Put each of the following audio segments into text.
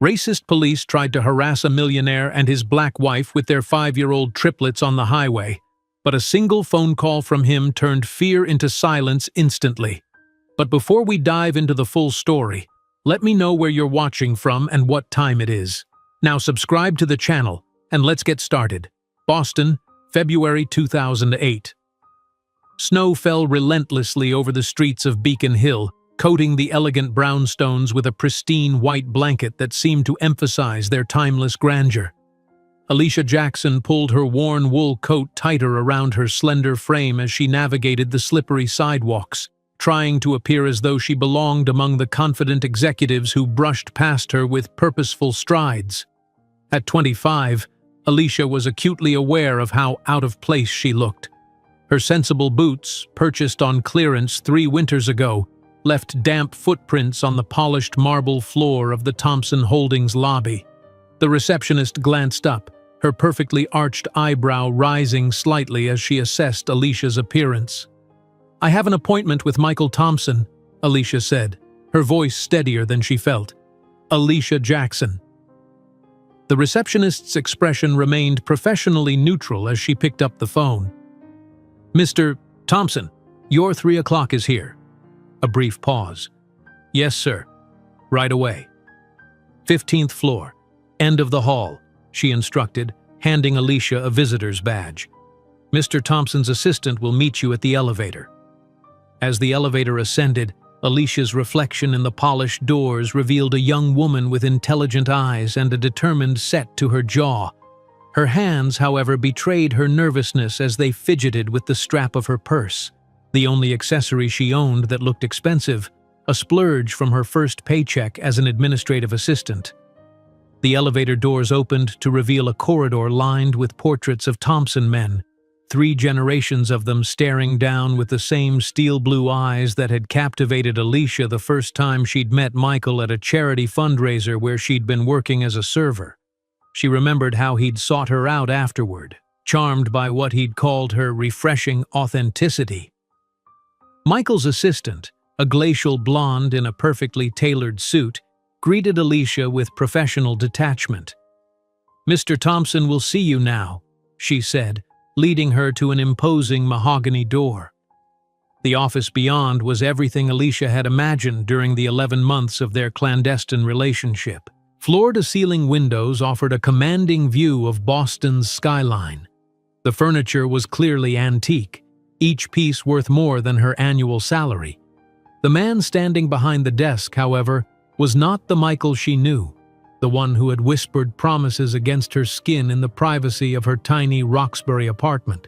Racist police tried to harass a millionaire and his black wife with their 5-year-old triplets on the highway, but a single phone call from him turned fear into silence instantly. But before we dive into the full story, let me know where you're watching from and what time it is. Now subscribe to the channel, and let's get started. Boston, February 2008. Snow fell relentlessly over the streets of Beacon Hill, coating the elegant brownstones with a pristine white blanket that seemed to emphasize their timeless grandeur. Alicia Jackson pulled her worn wool coat tighter around her slender frame as she navigated the slippery sidewalks, trying to appear as though she belonged among the confident executives who brushed past her with purposeful strides. At 25, Alicia was acutely aware of how out of place she looked. Her sensible boots, purchased on clearance 3 winters ago, left damp footprints on the polished marble floor of the Thompson Holdings lobby. The receptionist glanced up, her perfectly arched eyebrow rising slightly as she assessed Alicia's appearance. "I have an appointment with Michael Thompson," Alicia said, her voice steadier than she felt. "Alicia Jackson." The receptionist's expression remained professionally neutral as she picked up the phone. "Mr. Thompson, your 3 o'clock is here." A brief pause. "Yes, sir. Right away." 15th floor. End of the hall, she instructed, handing Alicia a visitor's badge. "Mr. Thompson's assistant will meet you at the elevator." As the elevator ascended, Alicia's reflection in the polished doors revealed a young woman with intelligent eyes and a determined set to her jaw. Her hands, however, betrayed her nervousness as they fidgeted with the strap of her purse, the only accessory she owned that looked expensive, a splurge from her first paycheck as an administrative assistant. The elevator doors opened to reveal a corridor lined with portraits of Thompson men, 3 generations of them staring down with the same steel-blue eyes that had captivated Alicia the first time she'd met Michael at a charity fundraiser where she'd been working as a server. She remembered how he'd sought her out afterward, charmed by what he'd called her refreshing authenticity. Michael's assistant, a glacial blonde in a perfectly tailored suit, greeted Alicia with professional detachment. "Mr. Thompson will see you now," she said, leading her to an imposing mahogany door. The office beyond was everything Alicia had imagined during the 11 months of their clandestine relationship. Floor-to-ceiling windows offered a commanding view of Boston's skyline. The furniture was clearly antique, each piece worth more than her annual salary. The man standing behind the desk, however, was not the Michael she knew, the one who had whispered promises against her skin in the privacy of her tiny Roxbury apartment.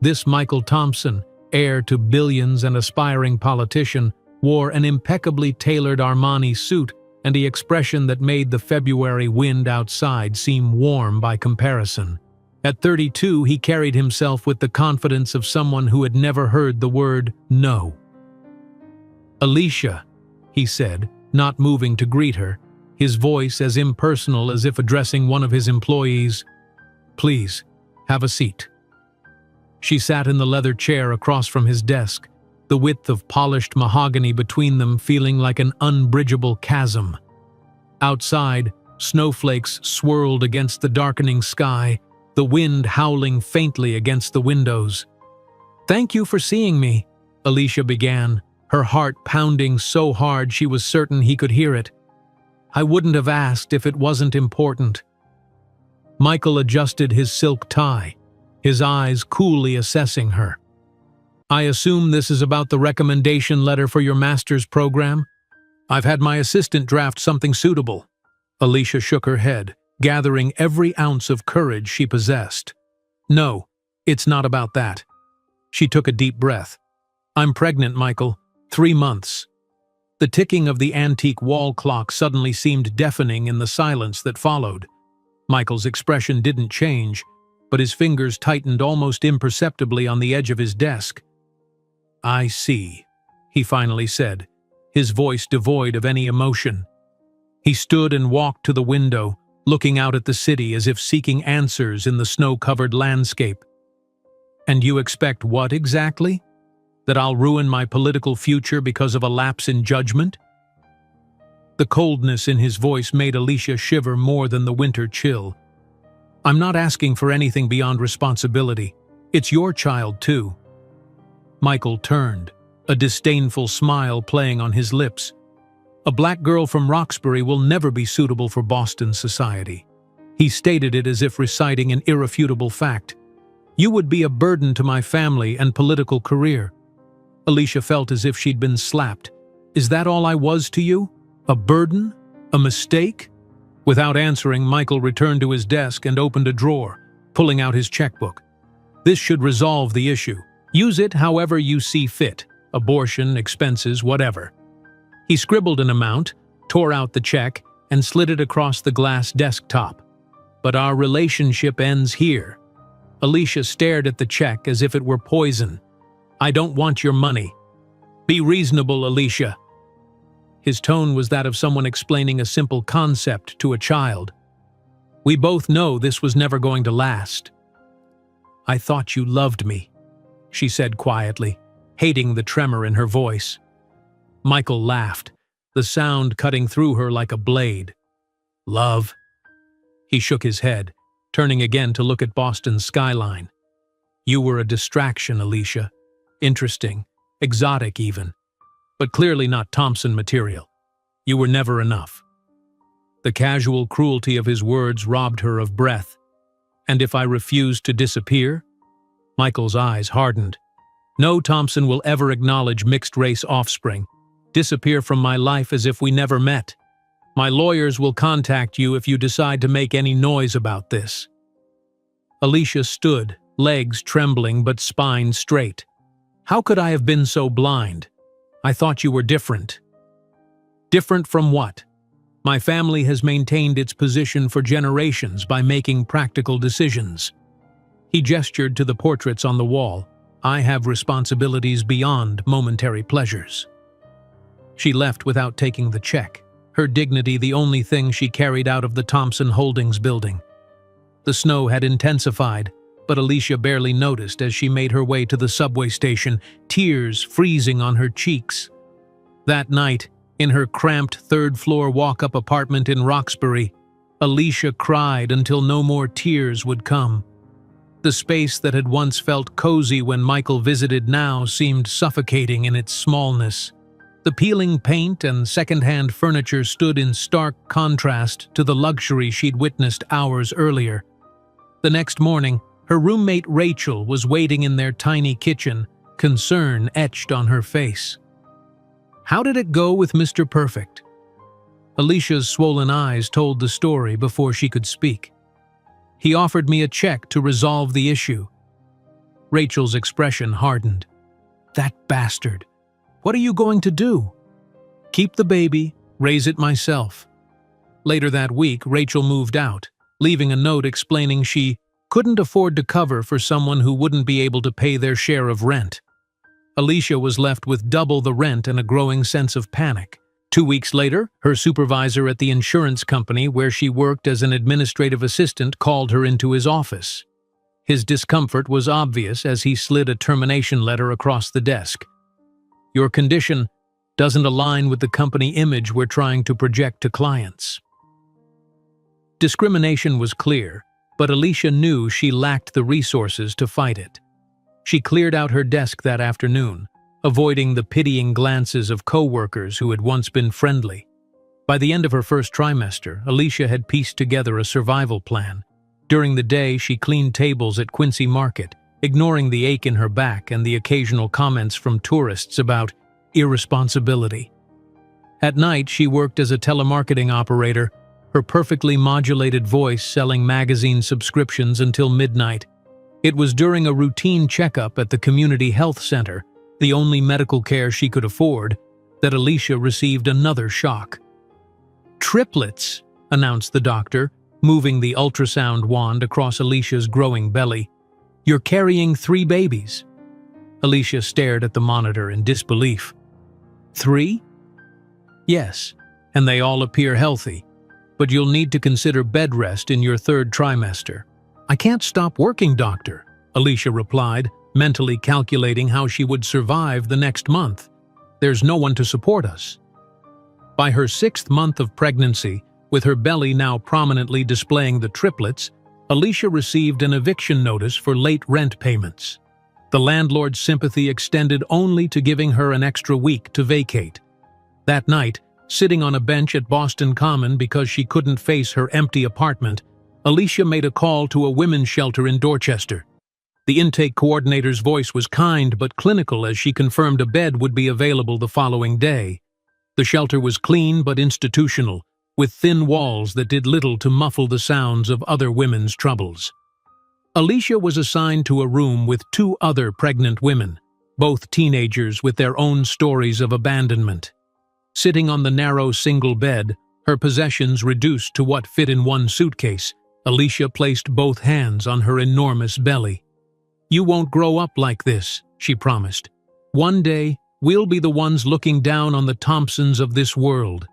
This Michael Thompson, heir to billions and aspiring politician, wore an impeccably tailored Armani suit and the expression that made the February wind outside seem warm by comparison. At 32, he carried himself with the confidence of someone who had never heard the word no. "Alicia," he said, not moving to greet her, his voice as impersonal as if addressing one of his employees. "Please, have a seat." She sat in the leather chair across from his desk, the width of polished mahogany between them feeling like an unbridgeable chasm. Outside, snowflakes swirled against the darkening sky, the wind howling faintly against the windows. "Thank you for seeing me," Alicia began, her heart pounding so hard she was certain he could hear it. "I wouldn't have asked if it wasn't important." Michael adjusted his silk tie, his eyes coolly assessing her. "I assume this is about the recommendation letter for your master's program? I've had my assistant draft something suitable." Alicia shook her head, gathering every ounce of courage she possessed. "No, it's not about that." She took a deep breath. "I'm pregnant, Michael. 3 months." The ticking of the antique wall clock suddenly seemed deafening in the silence that followed. Michael's expression didn't change, but his fingers tightened almost imperceptibly on the edge of his desk. "I see," he finally said, his voice devoid of any emotion. He stood and walked to the window, looking out at the city as if seeking answers in the snow-covered landscape. "And you expect what exactly? That I'll ruin my political future because of a lapse in judgment?" The coldness in his voice made Alicia shiver more than the winter chill. I'm not asking for anything beyond responsibility. It's your child, too. Michael turned, a disdainful smile playing on his lips. A black girl from Roxbury will never be suitable for Boston society. He stated it as if reciting an irrefutable fact. You would be a burden to my family and political career. Alicia felt as if she'd been slapped. Is that all I was to you? A burden? A mistake? Without answering, Michael returned to his desk and opened a drawer, pulling out his checkbook. This should resolve the issue. Use it however you see fit. Abortion, expenses, whatever. He scribbled an amount, tore out the check, and slid it across the glass desktop. But our relationship ends here. Alicia stared at the check as if it were poison. I don't want your money. Be reasonable, Alicia. His tone was that of someone explaining a simple concept to a child. We both know this was never going to last. I thought you loved me, she said quietly, hating the tremor in her voice. Michael laughed, the sound cutting through her like a blade. Love? He shook his head, turning again to look at Boston's skyline. You were a distraction, Alicia. Interesting, exotic even, but clearly not Thompson material. You were never enough. The casual cruelty of his words robbed her of breath. And if I refused to disappear? Michael's eyes hardened. No Thompson will ever acknowledge mixed-race offspring. Disappear from my life as if we never met. My lawyers will contact you if you decide to make any noise about this. Alicia stood, legs trembling but spine straight. How could I have been so blind? I thought you were different. Different from what? My family has maintained its position for generations by making practical decisions. He gestured to the portraits on the wall. I have responsibilities beyond momentary pleasures. She left without taking the check, her dignity the only thing she carried out of the Thompson Holdings building. The snow had intensified, but Alicia barely noticed as she made her way to the subway station, tears freezing on her cheeks. That night, in her cramped third-floor walk-up apartment in Roxbury, Alicia cried until no more tears would come. The space that had once felt cozy when Michael visited now seemed suffocating in its smallness. The peeling paint and second-hand furniture stood in stark contrast to the luxury she'd witnessed hours earlier. The next morning, her roommate Rachel was waiting in their tiny kitchen, concern etched on her face. How did it go with Mr. Perfect? Alicia's swollen eyes told the story before she could speak. He offered me a check to resolve the issue. Rachel's expression hardened. That bastard. What are you going to do? Keep the baby, raise it myself. Later that week, Rachel moved out, leaving a note explaining she couldn't afford to cover for someone who wouldn't be able to pay their share of rent. Alicia was left with double the rent and a growing sense of panic. 2 weeks later, her supervisor at the insurance company where she worked as an administrative assistant called her into his office. His discomfort was obvious as he slid a termination letter across the desk. Your condition doesn't align with the company image we're trying to project to clients. Discrimination was clear, but Alicia knew she lacked the resources to fight it. She cleared out her desk that afternoon, avoiding the pitying glances of co-workers who had once been friendly. By the end of her first trimester, Alicia had pieced together a survival plan. During the day, she cleaned tables at Quincy Market, ignoring the ache in her back and the occasional comments from tourists about irresponsibility. At night, she worked as a telemarketing operator, her perfectly modulated voice selling magazine subscriptions until midnight. It was during a routine checkup at the community health center, the only medical care she could afford, that Alicia received another shock. Triplets, announced the doctor, moving the ultrasound wand across Alicia's growing belly. You're carrying 3 babies. Alicia stared at the monitor in disbelief. 3? Yes, and they all appear healthy, but you'll need to consider bed rest in your 3rd trimester. I can't stop working, doctor, Alicia replied, mentally calculating how she would survive the next month. There's no one to support us. By her 6th month of pregnancy, with her belly now prominently displaying the triplets, Alicia received an eviction notice for late rent payments. The landlord's sympathy extended only to giving her an extra week to vacate. That night, sitting on a bench at Boston Common because she couldn't face her empty apartment, Alicia made a call to a women's shelter in Dorchester. The intake coordinator's voice was kind but clinical as she confirmed a bed would be available the following day. The shelter was clean but institutional, with thin walls that did little to muffle the sounds of other women's troubles. Alicia was assigned to a room with 2 other pregnant women, both teenagers with their own stories of abandonment. Sitting on the narrow single bed, her possessions reduced to what fit in one suitcase, Alicia placed both hands on her enormous belly. "You won't grow up like this," she promised. "One day, we'll be the ones looking down on the Thompsons of this world."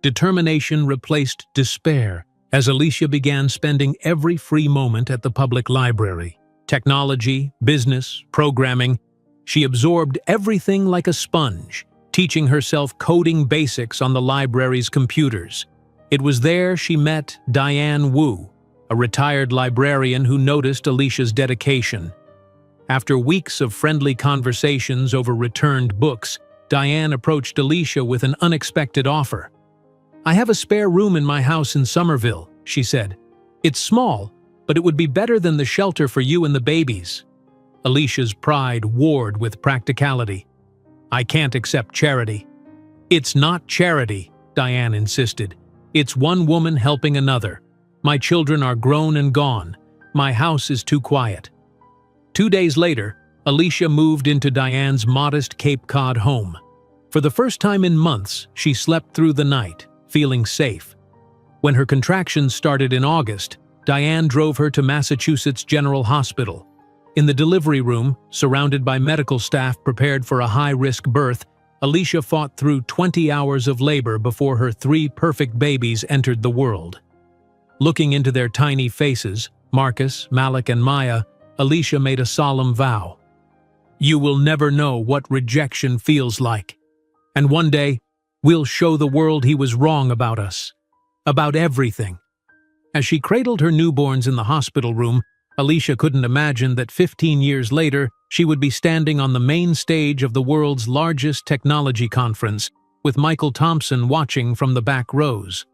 Determination replaced despair as Alicia began spending every free moment at the public library. Technology, business, programming, she absorbed everything like a sponge, teaching herself coding basics on the library's computers. It was there she met Diane Wu, a retired librarian who noticed Alicia's dedication. After weeks of friendly conversations over returned books, Diane approached Alicia with an unexpected offer. "I have a spare room in my house in Somerville," she said. "It's small, but it would be better than the shelter for you and the babies." Alicia's pride warred with practicality. "I can't accept charity." "It's not charity," Diane insisted. "It's one woman helping another. My children are grown and gone. My house is too quiet." 2 days later, Alicia moved into Diane's modest Cape Cod home. For the first time in months, she slept through the night, feeling safe. When her contractions started in August, Diane drove her to Massachusetts General Hospital. In the delivery room, surrounded by medical staff prepared for a high-risk birth, Alicia fought through 20 hours of labor before her 3 perfect babies entered the world. Looking into their tiny faces, Marcus, Malik, and Maya, Alicia made a solemn vow. "You will never know what rejection feels like. And one day, we'll show the world he was wrong about us. About everything." As she cradled her newborns in the hospital room, Alicia couldn't imagine that 15 years later, she would be standing on the main stage of the world's largest technology conference, with Michael Thompson watching from the back rows.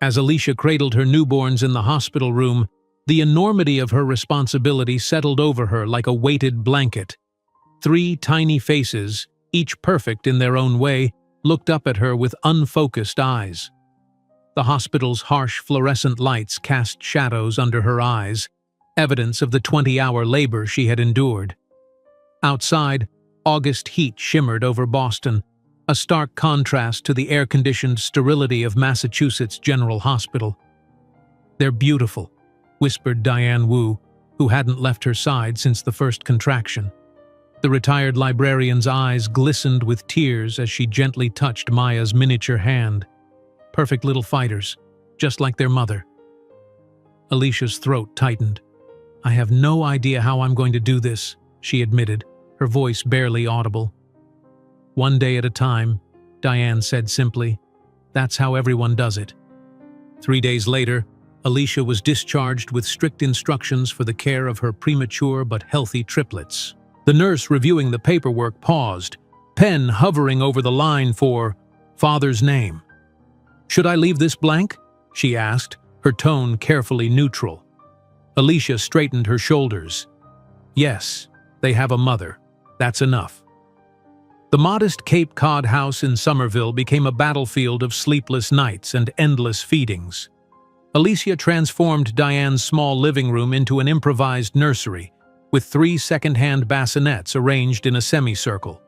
As Alicia cradled her newborns in the hospital room, the enormity of her responsibility settled over her like a weighted blanket. 3 tiny faces, each perfect in their own way, looked up at her with unfocused eyes. The hospital's harsh fluorescent lights cast shadows under her eyes, evidence of the 20-hour labor she had endured. Outside, August heat shimmered over Boston, a stark contrast to the air-conditioned sterility of Massachusetts General Hospital. "They're beautiful," whispered Diane Wu, who hadn't left her side since the first contraction. The retired librarian's eyes glistened with tears as she gently touched Maya's miniature hand. "Perfect little fighters, just like their mother." Alicia's throat tightened. "I have no idea how I'm going to do this," she admitted, her voice barely audible. "One day at a time," Diane said simply. "That's how everyone does it." 3 days later, Alicia was discharged with strict instructions for the care of her premature but healthy triplets. The nurse reviewing the paperwork paused, pen hovering over the line for father's name. "Should I leave this blank?" she asked, her tone carefully neutral. Alicia straightened her shoulders. "Yes, they have a mother. That's enough." The modest Cape Cod house in Somerville became a battlefield of sleepless nights and endless feedings. Alicia transformed Diane's small living room into an improvised nursery, with 3 second-hand bassinets arranged in a semicircle.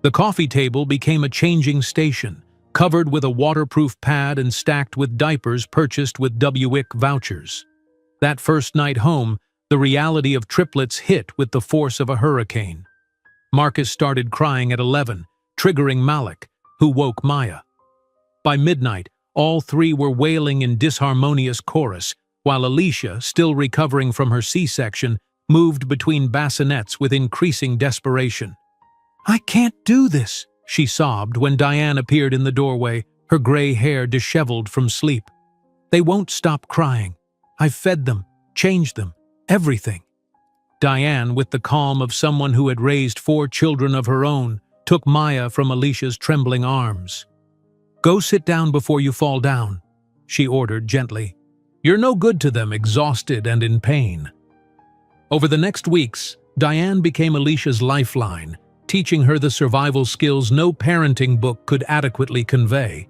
The coffee table became a changing station, covered with a waterproof pad and stacked with diapers purchased with WIC vouchers. That first night home, the reality of triplets hit with the force of a hurricane. Marcus started crying at 11, triggering Malik, who woke Maya. By midnight, all 3 were wailing in disharmonious chorus, while Alicia, still recovering from her C-section, moved between bassinets with increasing desperation. "I can't do this," she sobbed when Diane appeared in the doorway, her gray hair disheveled from sleep. "They won't stop crying. I've fed them, changed them, everything." Diane, with the calm of someone who had raised 4 children of her own, took Maya from Alicia's trembling arms. "Go sit down before you fall down," she ordered gently. "You're no good to them, exhausted and in pain." Over the next weeks, Diane became Alicia's lifeline, teaching her the survival skills no parenting book could adequately convey.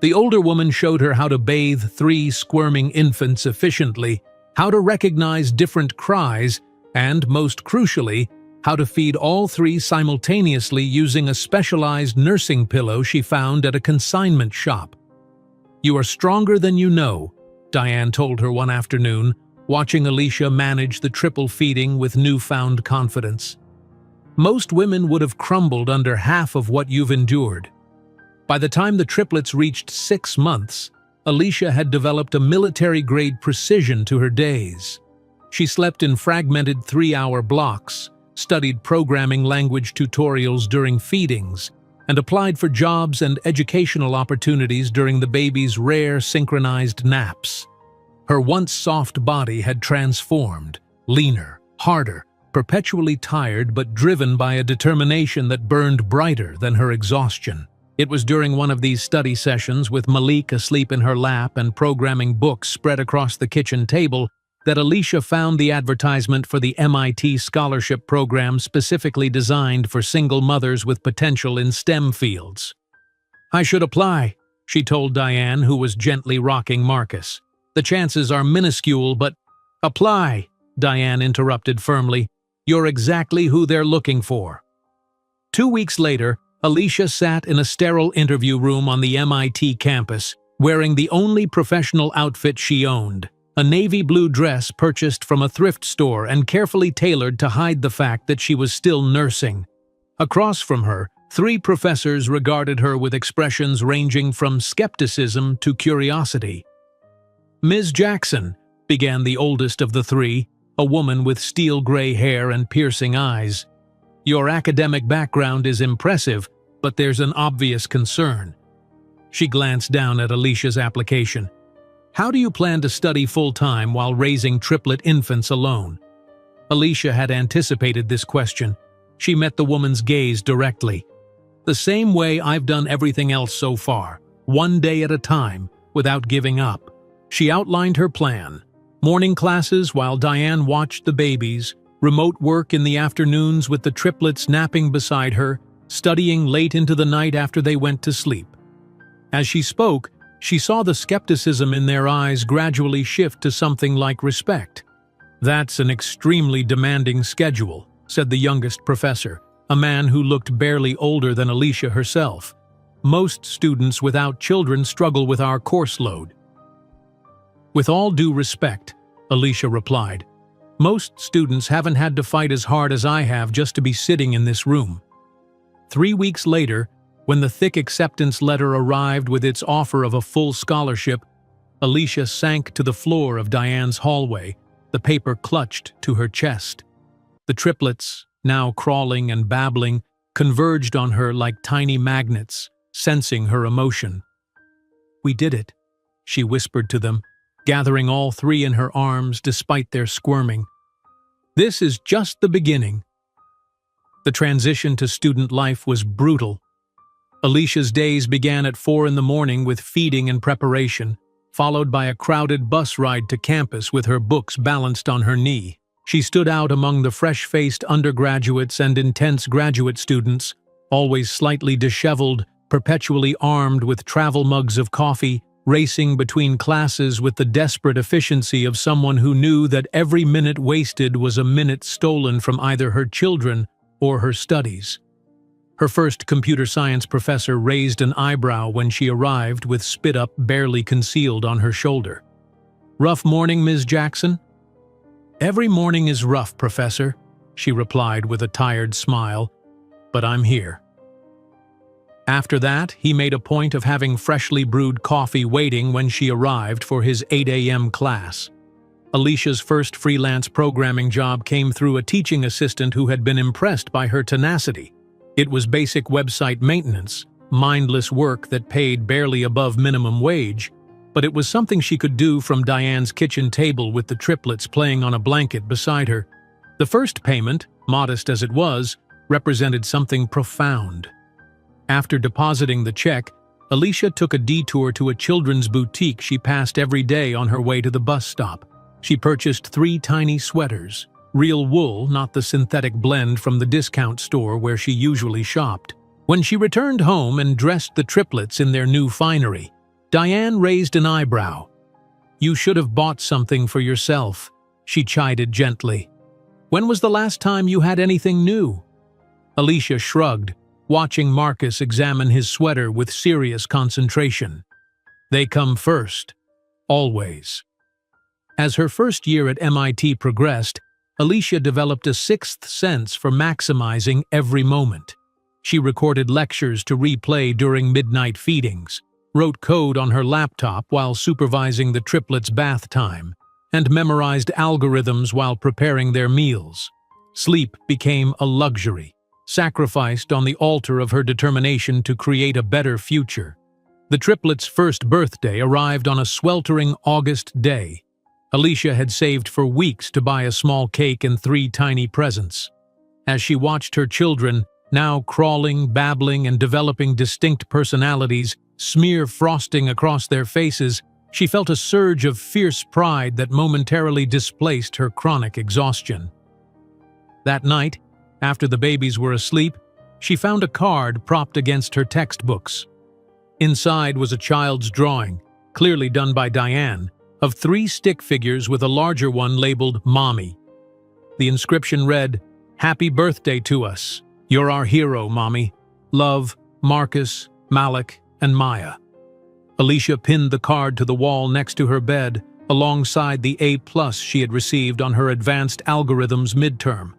The older woman showed her how to bathe 3 squirming infants efficiently, how to recognize different cries, and, most crucially, how to feed all 3 simultaneously using a specialized nursing pillow she found at a consignment shop. "You are stronger than you know," Diane told her one afternoon, watching Alicia manage the triple feeding with newfound confidence. "Most women would have crumbled under half of what you've endured." By the time the triplets reached 6 months, Alicia had developed a military-grade precision to her days. She slept in fragmented 3-hour blocks, studied programming language tutorials during feedings, and applied for jobs and educational opportunities during the baby's rare synchronized naps. Her once soft body had transformed, leaner, harder, perpetually tired but driven by a determination that burned brighter than her exhaustion. It was during one of these study sessions, with Malik asleep in her lap and programming books spread across the kitchen table, that Alicia found the advertisement for the MIT scholarship program specifically designed for single mothers with potential in STEM fields. "I should apply," she told Diane, who was gently rocking Marcus. "The chances are minuscule, but—" "Apply," Diane interrupted firmly. "You're exactly who they're looking for." 2 weeks later, Alicia sat in a sterile interview room on the MIT campus, wearing the only professional outfit she owned, a navy blue dress purchased from a thrift store and carefully tailored to hide the fact that she was still nursing. Across from her, 3 professors regarded her with expressions ranging from skepticism to curiosity. "Ms. Jackson," began the oldest of the 3, a woman with steel-gray hair and piercing eyes, "your academic background is impressive, but there's an obvious concern." She glanced down at Alicia's application. "How do you plan to study full-time while raising triplet infants alone?" Alicia had anticipated this question. She met the woman's gaze directly. "The same way I've done everything else so far, one day at a time, without giving up." She outlined her plan. Morning classes while Diane watched the babies, remote work in the afternoons with the triplets napping beside her, studying late into the night after they went to sleep. As she spoke, she saw the skepticism in their eyes gradually shift to something like respect. "That's an extremely demanding schedule," said the youngest professor, a man who looked barely older than Alicia herself. "Most students without children struggle with our course load." "With all due respect," Alicia replied, "most students haven't had to fight as hard as I have just to be sitting in this room." 3 weeks later, when the thick acceptance letter arrived with its offer of a full scholarship, Alicia sank to the floor of Diane's hallway, the paper clutched to her chest. The triplets, now crawling and babbling, converged on her like tiny magnets, sensing her emotion. "We did it," she whispered to them, gathering all 3 in her arms despite their squirming. "This is just the beginning." The transition to student life was brutal. Alicia's days began at 4 in the morning with feeding and preparation, followed by a crowded bus ride to campus with her books balanced on her knee. She stood out among the fresh-faced undergraduates and intense graduate students, always slightly disheveled, perpetually armed with travel mugs of coffee, racing between classes with the desperate efficiency of someone who knew that every minute wasted was a minute stolen from either her children or her studies. Her first computer science professor raised an eyebrow when she arrived with spit-up barely concealed on her shoulder. "Rough morning, Ms. Jackson?" "Every morning is rough, Professor," she replied with a tired smile, "but I'm here." After that, he made a point of having freshly brewed coffee waiting when she arrived for his 8 a.m. class. Alicia's first freelance programming job came through a teaching assistant who had been impressed by her tenacity. It was basic website maintenance, mindless work that paid barely above minimum wage, but it was something she could do from Diane's kitchen table with the triplets playing on a blanket beside her. The first payment, modest as it was, represented something profound. After depositing the check, Alicia took a detour to a children's boutique she passed every day on her way to the bus stop. She purchased 3 tiny sweaters, real wool, not the synthetic blend from the discount store where she usually shopped. When she returned home and dressed the triplets in their new finery, Diane raised an eyebrow. "You should have bought something for yourself," she chided gently. "When was the last time you had anything new?" Alicia shrugged, watching Marcus examine his sweater with serious concentration. "They come first. Always." As her first year at MIT progressed, Alicia developed a sixth sense for maximizing every moment. She recorded lectures to replay during midnight feedings, wrote code on her laptop while supervising the triplets' bath time, and memorized algorithms while preparing their meals. Sleep became a luxury, sacrificed on the altar of her determination to create a better future. The triplets' first birthday arrived on a sweltering August day. Alicia had saved for weeks to buy a small cake and 3 tiny presents. As she watched her children, now crawling, babbling, and developing distinct personalities, smear frosting across their faces, she felt a surge of fierce pride that momentarily displaced her chronic exhaustion. That night, after the babies were asleep, she found a card propped against her textbooks. Inside was a child's drawing, clearly done by Diane, of 3 stick figures with a larger one labeled Mommy. The inscription read, "Happy birthday to us. You're our hero, Mommy. Love, Marcus, Malik, and Maya." Alicia pinned the card to the wall next to her bed, alongside the A+ she had received on her advanced algorithms midterm.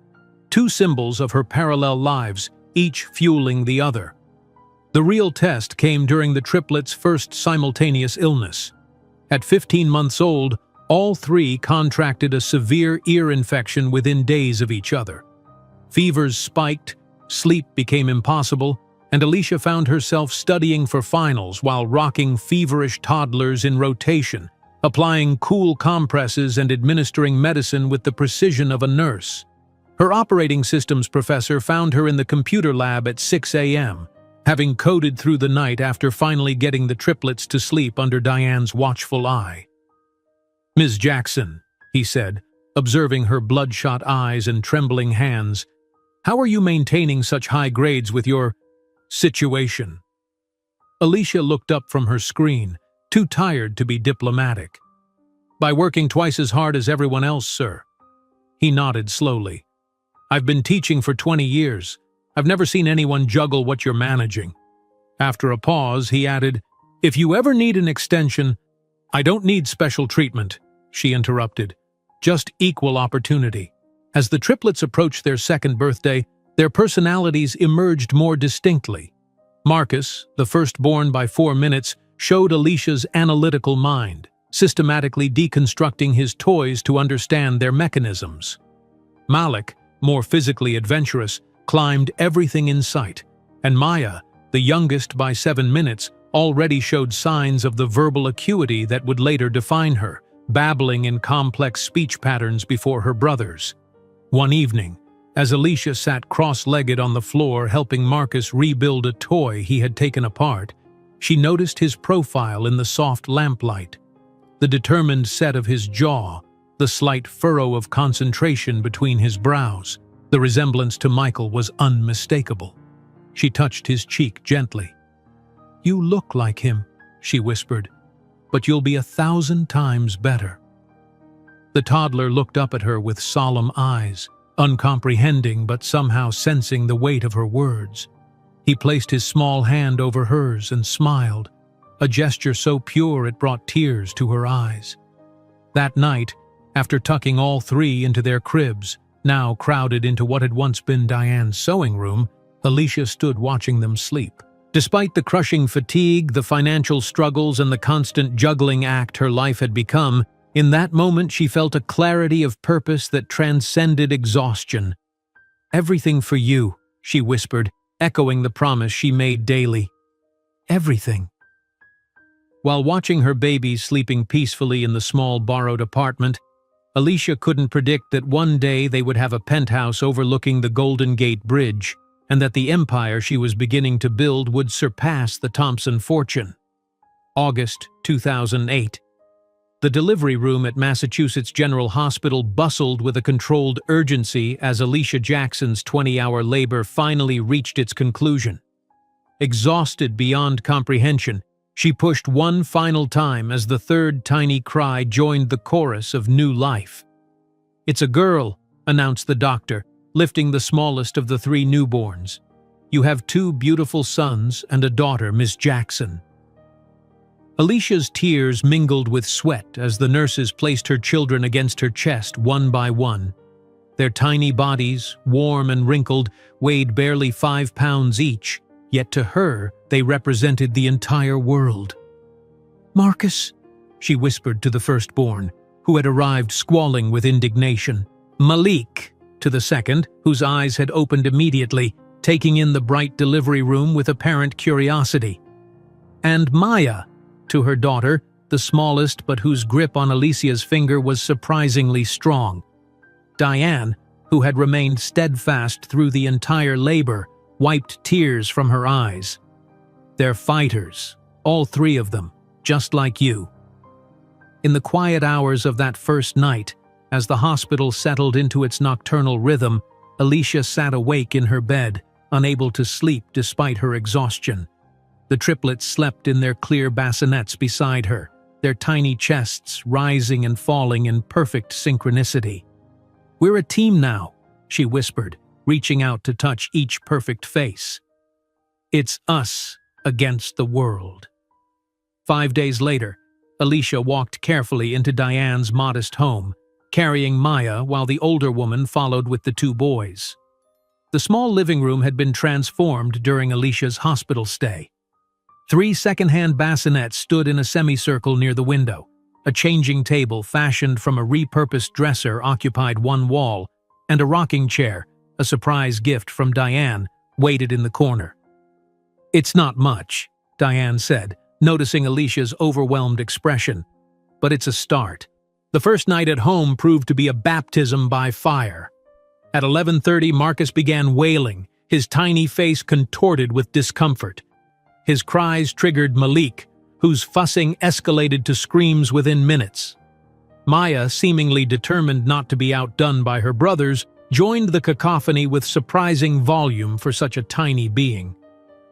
2 symbols of her parallel lives, each fueling the other. The real test came during the triplets' first simultaneous illness. At 15 months old, all 3 contracted a severe ear infection within days of each other. Fevers spiked, sleep became impossible, and Alicia found herself studying for finals while rocking feverish toddlers in rotation, applying cool compresses and administering medicine with the precision of a nurse. Her operating systems professor found her in the computer lab at 6 a.m., having coded through the night after finally getting the triplets to sleep under Diane's watchful eye. "Ms. Jackson," he said, observing her bloodshot eyes and trembling hands, "how are you maintaining such high grades with your situation?" Alicia looked up from her screen, too tired to be diplomatic. "By working twice as hard as everyone else, sir." He nodded slowly. "I've been teaching for 20 years. I've never seen anyone juggle what you're managing." After a pause, he added, "If you ever need an extension—" "I don't need special treatment," she interrupted. "Just equal opportunity." As the triplets approached their second birthday, their personalities emerged more distinctly. Marcus, the firstborn by 4 minutes, showed Alicia's analytical mind, systematically deconstructing his toys to understand their mechanisms. Malik, more physically adventurous, climbed everything in sight, and Maya, the youngest by 7 minutes, already showed signs of the verbal acuity that would later define her, babbling in complex speech patterns before her brothers. One evening, as Alicia sat cross-legged on the floor helping Marcus rebuild a toy he had taken apart, she noticed his profile in the soft lamplight. The determined set of his jaw, the slight furrow of concentration between his brows. The resemblance to Michael was unmistakable. She touched his cheek gently. "You look like him," she whispered, "but you'll be 1,000 times better." The toddler looked up at her with solemn eyes, uncomprehending but somehow sensing the weight of her words. He placed his small hand over hers and smiled, a gesture so pure it brought tears to her eyes. That night, after tucking all 3 into their cribs, now crowded into what had once been Diane's sewing room, Alicia stood watching them sleep. Despite the crushing fatigue, the financial struggles, and the constant juggling act her life had become, in that moment she felt a clarity of purpose that transcended exhaustion. "Everything for you," she whispered, echoing the promise she made daily. Everything. While watching her babies sleeping peacefully in the small borrowed apartment, Alicia couldn't predict that one day they would have a penthouse overlooking the Golden Gate Bridge, and that the empire she was beginning to build would surpass the Thompson fortune. August 2008. The delivery room at Massachusetts General Hospital bustled with a controlled urgency as Alicia Jackson's 20-hour labor finally reached its conclusion. Exhausted beyond comprehension, she pushed one final time as the third tiny cry joined the chorus of new life. "It's a girl," announced the doctor, lifting the smallest of the three newborns. "You have two beautiful sons and a daughter, Miss Jackson." Alicia's tears mingled with sweat as the nurses placed her children against her chest one by one. Their tiny bodies, warm and wrinkled, weighed barely 5 pounds each, yet to her they represented the entire world. "Marcus," she whispered to the firstborn, who had arrived squalling with indignation. "Malik," to the second, whose eyes had opened immediately, taking in the bright delivery room with apparent curiosity. And "Maya," to her daughter, the smallest but whose grip on Alicia's finger was surprisingly strong. Diane, who had remained steadfast through the entire labor, wiped tears from her eyes. "They're fighters, all three of them, just like you." In the quiet hours of that first night, as the hospital settled into its nocturnal rhythm, Alicia sat awake in her bed, unable to sleep despite her exhaustion. The triplets slept in their clear bassinets beside her, their tiny chests rising and falling in perfect synchronicity. "We're a team now," she whispered, reaching out to touch each perfect face. "It's us against the world." 5 days later, Alicia walked carefully into Diane's modest home, carrying Maya while the older woman followed with the two boys. The small living room had been transformed during Alicia's hospital stay. 3 second-hand bassinets stood in a semicircle near the window. A changing table fashioned from a repurposed dresser occupied one wall, and a rocking chair, a surprise gift from Diane, waited in the corner. "It's not much," Diane said, noticing Alicia's overwhelmed expression. "But it's a start." The first night at home proved to be a baptism by fire. At 11:30, Marcus began wailing, his tiny face contorted with discomfort. His cries triggered Malik, whose fussing escalated to screams within minutes. Maya, seemingly determined not to be outdone by her brothers, joined the cacophony with surprising volume for such a tiny being.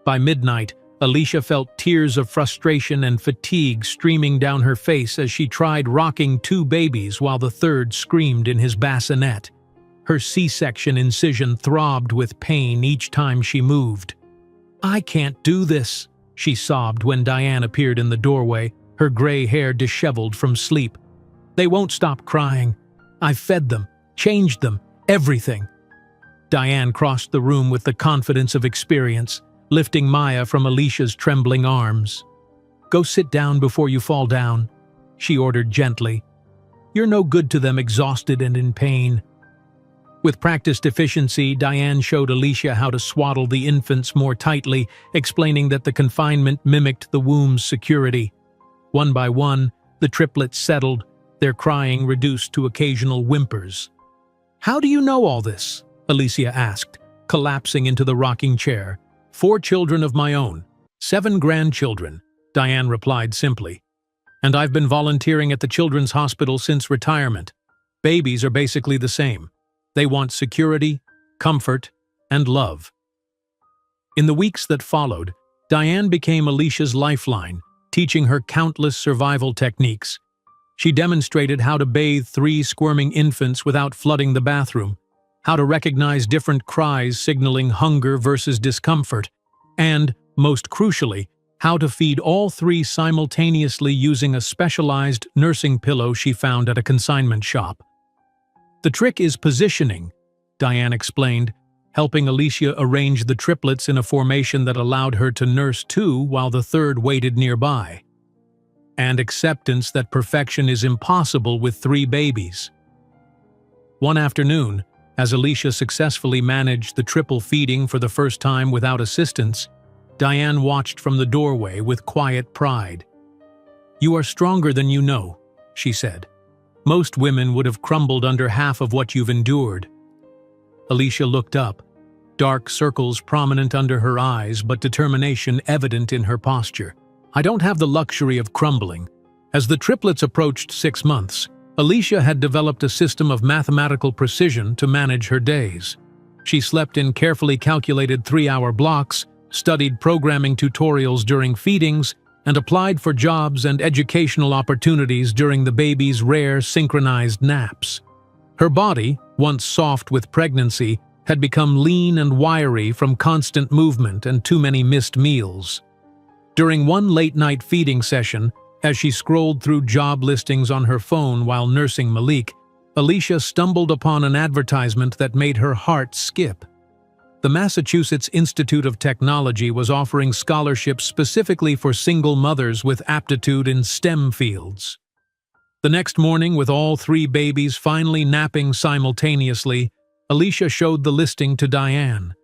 By midnight, Alicia felt tears of frustration and fatigue streaming down her face as she tried rocking 2 babies while the third screamed in his bassinet. Her C-section incision throbbed with pain each time she moved. "I can't do this," she sobbed when Diane appeared in the doorway, her gray hair disheveled from sleep. "They won't stop crying. I've fed them, changed them, everything." Diane crossed the room with the confidence of experience, lifting Maya from Alicia's trembling arms. "Go sit down before you fall down," she ordered gently. "You're no good to them exhausted and in pain." With practiced efficiency, Diane showed Alicia how to swaddle the infants more tightly, explaining that the confinement mimicked the womb's security. One by one, the triplets settled, their crying reduced to occasional whimpers. "How do you know all this?" Alicia asked, collapsing into the rocking chair. "4 children of my own, 7 grandchildren," Diane replied simply. "And I've been volunteering at the Children's Hospital since retirement. Babies are basically the same. They want security, comfort, and love." In the weeks that followed, Diane became Alicia's lifeline, teaching her countless survival techniques. She demonstrated how to bathe 3 squirming infants without flooding the bathroom, how to recognize different cries signaling hunger versus discomfort, and, most crucially, how to feed all 3 simultaneously using a specialized nursing pillow she found at a consignment shop. "The trick is positioning," Diane explained, helping Alicia arrange the triplets in a formation that allowed her to nurse 2 while the third waited nearby. "And acceptance that perfection is impossible with 3 babies." One afternoon, As Alicia successfully managed the triple feeding for the first time without assistance, Diane watched from the doorway with quiet pride. "You are stronger than you know," she said. "Most women would have crumbled under half of what you've endured." Alicia looked up, dark circles prominent under her eyes but determination evident in her posture. "I don't have the luxury of crumbling." As the triplets approached 6 months, Alicia had developed a system of mathematical precision to manage her days. She slept in carefully calculated 3-hour blocks, studied programming tutorials during feedings, and applied for jobs and educational opportunities during the baby's rare synchronized naps. Her body, once soft with pregnancy, had become lean and wiry from constant movement and too many missed meals. During one late-night feeding session, as she scrolled through job listings on her phone while nursing Malik, Alicia stumbled upon an advertisement that made her heart skip. The Massachusetts Institute of Technology was offering scholarships specifically for single mothers with aptitude in STEM fields. The next morning, with all 3 babies finally napping simultaneously, Alicia showed the listing to Diane.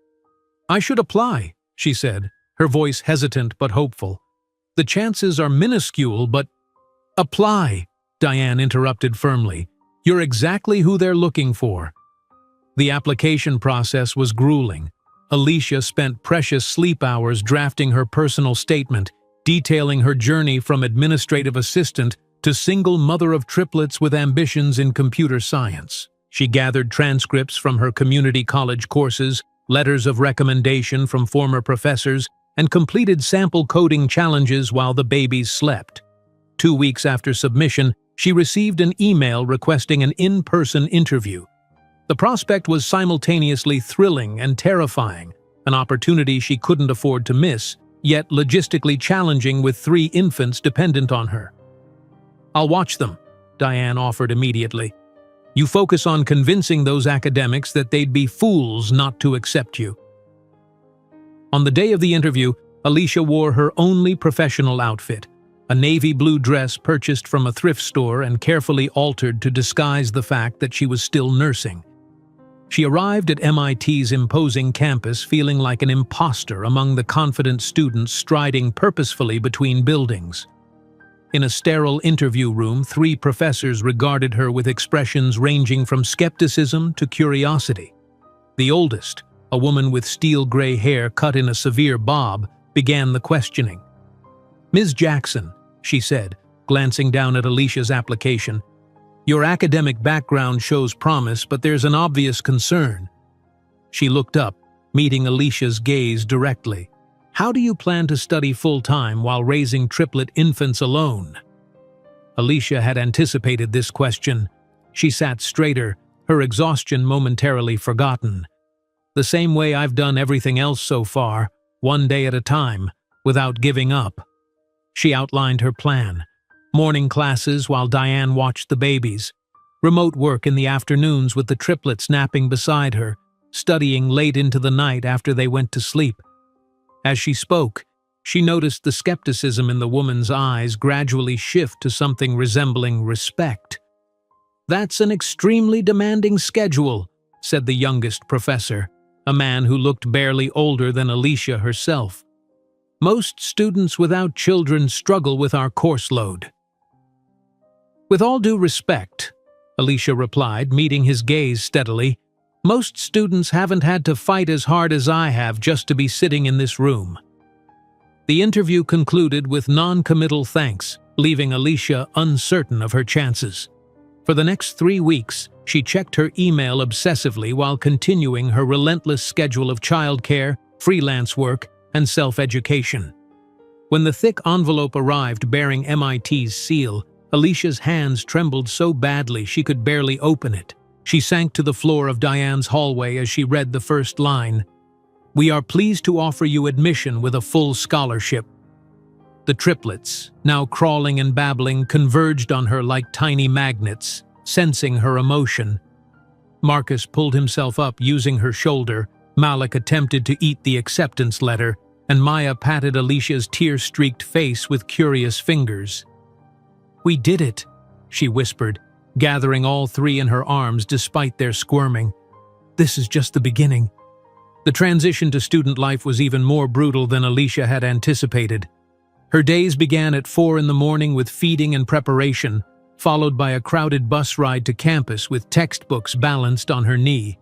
"I should apply," she said, her voice hesitant but hopeful. "The chances are minuscule, but—" "Apply," Diane interrupted firmly. "You're exactly who they're looking for." The application process was grueling. Alicia spent precious sleep hours drafting her personal statement, detailing her journey from administrative assistant to single mother of triplets with ambitions in computer science. She gathered transcripts from her community college courses, letters of recommendation from former professors, and completed sample coding challenges while the babies slept. 2 weeks after submission, she received an email requesting an in-person interview. The prospect was simultaneously thrilling and terrifying, an opportunity she couldn't afford to miss, yet logistically challenging with 3 infants dependent on her. "I'll watch them," Diane offered immediately. "You focus on convincing those academics that they'd be fools not to accept you." On the day of the interview, Alicia wore her only professional outfit, a navy blue dress purchased from a thrift store and carefully altered to disguise the fact that she was still nursing. She arrived at MIT's imposing campus feeling like an imposter among the confident students striding purposefully between buildings. In a sterile interview room, 3 professors regarded her with expressions ranging from skepticism to curiosity. The oldest, a woman with steel-gray hair cut in a severe bob, began the questioning. "Ms. Jackson," she said, glancing down at Alicia's application, "your academic background shows promise, but there's an obvious concern." She looked up, meeting Alicia's gaze directly. "How do you plan to study full-time while raising triplet infants alone?" Alicia had anticipated this question. She sat straighter, her exhaustion momentarily forgotten. "The same way I've done everything else so far, one day at a time, without giving up." She outlined her plan. Morning classes while Diane watched the babies. Remote work in the afternoons with the triplets napping beside her, studying late into the night after they went to sleep. As she spoke, she noticed the skepticism in the woman's eyes gradually shift to something resembling respect. "That's an extremely demanding schedule," said the youngest professor, a man who looked barely older than Alicia herself. "Most students without children struggle with our course load." "With all due respect," Alicia replied, meeting his gaze steadily, "most students haven't had to fight as hard as I have just to be sitting in this room." The interview concluded with non-committal thanks, leaving Alicia uncertain of her chances. For the next 3 weeks, she checked her email obsessively while continuing her relentless schedule of childcare, freelance work, and self-education. When the thick envelope arrived bearing MIT's seal, Alicia's hands trembled so badly she could barely open it. She sank to the floor of Diane's hallway as she read the first line. "We are pleased to offer you admission with a full scholarship." The triplets, now crawling and babbling, converged on her like tiny magnets, sensing her emotion. Marcus pulled himself up using her shoulder, Malik attempted to eat the acceptance letter, and Maya patted Alicia's tear-streaked face with curious fingers. "We did it," she whispered, gathering all 3 in her arms despite their squirming. This is just the beginning. The transition to student life was even more brutal than Alicia had anticipated. Her days began at 4 in the morning with feeding and preparation, followed by a crowded bus ride to campus with textbooks balanced on her knee.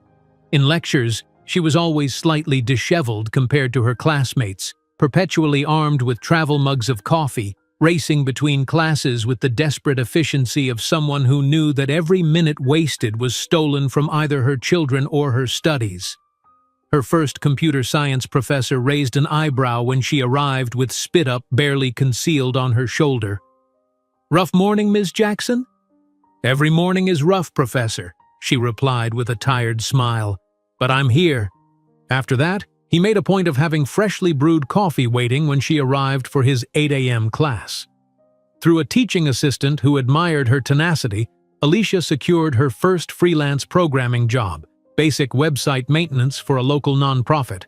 In lectures, she was always slightly disheveled compared to her classmates, perpetually armed with travel mugs of coffee, racing between classes with the desperate efficiency of someone who knew that every minute wasted was stolen from either her children or her studies. Her first computer science professor raised an eyebrow when she arrived with spit-up barely concealed on her shoulder. "Rough morning, Ms. Jackson?" "Every morning is rough, Professor," she replied with a tired smile. "But I'm here." After that, he made a point of having freshly brewed coffee waiting when she arrived for his 8 a.m. class. Through a teaching assistant who admired her tenacity, Alicia secured her first freelance programming job, basic website maintenance for a local nonprofit.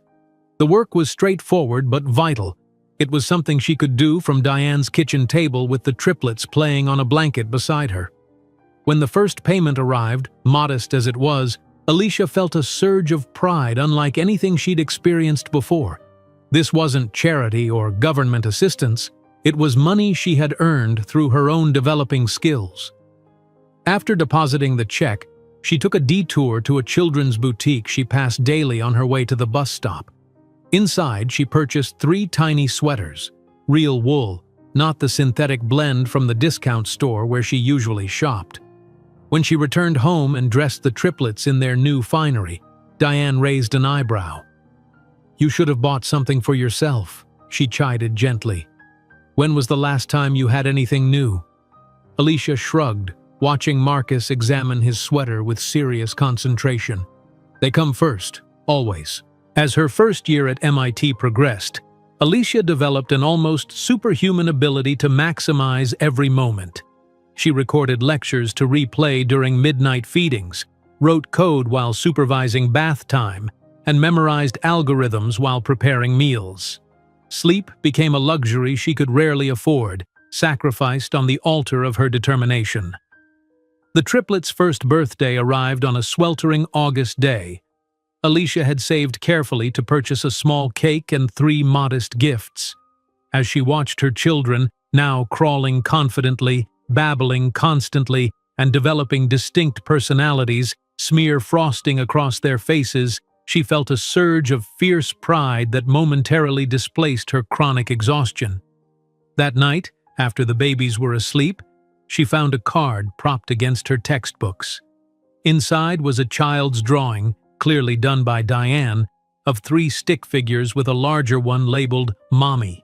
The work was straightforward but vital. It was something she could do from Diane's kitchen table with the triplets playing on a blanket beside her. When the first payment arrived, modest as it was, Alicia felt a surge of pride unlike anything she'd experienced before. This wasn't charity or government assistance, it was money she had earned through her own developing skills. After depositing the check, she took a detour to a children's boutique she passed daily on her way to the bus stop. Inside, she purchased 3 tiny sweaters, real wool, not the synthetic blend from the discount store where she usually shopped. When she returned home and dressed the triplets in their new finery, Diane raised an eyebrow. "You should have bought something for yourself," she chided gently. "When was the last time you had anything new?" Alicia shrugged, watching Marcus examine his sweater with serious concentration. "They come first, always." As her first year at MIT progressed, Alicia developed an almost superhuman ability to maximize every moment. She recorded lectures to replay during midnight feedings, wrote code while supervising bath time, and memorized algorithms while preparing meals. Sleep became a luxury she could rarely afford, sacrificed on the altar of her determination. The triplets' first birthday arrived on a sweltering August day. Alicia had saved carefully to purchase a small cake and 3 modest gifts. As she watched her children, now crawling confidently, babbling constantly, and developing distinct personalities, smear frosting across their faces, she felt a surge of fierce pride that momentarily displaced her chronic exhaustion. That night, after the babies were asleep, she found a card propped against her textbooks. Inside was a child's drawing, clearly done by Diane, of 3 stick figures with a larger one labeled Mommy.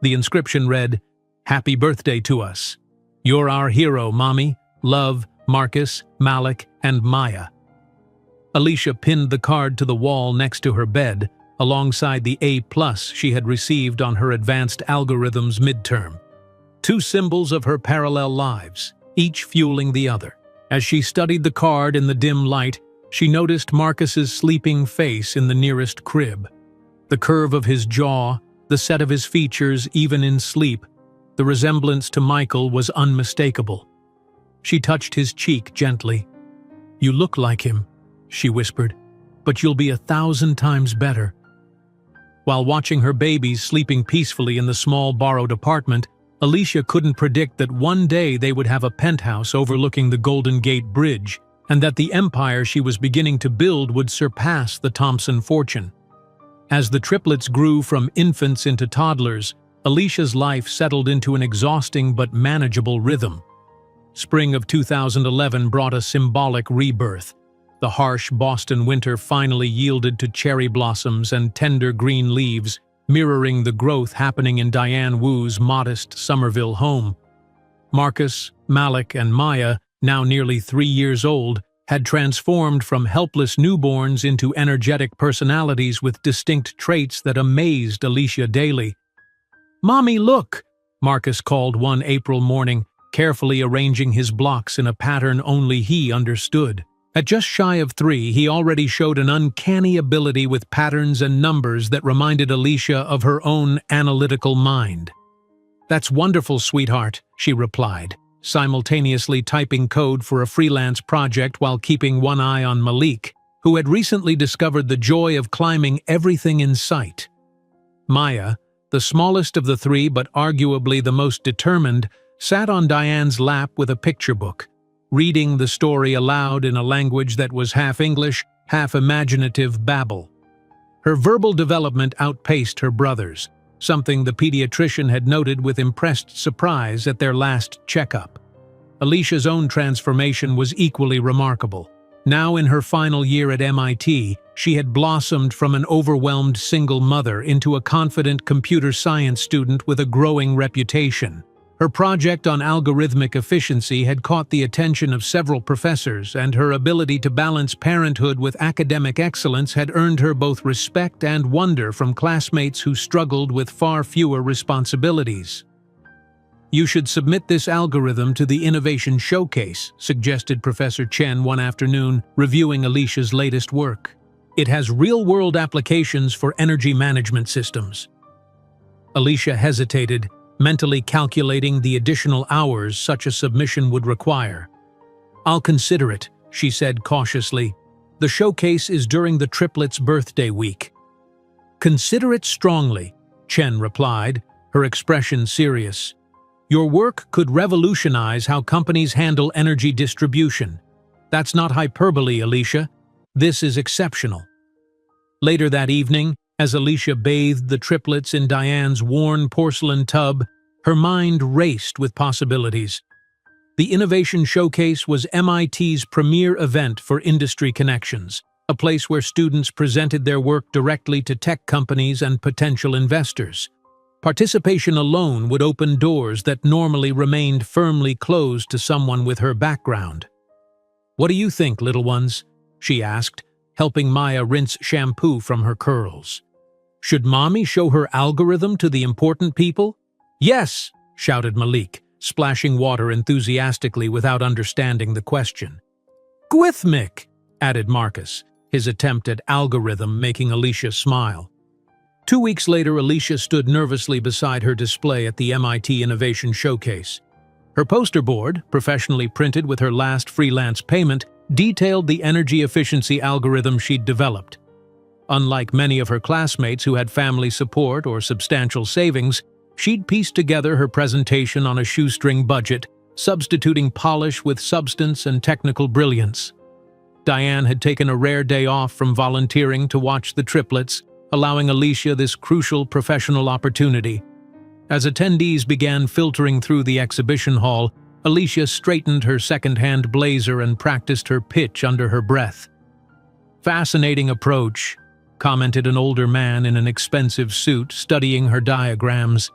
The inscription read, "Happy birthday to us. You're our hero, Mommy. Love, Marcus, Malik, and Maya." Alicia pinned the card to the wall next to her bed, alongside the A+ she had received on her advanced algorithms midterm. 2 symbols of her parallel lives, each fueling the other. As she studied the card in the dim light, she noticed Marcus's sleeping face in the nearest crib. The curve of his jaw, the set of his features even in sleep, the resemblance to Michael was unmistakable. She touched his cheek gently. "You look like him," she whispered, "but you'll be 1,000 times better." While watching her babies sleeping peacefully in the small borrowed apartment, Alicia couldn't predict that one day they would have a penthouse overlooking the Golden Gate Bridge, and that the empire she was beginning to build would surpass the Thompson fortune. As the triplets grew from infants into toddlers, Alicia's life settled into an exhausting but manageable rhythm. Spring of 2011 brought a symbolic rebirth. The harsh Boston winter finally yielded to cherry blossoms and tender green leaves, mirroring the growth happening in Diane Wu's modest Somerville home. Marcus, Malik, and Maya, now nearly 3 years old, had transformed from helpless newborns into energetic personalities with distinct traits that amazed Alicia daily. "Mommy, look!" Marcus called one April morning, carefully arranging his blocks in a pattern only he understood. At just shy of 3, he already showed an uncanny ability with patterns and numbers that reminded Alicia of her own analytical mind. "That's wonderful, sweetheart," she replied, simultaneously typing code for a freelance project while keeping one eye on Malik. who had recently discovered the joy of climbing everything in sight. Maya, the smallest of the three but arguably the most determined, sat on Diane's lap with a picture book, reading the story aloud in a language that was half English, half imaginative babble. Her verbal development outpaced her brother's, something the pediatrician had noted with impressed surprise at their last checkup. Alicia's own transformation was equally remarkable. Now in her final year at MIT, she had blossomed from an overwhelmed single mother into a confident computer science student with a growing reputation. Her project on algorithmic efficiency had caught the attention of several professors, and her ability to balance parenthood with academic excellence had earned her both respect and wonder from classmates who struggled with far fewer responsibilities. "You should submit this algorithm to the Innovation Showcase," suggested Professor Chen one afternoon, reviewing Alicia's latest work. "It has real-world applications for energy management systems." Alicia hesitated, mentally calculating the additional hours such a submission would require. "I'll consider it," she said cautiously. "The showcase is during the triplets' birthday week." "Consider it strongly," Chen replied, her expression serious. "Your work could revolutionize how companies handle energy distribution. That's not hyperbole, Alicia. This is exceptional." Later that evening, as Alicia bathed the triplets in Diane's worn porcelain tub, her mind raced with possibilities. The Innovation Showcase was MIT's premier event for industry connections, a place where students presented their work directly to tech companies and potential investors. Participation alone would open doors that normally remained firmly closed to someone with her background. "What do you think, little ones?" she asked, helping Maya rinse shampoo from her curls. "Should Mommy show her algorithm to the important people?" "Yes!" shouted Malik, splashing water enthusiastically without understanding the question. "Gwithmic!" added Marcus, his attempt at algorithm making Alicia smile. 2 weeks later, Alicia stood nervously beside her display at the MIT Innovation Showcase. Her poster board, professionally printed with her last freelance payment, detailed the energy efficiency algorithm she'd developed. Unlike many of her classmates who had family support or substantial savings, she'd pieced together her presentation on a shoestring budget, substituting polish with substance and technical brilliance. Diane had taken a rare day off from volunteering to watch the triplets, allowing Alicia this crucial professional opportunity. As attendees began filtering through the exhibition hall, Alicia straightened her second-hand blazer and practiced her pitch under her breath. "Fascinating approach," commented an older man in an expensive suit, studying her diagrams.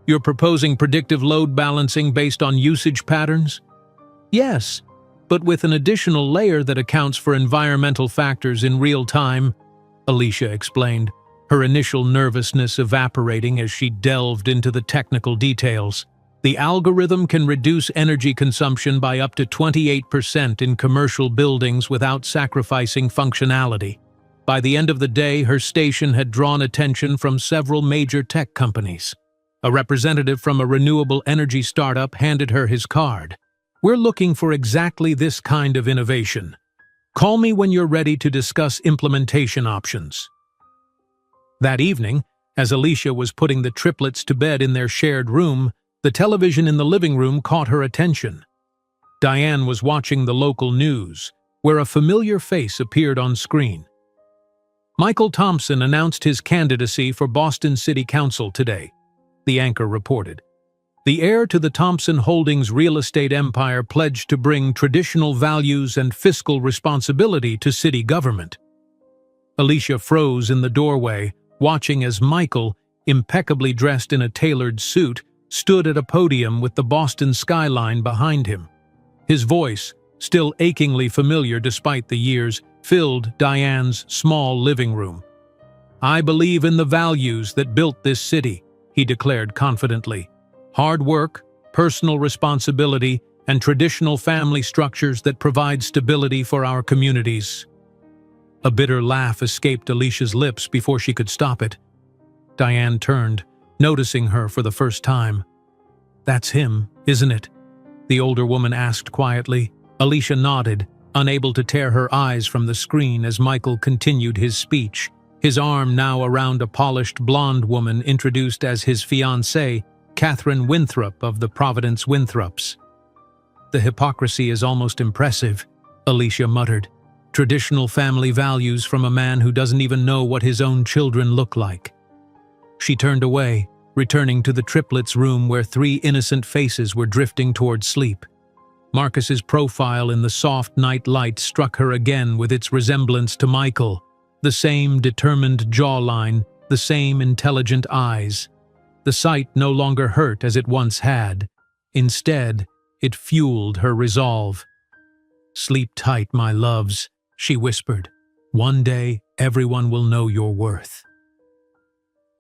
"You're proposing predictive load balancing based on usage patterns?" "Yes, but with an additional layer that accounts for environmental factors in real time," Alicia explained, her initial nervousness evaporating as she delved into the technical details. "The algorithm can reduce energy consumption by up to 28% in commercial buildings without sacrificing functionality." By the end of the day, her station had drawn attention from several major tech companies. A representative from a renewable energy startup handed her his card. "We're looking for exactly this kind of innovation. Call me when you're ready to discuss implementation options." That evening, as Alicia was putting the triplets to bed in their shared room, the television in the living room caught her attention. Diane was watching the local news, where a familiar face appeared on screen. "Michael Thompson announced his candidacy for Boston City Council today," the anchor reported. "The heir to the Thompson Holdings real estate empire pledged to bring traditional values and fiscal responsibility to city government." Alicia froze in the doorway, watching as Michael, impeccably dressed in a tailored suit, stood at a podium with the Boston skyline behind him. His voice, still achingly familiar despite the years, filled Diane's small living room. "I believe in the values that built this city," he declared confidently. "Hard work, personal responsibility, and traditional family structures that provide stability for our communities." A bitter laugh escaped Alicia's lips before she could stop it. Diane turned, noticing her for the first time. "That's him, isn't it?" the older woman asked quietly. Alicia nodded, unable to tear her eyes from the screen as Michael continued his speech, his arm now around a polished blonde woman introduced as his fiancée, Catherine Winthrop of the Providence Winthrops. "The hypocrisy is almost impressive," Alicia muttered. "Traditional family values from a man who doesn't even know what his own children look like." She turned away, returning to the triplets' room where 3 innocent faces were drifting toward sleep. Marcus's profile in the soft night light struck her again with its resemblance to Michael. The same determined jawline, the same intelligent eyes. The sight no longer hurt as it once had. Instead, it fueled her resolve. "Sleep tight, my loves," she whispered. "One day, everyone will know your worth."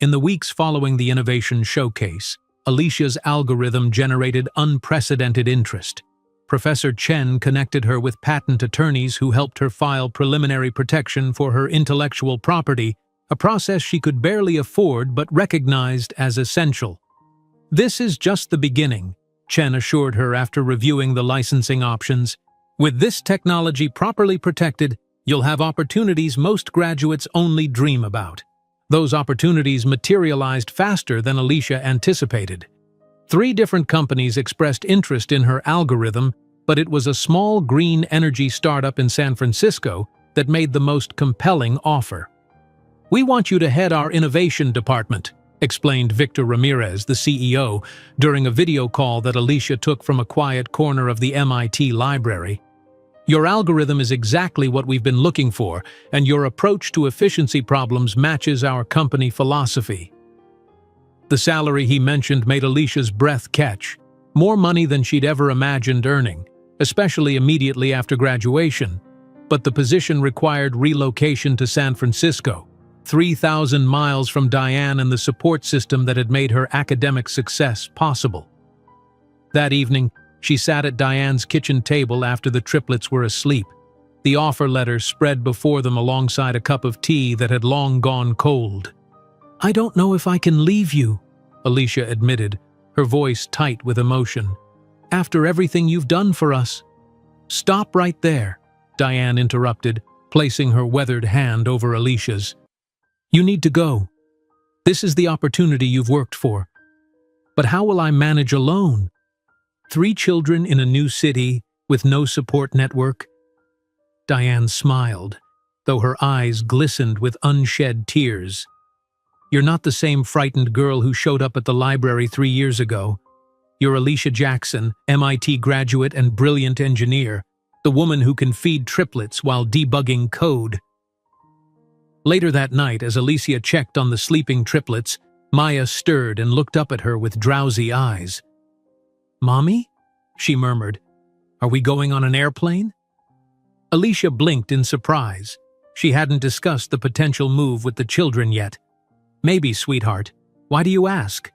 In the weeks following the innovation showcase, Alicia's algorithm generated unprecedented interest. Professor Chen connected her with patent attorneys who helped her file preliminary protection for her intellectual property, a process she could barely afford but recognized as essential. "This is just the beginning," Chen assured her after reviewing the licensing options. "With this technology properly protected, you'll have opportunities most graduates only dream about." Those opportunities materialized faster than Alicia anticipated. 3 different companies expressed interest in her algorithm, but it was a small green energy startup in San Francisco that made the most compelling offer. "We want you to head our innovation department," explained Victor Ramirez, the CEO, during a video call that Alicia took from a quiet corner of the MIT library. "Your algorithm is exactly what we've been looking for, and your approach to efficiency problems matches our company philosophy." The salary he mentioned made Alicia's breath catch. More money than she'd ever imagined earning, especially immediately after graduation. But the position required relocation to San Francisco, 3,000 miles from Diane and the support system that had made her academic success possible. That evening, she sat at Diane's kitchen table after the triplets were asleep, the offer letter spread before them alongside a cup of tea that had long gone cold. "I don't know if I can leave you," Alicia admitted, her voice tight with emotion. "After everything you've done for us." "Stop right there," Diane interrupted, placing her weathered hand over Alicia's. "You need to go. This is the opportunity you've worked for. But how will I manage alone? 3 children in a new city with no support network?" Diane smiled, though her eyes glistened with unshed tears. "You're not the same frightened girl who showed up at the library 3 years ago. You're Alicia Jackson, MIT graduate and brilliant engineer, the woman who can feed triplets while debugging code." Later that night, as Alicia checked on the sleeping triplets, Maya stirred and looked up at her with drowsy eyes. "Mommy?" she murmured. "Are we going on an airplane?" Alicia blinked in surprise. She hadn't discussed the potential move with the children yet. "Maybe, sweetheart. Why do you ask?"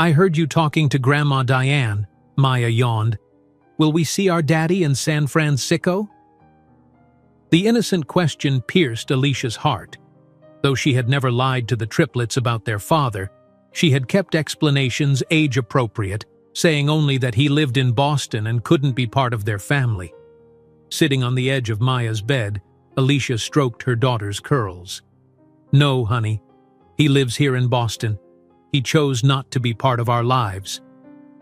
"I heard you talking to Grandma Diane," Maya yawned. "Will we see our daddy in San Francisco?" The innocent question pierced Alicia's heart. Though she had never lied to the triplets about their father, she had kept explanations age-appropriate, saying only that he lived in Boston and couldn't be part of their family. Sitting on the edge of Maya's bed, Alicia stroked her daughter's curls. "No, honey. He lives here in Boston. He chose not to be part of our lives."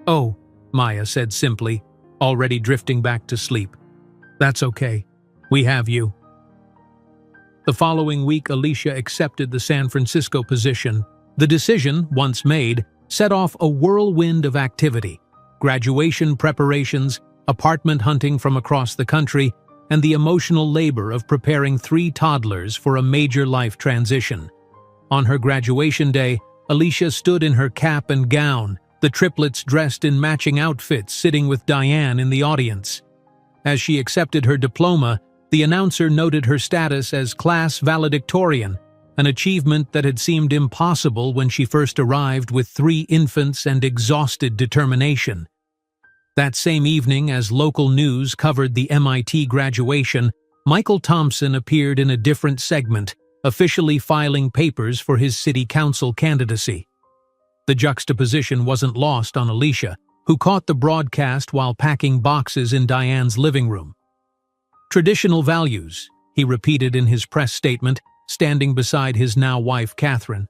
"Oh," Maya said simply, already drifting back to sleep. "That's okay. We have you." The following week, Alicia accepted the San Francisco position. The decision, once made, set off a whirlwind of activity: graduation preparations, apartment hunting from across the country, and the emotional labor of preparing 3 toddlers for a major life transition. On her graduation day, Alicia stood in her cap and gown, the triplets dressed in matching outfits sitting with Diane in the audience. As she accepted her diploma, the announcer noted her status as class valedictorian, an achievement that had seemed impossible when she first arrived with 3 infants and exhausted determination. That same evening, as local news covered the MIT graduation, Michael Thompson appeared in a different segment, officially filing papers for his city council candidacy. The juxtaposition wasn't lost on Alicia, who caught the broadcast while packing boxes in Diane's living room. Traditional values, he repeated in his press statement, standing beside his now wife, Catherine.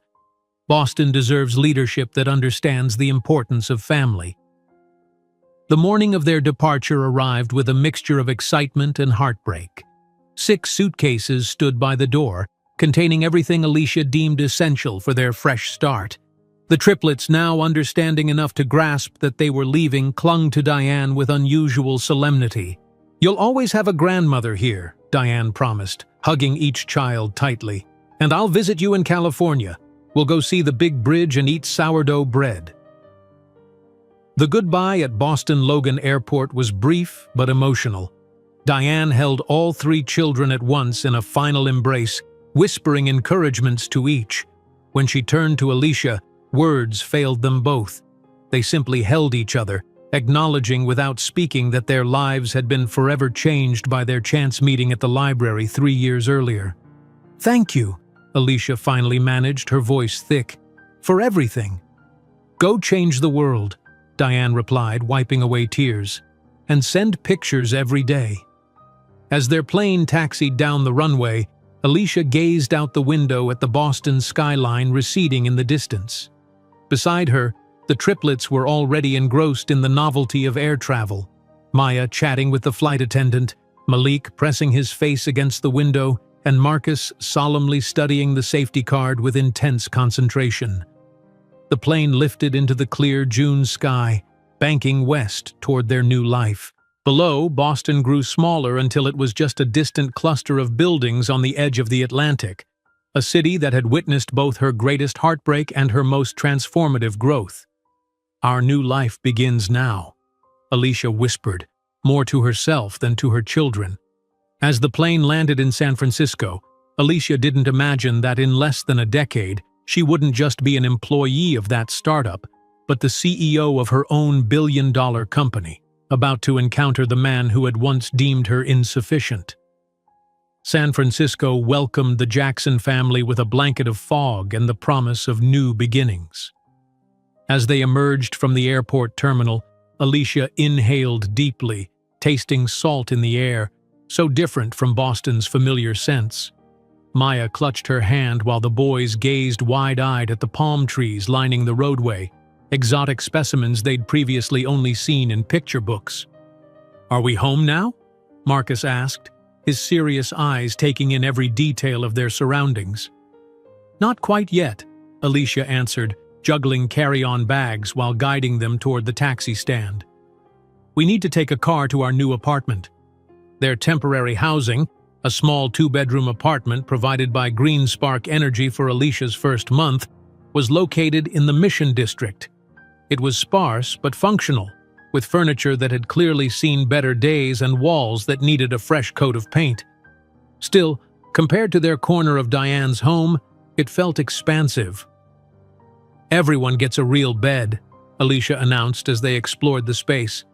Boston deserves leadership that understands the importance of family. The morning of their departure arrived with a mixture of excitement and heartbreak. 6 suitcases stood by the door, containing everything Alicia deemed essential for their fresh start. The triplets, now understanding enough to grasp that they were leaving, clung to Diane with unusual solemnity. "You'll always have a grandmother here," Diane promised, hugging each child tightly. "And I'll visit you in California. We'll go see the big bridge and eat sourdough bread." The goodbye at Boston Logan Airport was brief but emotional. Diane held all 3 children at once in a final embrace, whispering encouragements to each. When she turned to Alicia, words failed them both. They simply held each other, acknowledging without speaking that their lives had been forever changed by their chance meeting at the library 3 years earlier. "Thank you," Alicia finally managed, her voice thick, "for everything." "Go change the world," Diane replied, wiping away tears, "and send pictures every day." As their plane taxied down the runway, Alicia gazed out the window at the Boston skyline receding in the distance. Beside her, the triplets were already engrossed in the novelty of air travel. Maya chatting with the flight attendant, Malik pressing his face against the window, and Marcus solemnly studying the safety card with intense concentration. The plane lifted into the clear June sky, banking west toward their new life. Below, Boston grew smaller until it was just a distant cluster of buildings on the edge of the Atlantic, a city that had witnessed both her greatest heartbreak and her most transformative growth. "Our new life begins now," Alicia whispered, more to herself than to her children. As the plane landed in San Francisco, Alicia didn't imagine that in less than a decade, she wouldn't just be an employee of that startup, but the CEO of her own billion-dollar company, about to encounter the man who had once deemed her insufficient. San Francisco welcomed the Jackson family with a blanket of fog and the promise of new beginnings. As they emerged from the airport terminal, Alicia inhaled deeply, tasting salt in the air, so different from Boston's familiar scents. Maya clutched her hand while the boys gazed wide-eyed at the palm trees lining the roadway, exotic specimens they'd previously only seen in picture books. "Are we home now?" Marcus asked, his serious eyes taking in every detail of their surroundings. "Not quite yet," Alicia answered, juggling carry-on bags while guiding them toward the taxi stand. "We need to take a car to our new apartment." Their temporary housing, a small 2-bedroom apartment provided by Green Spark Energy for Alicia's first month, was located in the Mission District. It was sparse but functional, with furniture that had clearly seen better days and walls that needed a fresh coat of paint. Still, compared to their corner of Diane's home, it felt expansive. "Everyone gets a real bed," Alicia announced as they explored the space.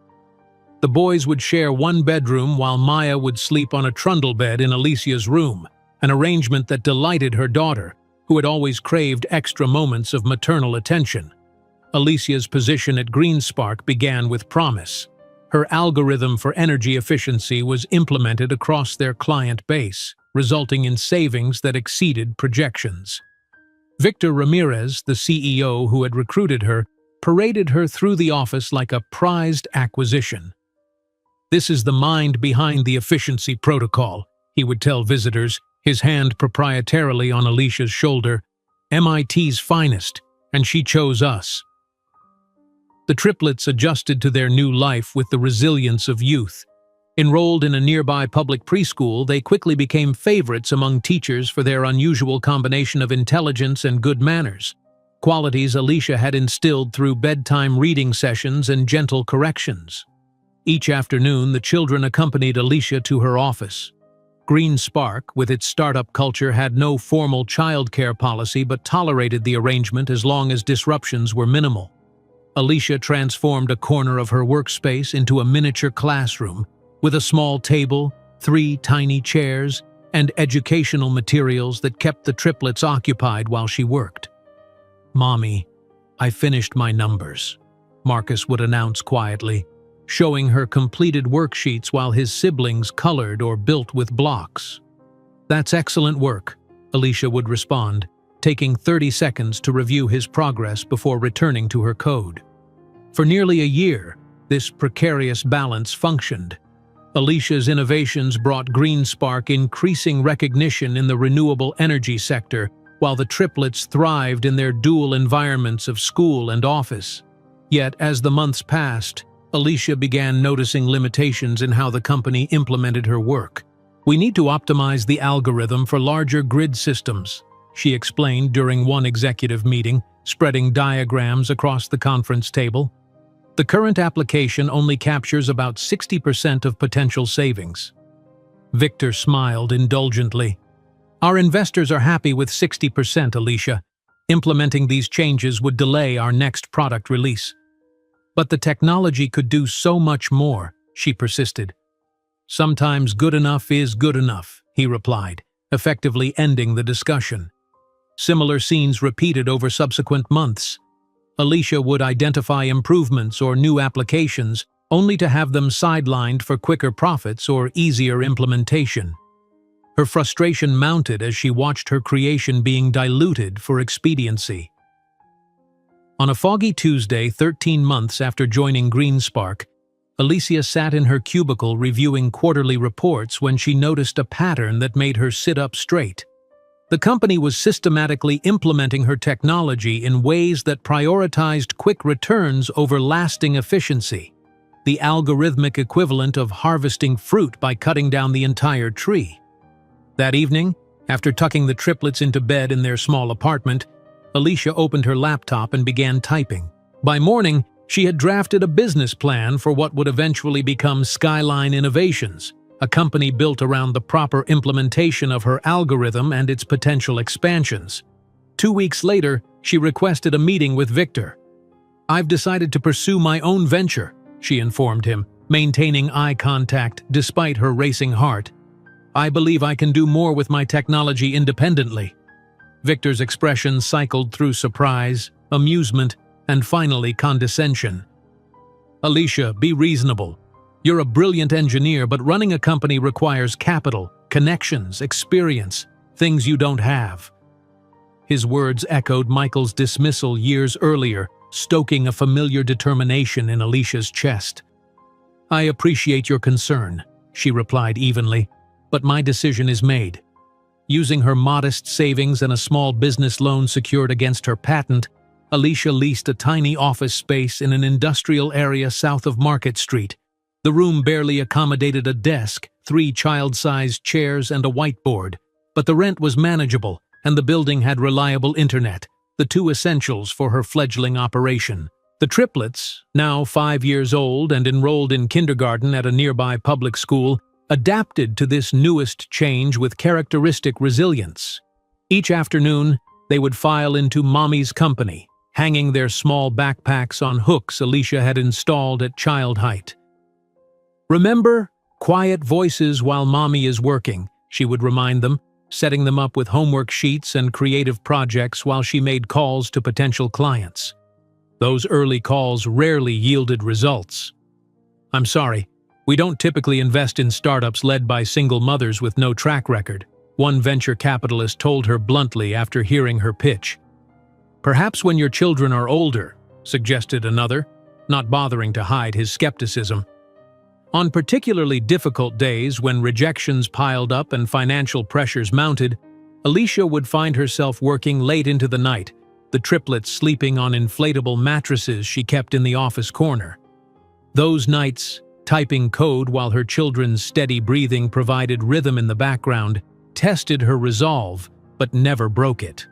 The boys would share one bedroom while Maya would sleep on a trundle bed in Alicia's room, an arrangement that delighted her daughter, who had always craved extra moments of maternal attention. Alicia's position at GreenSpark began with promise. Her algorithm for energy efficiency was implemented across their client base, resulting in savings that exceeded projections. Victor Ramirez, the CEO who had recruited her, paraded her through the office like a prized acquisition. "This is the mind behind the efficiency protocol," he would tell visitors, his hand proprietarily on Alicia's shoulder. "MIT's finest, and she chose us." The triplets adjusted to their new life with the resilience of youth. Enrolled in a nearby public preschool, they quickly became favorites among teachers for their unusual combination of intelligence and good manners, qualities Alicia had instilled through bedtime reading sessions and gentle corrections. Each afternoon, the children accompanied Alicia to her office. Green Spark, with its startup culture, had no formal childcare policy but tolerated the arrangement as long as disruptions were minimal. Alicia transformed a corner of her workspace into a miniature classroom, with a small table, 3 tiny chairs, and educational materials that kept the triplets occupied while she worked. "Mommy, I finished my numbers," Marcus would announce quietly. showing her completed worksheets while his siblings colored or built with blocks. "That's excellent work," Alicia would respond, taking 30 seconds to review his progress before returning to her code. For nearly a year, this precarious balance functioned. Alicia's innovations brought GreenSpark increasing recognition in the renewable energy sector, while the triplets thrived in their dual environments of school and office. Yet, as the months passed, Alicia began noticing limitations in how the company implemented her work. "We need to optimize the algorithm for larger grid systems," she explained during one executive meeting, spreading diagrams across the conference table. "The current application only captures about 60% of potential savings." Victor smiled indulgently. "Our investors are happy with 60%, Alicia. Implementing these changes would delay our next product release." "But the technology could do so much more," she persisted. "Sometimes good enough is good enough," he replied, effectively ending the discussion. Similar scenes repeated over subsequent months. Alicia would identify improvements or new applications, only to have them sidelined for quicker profits or easier implementation. Her frustration mounted as she watched her creation being diluted for expediency. On a foggy Tuesday, 13 months after joining GreenSpark, Alicia sat in her cubicle reviewing quarterly reports when she noticed a pattern that made her sit up straight. The company was systematically implementing her technology in ways that prioritized quick returns over lasting efficiency, the algorithmic equivalent of harvesting fruit by cutting down the entire tree. That evening, after tucking the triplets into bed in their small apartment, Alicia opened her laptop and began typing. By morning, she had drafted a business plan for what would eventually become Skyline Innovations, a company built around the proper implementation of her algorithm and its potential expansions. 2 weeks later, she requested a meeting with Victor. "I've decided to pursue my own venture," she informed him, maintaining eye contact despite her racing heart. "I believe I can do more with my technology independently." Victor's expression cycled through surprise, amusement, and finally condescension. "Alicia, be reasonable. You're a brilliant engineer, but running a company requires capital, connections, experience, things you don't have." His words echoed Michael's dismissal years earlier, stoking a familiar determination in Alicia's chest. "I appreciate your concern," she replied evenly, "but my decision is made." Using her modest savings and a small business loan secured against her patent, Alicia leased a tiny office space in an industrial area south of Market Street. The room barely accommodated a desk, 3 child-sized chairs, and a whiteboard, but the rent was manageable, and the building had reliable internet, the 2 essentials for her fledgling operation. The triplets, now 5 years old and enrolled in kindergarten at a nearby public school, adapted to this newest change with characteristic resilience. Each afternoon, they would file into Mommy's company, hanging their small backpacks on hooks Alicia had installed at child height. "Remember, quiet voices while Mommy is working," she would remind them, setting them up with homework sheets and creative projects while she made calls to potential clients. Those early calls rarely yielded results. "I'm sorry, we don't typically invest in startups led by single mothers with no track record," one venture capitalist told her bluntly after hearing her pitch. "Perhaps when your children are older," suggested another, not bothering to hide his skepticism. On particularly difficult days when rejections piled up and financial pressures mounted, Alicia would find herself working late into the night, the triplets sleeping on inflatable mattresses she kept in the office corner. Those nights, typing code while her children's steady breathing provided rhythm in the background, tested her resolve, but never broke it.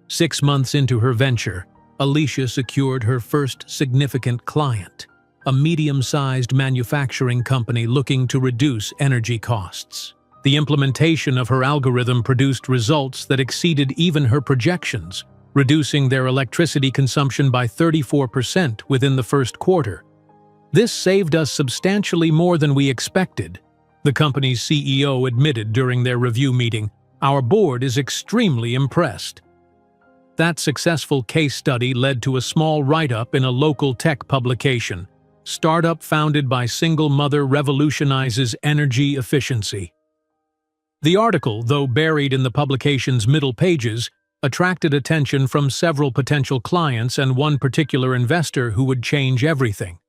6 months into her venture, Alicia secured her first significant client, a medium-sized manufacturing company looking to reduce energy costs. The implementation of her algorithm produced results that exceeded even her projections, reducing their electricity consumption by 34% within the first quarter. "This saved us substantially more than we expected," the company's CEO admitted during their review meeting. "Our board is extremely impressed." That successful case study led to a small write-up in a local tech publication, startup founded by single mother revolutionizes energy efficiency. The article, though buried in the publication's middle pages, attracted attention from several potential clients and one particular investor who would change everything.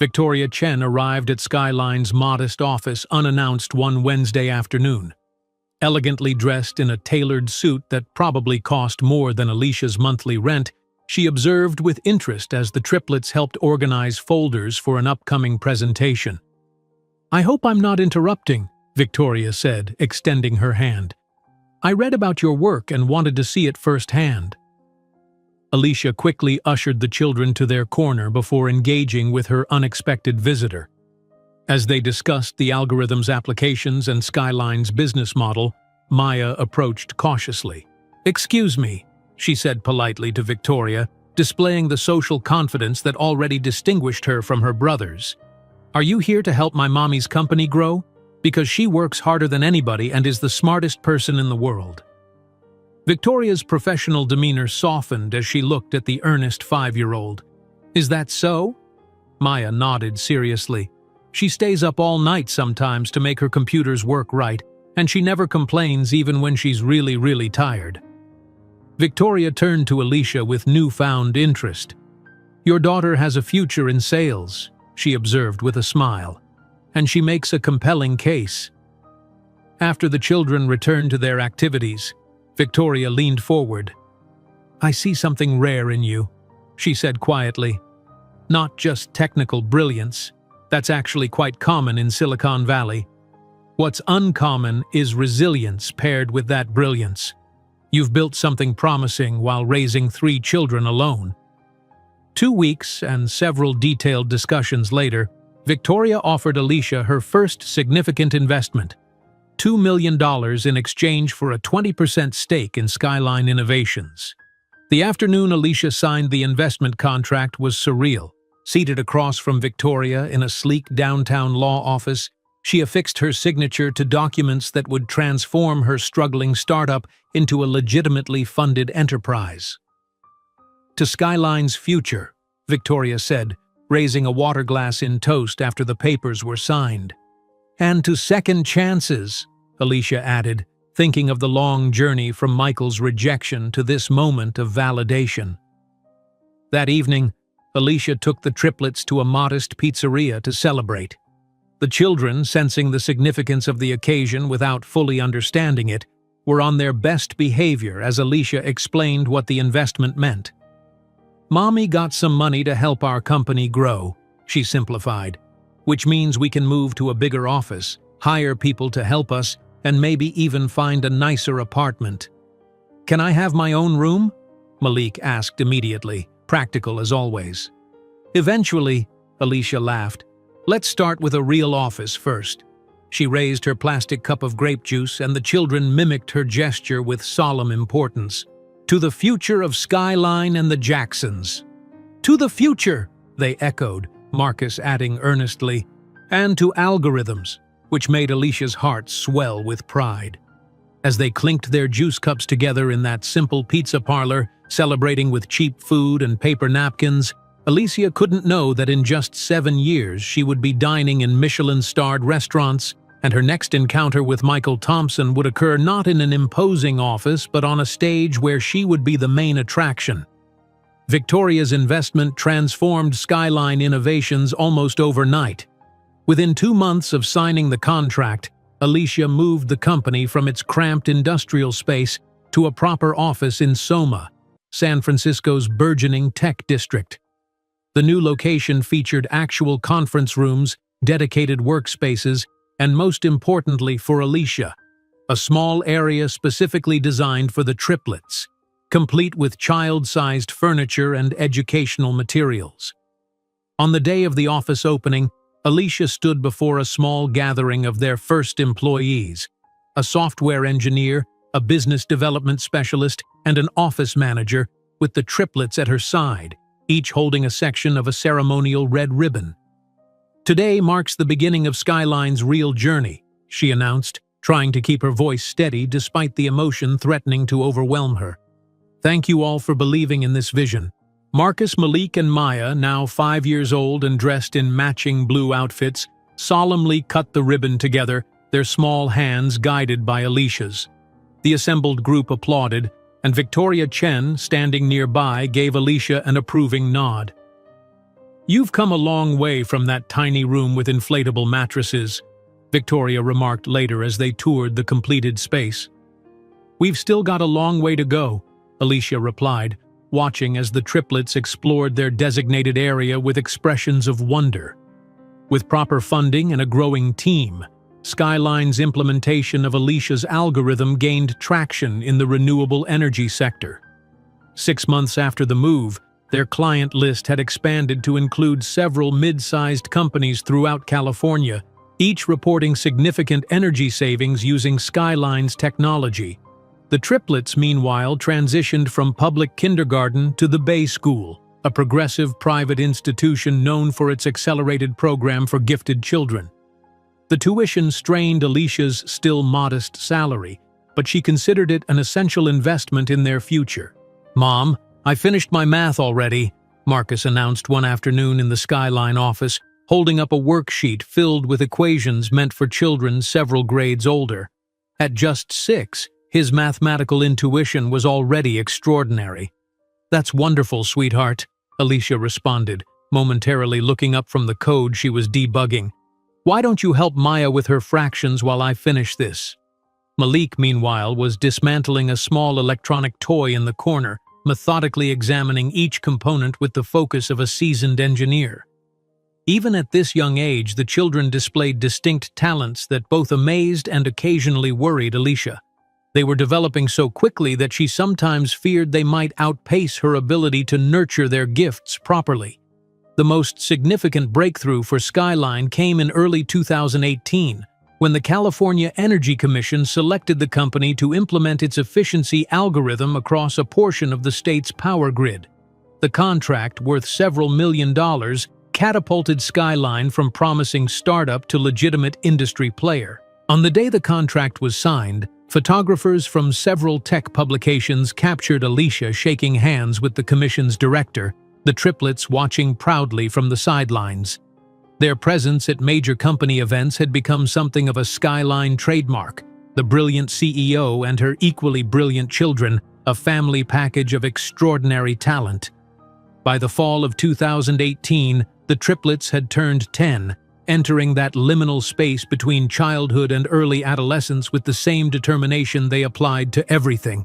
Victoria Chen arrived at Skyline's modest office unannounced one Wednesday afternoon. Elegantly dressed in a tailored suit that probably cost more than Alicia's monthly rent, she observed with interest as the triplets helped organize folders for an upcoming presentation. "I hope I'm not interrupting," Victoria said, extending her hand. "I read about your work and wanted to see it firsthand." Alicia quickly ushered the children to their corner before engaging with her unexpected visitor. As they discussed the algorithm's applications and Skyline's business model, Maya approached cautiously. "Excuse me," she said politely to Victoria, displaying the social confidence that already distinguished her from her brothers. "Are you here to help my mommy's company grow? Because she works harder than anybody and is the smartest person in the world." Victoria's professional demeanor softened as she looked at the earnest 5-year-old. "Is that so?" Maya nodded seriously. "She stays up all night sometimes to make her computers work right, and she never complains even when she's really tired." Victoria turned to Alicia with newfound interest. "Your daughter has a future in sales," she observed with a smile, "and she makes a compelling case." After the children returned to their activities, Victoria leaned forward. "I see something rare in you," she said quietly. "Not just technical brilliance. That's actually quite common in Silicon Valley. What's uncommon is resilience paired with that brilliance. You've built something promising while raising 3 children alone." 2 weeks and several detailed discussions later, Victoria offered Alicia her first significant investment, $2 million in exchange for a 20% stake in Skyline Innovations. The afternoon Alicia signed the investment contract was surreal. Seated across from Victoria in a sleek downtown law office, she affixed her signature to documents that would transform her struggling startup into a legitimately funded enterprise. "To Skyline's future," Victoria said, raising a water glass in toast after the papers were signed. "And to second chances," Alicia added, thinking of the long journey from Michael's rejection to this moment of validation. That evening, Alicia took the triplets to a modest pizzeria to celebrate. The children, sensing the significance of the occasion without fully understanding it, were on their best behavior as Alicia explained what the investment meant. "Mommy got some money to help our company grow," she simplified, "which means we can move to a bigger office, hire people to help us, and maybe even find a nicer apartment." "Can I have my own room?" Malik asked immediately, practical as always. "Eventually," Alicia laughed. "Let's start with a real office first." She raised her plastic cup of grape juice and the children mimicked her gesture with solemn importance. "To the future of Skyline and the Jacksons." "To the future," they echoed, Marcus adding earnestly, "and to algorithms," which made Alicia's heart swell with pride. As they clinked their juice cups together in that simple pizza parlor, celebrating with cheap food and paper napkins, Alicia couldn't know that in just 7 years she would be dining in Michelin-starred restaurants, and her next encounter with Michael Thompson would occur not in an imposing office but on a stage where she would be the main attraction. Victoria's investment transformed Skyline Innovations almost overnight. Within 2 months of signing the contract, Alicia moved the company from its cramped industrial space to a proper office in Soma, San Francisco's burgeoning tech district. The new location featured actual conference rooms, dedicated workspaces, and most importantly for Alicia, a small area specifically designed for the triplets, complete with child-sized furniture and educational materials. On the day of the office opening, Alicia stood before a small gathering of their first employees, a software engineer, a business development specialist, and an office manager, with the triplets at her side, each holding a section of a ceremonial red ribbon. "Today marks the beginning of Skyline's real journey," she announced, trying to keep her voice steady despite the emotion threatening to overwhelm her. "Thank you all for believing in this vision. Marcus, Malik, and Maya, now 5 years old and dressed in matching blue outfits, solemnly cut the ribbon together, their small hands guided by Alicia's. The assembled group applauded, and Victoria Chen, standing nearby, gave Alicia an approving nod. "You've come a long way from that tiny room with inflatable mattresses," Victoria remarked later as they toured the completed space. "We've still got a long way to go," Alicia replied, watching as the triplets explored their designated area with expressions of wonder. With proper funding and a growing team, Skyline's implementation of Alicia's algorithm gained traction in the renewable energy sector. 6 months after the move, their client list had expanded to include several mid-sized companies throughout California, each reporting significant energy savings using Skyline's technology. The triplets, meanwhile, transitioned from public kindergarten to the Bay School, a progressive private institution known for its accelerated program for gifted children. The tuition strained Alicia's still modest salary, but she considered it an essential investment in their future. "Mom, I finished my math already," Marcus announced one afternoon in the Skyline office, holding up a worksheet filled with equations meant for children several grades older. At just 6, his mathematical intuition was already extraordinary. "That's wonderful, sweetheart," Alicia responded, momentarily looking up from the code she was debugging. "Why don't you help Maya with her fractions while I finish this?" Malik, meanwhile, was dismantling a small electronic toy in the corner, methodically examining each component with the focus of a seasoned engineer. Even at this young age, the children displayed distinct talents that both amazed and occasionally worried Alicia. They were developing so quickly that she sometimes feared they might outpace her ability to nurture their gifts properly. The most significant breakthrough for Skyline came in early 2018, when the California Energy Commission selected the company to implement its efficiency algorithm across a portion of the state's power grid. The contract, worth several $1 million, catapulted Skyline from promising startup to legitimate industry player. On the day the contract was signed, photographers from several tech publications captured Alicia shaking hands with the commission's director, the triplets watching proudly from the sidelines. Their presence at major company events had become something of a Skyline trademark. The brilliant CEO and her equally brilliant children, a family package of extraordinary talent. By the fall of 2018, the triplets had turned 10, entering that liminal space between childhood and early adolescence with the same determination they applied to everything.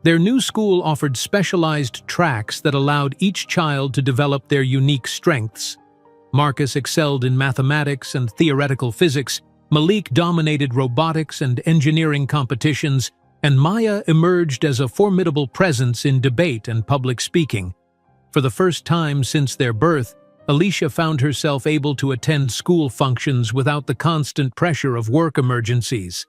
Their new school offered specialized tracks that allowed each child to develop their unique strengths. Marcus excelled in mathematics and theoretical physics, Malik dominated robotics and engineering competitions, and Maya emerged as a formidable presence in debate and public speaking. For the first time since their birth, Alicia found herself able to attend school functions without the constant pressure of work emergencies.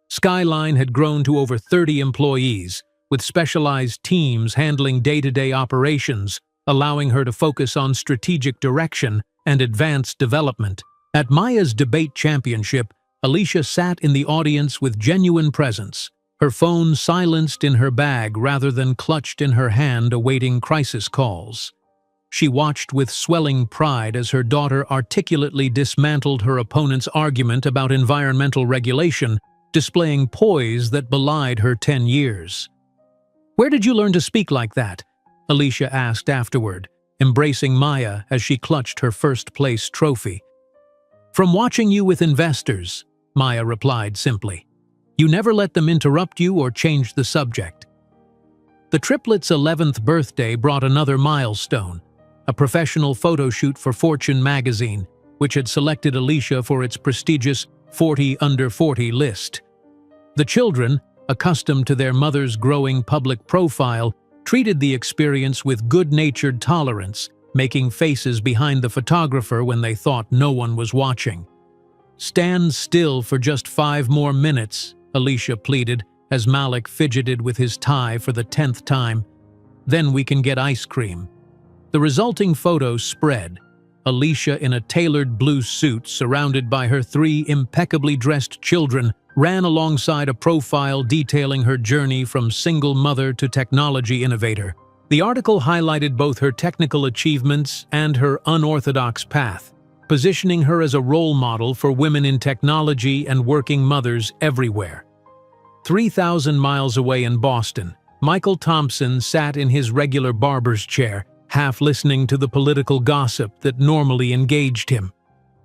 Skyline had grown to over 30 employees, with specialized teams handling day-to-day operations, allowing her to focus on strategic direction and advanced development. At Maya's debate championship, Alicia sat in the audience with genuine presence, her phone silenced in her bag rather than clutched in her hand awaiting crisis calls. She watched with swelling pride as her daughter articulately dismantled her opponent's argument about environmental regulation, displaying poise that belied her 10 years. "Where did you learn to speak like that?" Alicia asked afterward, embracing Maya as she clutched her first-place trophy. "From watching you with investors," Maya replied simply. "You never let them interrupt you or change the subject." The triplets' 11th birthday brought another milestone, a professional photo shoot for Fortune magazine, which had selected Alicia for its prestigious 40 Under 40 list. The children, accustomed to their mother's growing public profile, treated the experience with good-natured tolerance, making faces behind the photographer when they thought no one was watching. "Stand still for just 5 more minutes," Alicia pleaded, as Malik fidgeted with his tie for the 10th time. "Then we can get ice cream." The resulting photo spread. Alicia, in a tailored blue suit surrounded by her 3 impeccably dressed children, ran alongside a profile detailing her journey from single mother to technology innovator. The article highlighted both her technical achievements and her unorthodox path, positioning her as a role model for women in technology and working mothers everywhere. 3,000 miles away in Boston, Michael Thompson sat in his regular barber's chair, half listening to the political gossip that normally engaged him.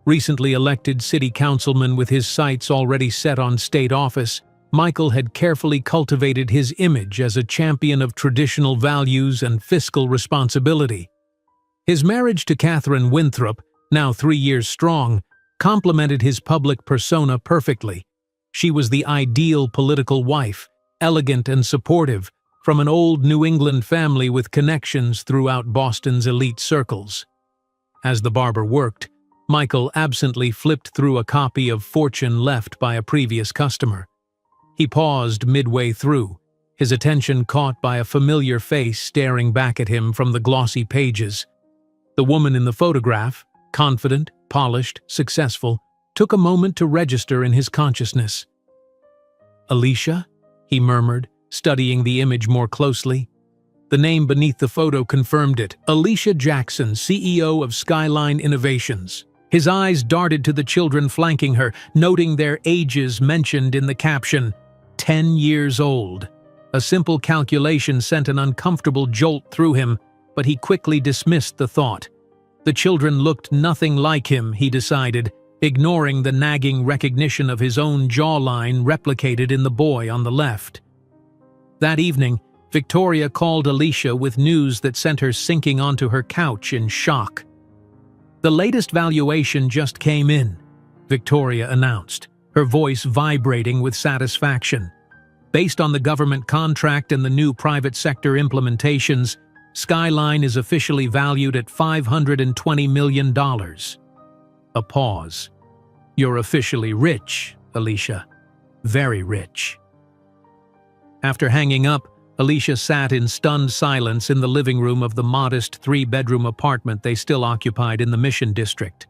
Recently elected city councilman with his sights already set on state office, Michael had carefully cultivated his image as a champion of traditional values and fiscal responsibility. His marriage to Catherine Winthrop, now 3 years strong, complemented his public persona perfectly. She was the ideal political wife, elegant and supportive, from an old New England family with connections throughout Boston's elite circles. As the barber worked, Michael absently flipped through a copy of Fortune left by a previous customer. He paused midway through, his attention caught by a familiar face staring back at him from the glossy pages. The woman in the photograph, confident, polished, successful, took a moment to register in his consciousness. "Alicia?" he murmured, studying the image more closely. The name beneath the photo confirmed it. Alicia Jackson, CEO of Skyline Innovations. His eyes darted to the children flanking her, noting their ages mentioned in the caption, 10 years old. A simple calculation sent an uncomfortable jolt through him, but he quickly dismissed the thought. The children looked nothing like him, he decided, ignoring the nagging recognition of his own jawline replicated in the boy on the left. That evening, Victoria called Alicia with news that sent her sinking onto her couch in shock. "The latest valuation just came in," Victoria announced, her voice vibrating with satisfaction. "Based on the government contract and the new private sector implementations, Skyline is officially valued at $520 million. A pause. "You're officially rich, Alicia. Very rich." After hanging up, Alicia sat in stunned silence in the living room of the modest 3-bedroom apartment they still occupied in the Mission District.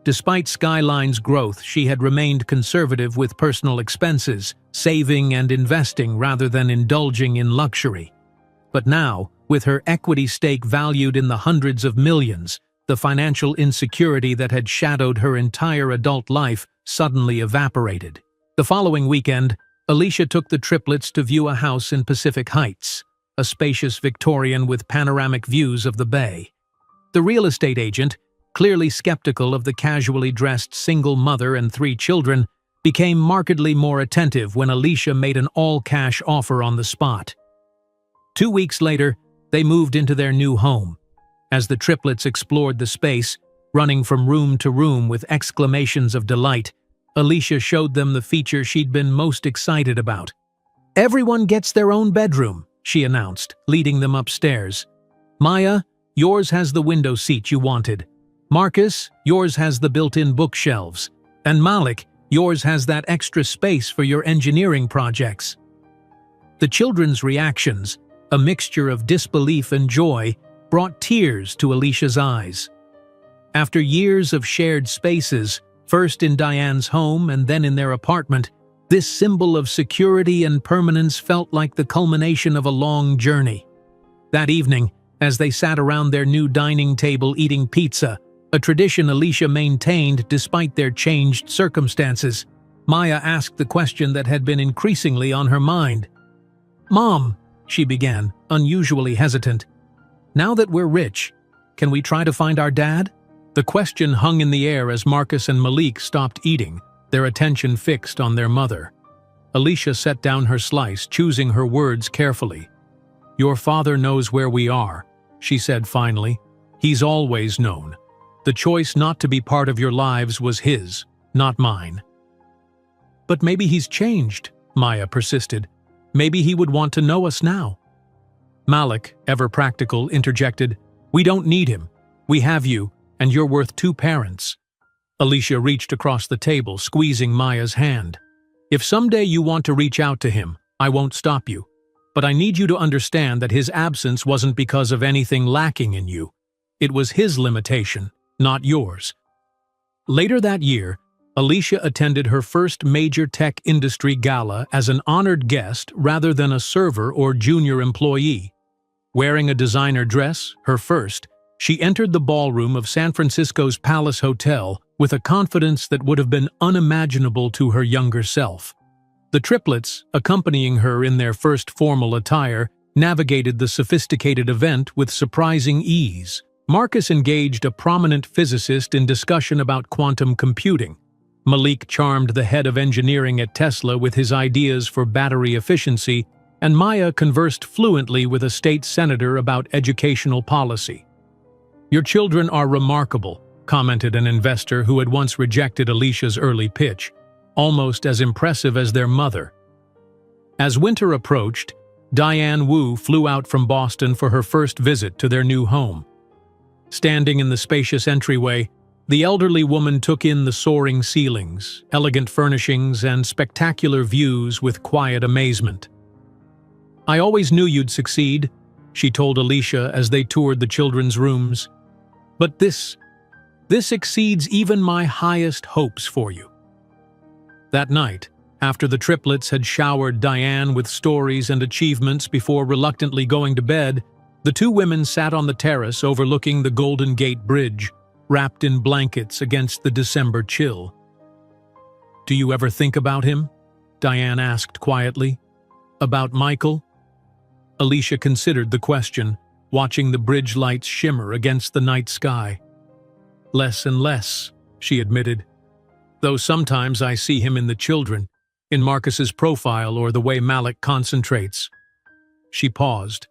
Despite Skyline's growth, she had remained conservative with personal expenses, saving and investing rather than indulging in luxury. But now, with her equity stake valued in the hundreds of millions, the financial insecurity that had shadowed her entire adult life suddenly evaporated. The following weekend, Alicia took the triplets to view a house in Pacific Heights, a spacious Victorian with panoramic views of the bay. The real estate agent, clearly skeptical of the casually dressed single mother and 3 children, became markedly more attentive when Alicia made an all-cash offer on the spot. 2 weeks later, they moved into their new home. As the triplets explored the space, running from room to room with exclamations of delight, Alicia showed them the feature she'd been most excited about. "Everyone gets their own bedroom," she announced, leading them upstairs. "Maya, yours has the window seat you wanted. Marcus, yours has the built-in bookshelves. And Malik, yours has that extra space for your engineering projects." The children's reactions, a mixture of disbelief and joy, brought tears to Alicia's eyes. After years of shared spaces, first in Diane's home and then in their apartment, this symbol of security and permanence felt like the culmination of a long journey. That evening, as they sat around their new dining table eating pizza, a tradition Alicia maintained despite their changed circumstances, Maya asked the question that had been increasingly on her mind. "Mom," she began, unusually hesitant, "now that we're rich, can we try to find our dad?" The question hung in the air as Marcus and Malik stopped eating, their attention fixed on their mother. Alicia set down her slice, choosing her words carefully. "Your father knows where we are," she said finally. "He's always known. The choice not to be part of your lives was his, not mine." "But maybe he's changed," Maya persisted. "Maybe he would want to know us now." Malik, ever practical, interjected, "We don't need him. We have you, and you're worth 2 parents." Alicia reached across the table, squeezing Maya's hand. "If someday you want to reach out to him, I won't stop you. But I need you to understand that his absence wasn't because of anything lacking in you. It was his limitation, not yours." Later that year, Alicia attended her first major tech industry gala as an honored guest rather than a server or junior employee. Wearing a designer dress, her first, she entered the ballroom of San Francisco's Palace Hotel with a confidence that would have been unimaginable to her younger self. The triplets, accompanying her in their first formal attire, navigated the sophisticated event with surprising ease. Marcus engaged a prominent physicist in discussion about quantum computing. Malik charmed the head of engineering at Tesla with his ideas for battery efficiency, and Maya conversed fluently with a state senator about educational policy. "Your children are remarkable," commented an investor who had once rejected Alicia's early pitch, "almost as impressive as their mother." As winter approached, Diane Wu flew out from Boston for her first visit to their new home. Standing in the spacious entryway, the elderly woman took in the soaring ceilings, elegant furnishings, and spectacular views with quiet amazement. "I always knew you'd succeed," she told Alicia as they toured the children's rooms. "But this exceeds even my highest hopes for you." That night, after the triplets had showered Diane with stories and achievements before reluctantly going to bed, the two women sat on the terrace overlooking the Golden Gate Bridge, wrapped in blankets against the December chill. "Do you ever think about him?" Diane asked quietly. "About Michael?" Alicia considered the question, watching the bridge lights shimmer against the night sky. "Less and less," she admitted. "Though sometimes I see him in the children, in Marcus's profile or the way Malik concentrates." She paused.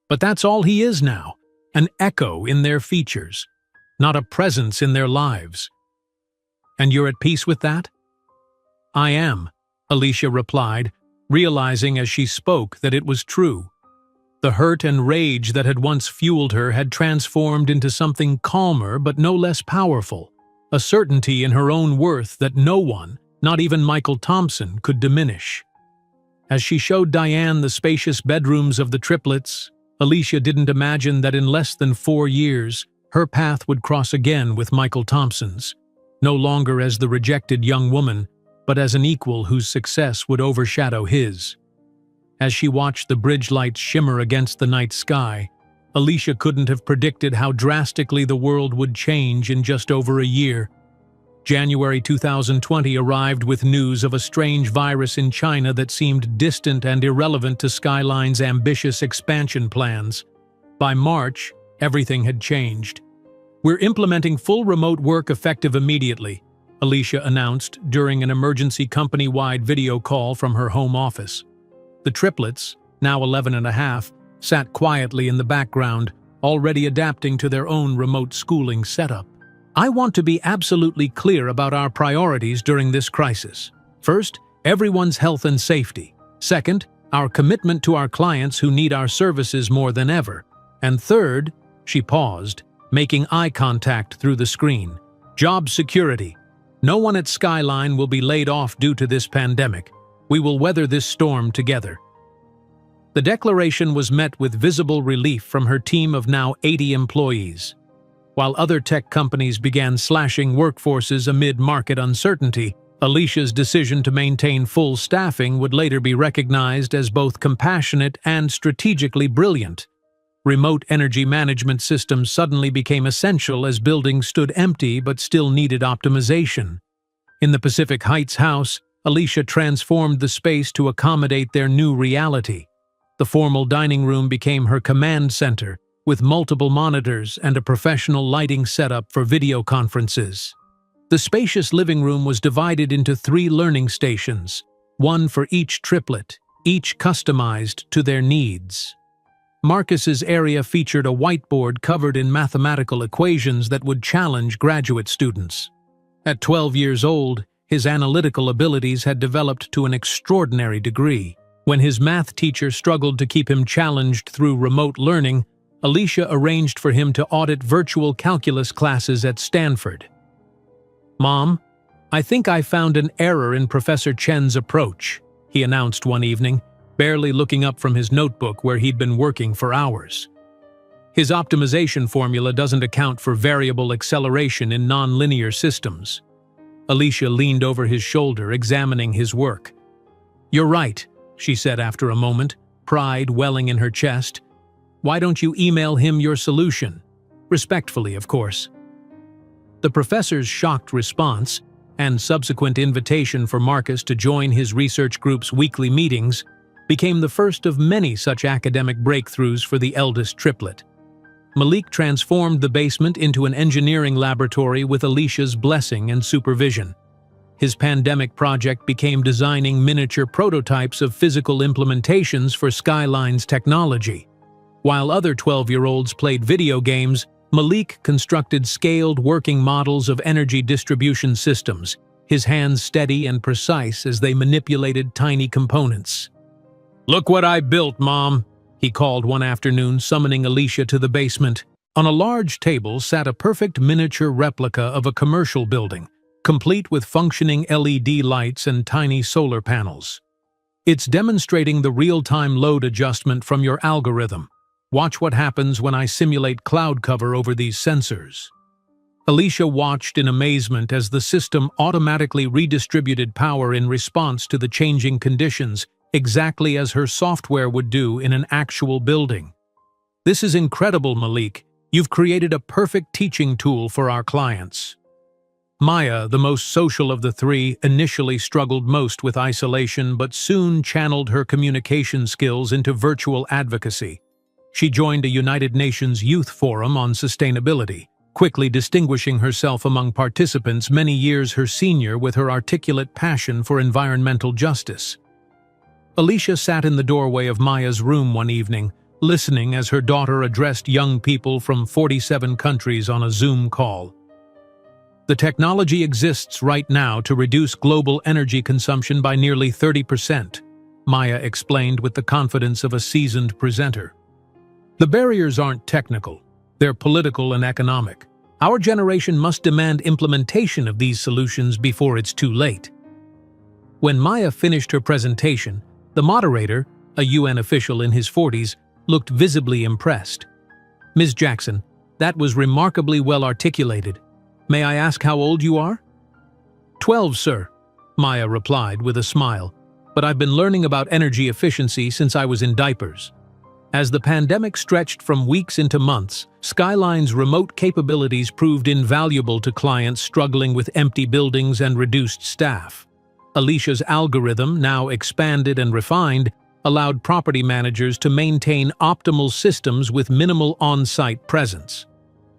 "But that's all he is now, an echo in their features, not a presence in their lives. And you're at peace with that?" "I am," Alicia replied, realizing as she spoke that it was true. The hurt and rage that had once fueled her had transformed into something calmer but no less powerful, a certainty in her own worth that no one, not even Michael Thompson, could diminish. As she showed Diane the spacious bedrooms of the triplets, Alicia didn't imagine that in less than 4 years, her path would cross again with Michael Thompson's, no longer as the rejected young woman, but as an equal whose success would overshadow his. As she watched the bridge lights shimmer against the night sky, Alicia couldn't have predicted how drastically the world would change in just over a year. January 2020 arrived with news of a strange virus in China that seemed distant and irrelevant to Skyline's ambitious expansion plans. By March, everything had changed. "We're implementing full remote work effective immediately," Alicia announced during an emergency company-wide video call from her home office. The triplets, now 11 and a half, sat quietly in the background, already adapting to their own remote schooling setup. "I want to be absolutely clear about our priorities during this crisis. First, everyone's health and safety. Second, our commitment to our clients who need our services more than ever. And third," she paused, making eye contact through the screen, "job security. No one at Skyline will be laid off due to this pandemic. We will weather this storm together." The declaration was met with visible relief from her team of now 80 employees. While other tech companies began slashing workforces amid market uncertainty, Alicia's decision to maintain full staffing would later be recognized as both compassionate and strategically brilliant. Remote energy management systems suddenly became essential as buildings stood empty but still needed optimization. In the Pacific Heights house, Alicia transformed the space to accommodate their new reality. The formal dining room became her command center, with multiple monitors and a professional lighting setup for video conferences. The spacious living room was divided into 3 learning stations, one for each triplet, each customized to their needs. Marcus's area featured a whiteboard covered in mathematical equations that would challenge graduate students. At 12 years old, his analytical abilities had developed to an extraordinary degree. When his math teacher struggled to keep him challenged through remote learning, Alicia arranged for him to audit virtual calculus classes at Stanford. "Mom, I think I found an error in Professor Chen's approach," he announced one evening, barely looking up from his notebook where he'd been working for hours. "His optimization formula doesn't account for variable acceleration in nonlinear systems." Alicia leaned over his shoulder, examining his work. "You're right," she said after a moment, pride welling in her chest. Why don't you email him your solution? Respectfully, of course. The professor's shocked response and subsequent invitation for Marcus to join his research group's weekly meetings became the first of many such academic breakthroughs for the eldest triplet. Malik transformed the basement into an engineering laboratory with Alicia's blessing and supervision. His pandemic project became designing miniature prototypes of physical implementations for Skyline's technology. While other 12-year-olds played video games, Malik constructed scaled working models of energy distribution systems, his hands steady and precise as they manipulated tiny components. "Look what I built, Mom," he called one afternoon, summoning Alicia to the basement. On a large table sat a perfect miniature replica of a commercial building, complete with functioning LED lights and tiny solar panels. "It's demonstrating the real-time load adjustment from your algorithm. Watch what happens when I simulate cloud cover over these sensors." Alicia watched in amazement as the system automatically redistributed power in response to the changing conditions, exactly as her software would do in an actual building. "This is incredible, Malik. You've created a perfect teaching tool for our clients." Maya, the most social of the three, initially struggled most with isolation but soon channeled her communication skills into virtual advocacy. She joined a United Nations Youth Forum on sustainability, quickly distinguishing herself among participants many years her senior with her articulate passion for environmental justice. Alicia sat in the doorway of Maya's room one evening, listening as her daughter addressed young people from 47 countries on a Zoom call. "The technology exists right now to reduce global energy consumption by nearly 30%, Maya explained with the confidence of a seasoned presenter. "The barriers aren't technical, they're political and economic. Our generation must demand implementation of these solutions before it's too late." When Maya finished her presentation, the moderator, a UN official in his 40s, looked visibly impressed. "Ms. Jackson, that was remarkably well articulated. May I ask how old you are?" 12, sir," Maya replied with a smile, "but I've been learning about energy efficiency since I was in diapers." As the pandemic stretched from weeks into months, Skyline's remote capabilities proved invaluable to clients struggling with empty buildings and reduced staff. Alicia's algorithm, now expanded and refined, allowed property managers to maintain optimal systems with minimal on-site presence.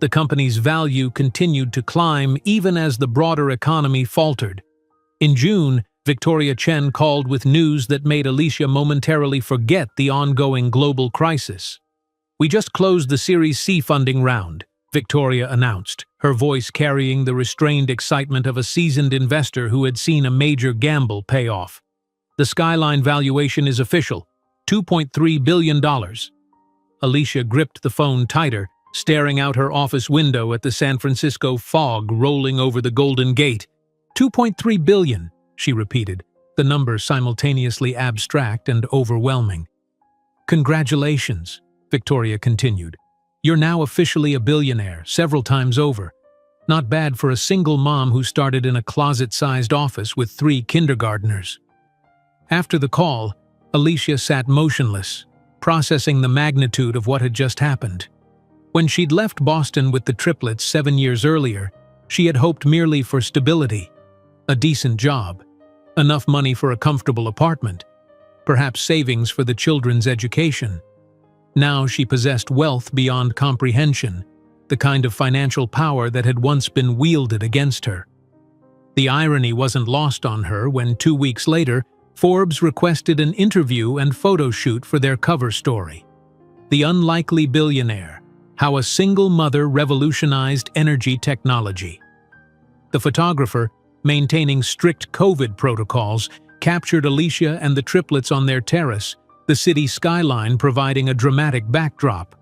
The company's value continued to climb even as the broader economy faltered. In June, Victoria Chen called with news that made Alicia momentarily forget the ongoing global crisis. "We just closed the Series C funding round," Victoria announced, her voice carrying the restrained excitement of a seasoned investor who had seen a major gamble pay off. "The Skyline valuation is official, $2.3 billion. Alicia gripped the phone tighter, staring out her office window at the San Francisco fog rolling over the Golden Gate. $2.3 billion, she repeated, the number simultaneously abstract and overwhelming. "Congratulations," Victoria continued. "You're now officially a billionaire, several times over. Not bad for a single mom who started in a closet-sized office with 3 kindergartners." After the call, Alicia sat motionless, processing the magnitude of what had just happened. When she'd left Boston with the triplets 7 years earlier, she had hoped merely for stability, a decent job, enough money for a comfortable apartment, perhaps savings for the children's education. Now she possessed wealth beyond comprehension, the kind of financial power that had once been wielded against her. The irony wasn't lost on her when 2 weeks later, Forbes requested an interview and photo shoot for their cover story. "The Unlikely Billionaire: How a Single Mother Revolutionized Energy Technology." The photographer, maintaining strict COVID protocols, captured Alicia and the triplets on their terrace, the city skyline providing a dramatic backdrop.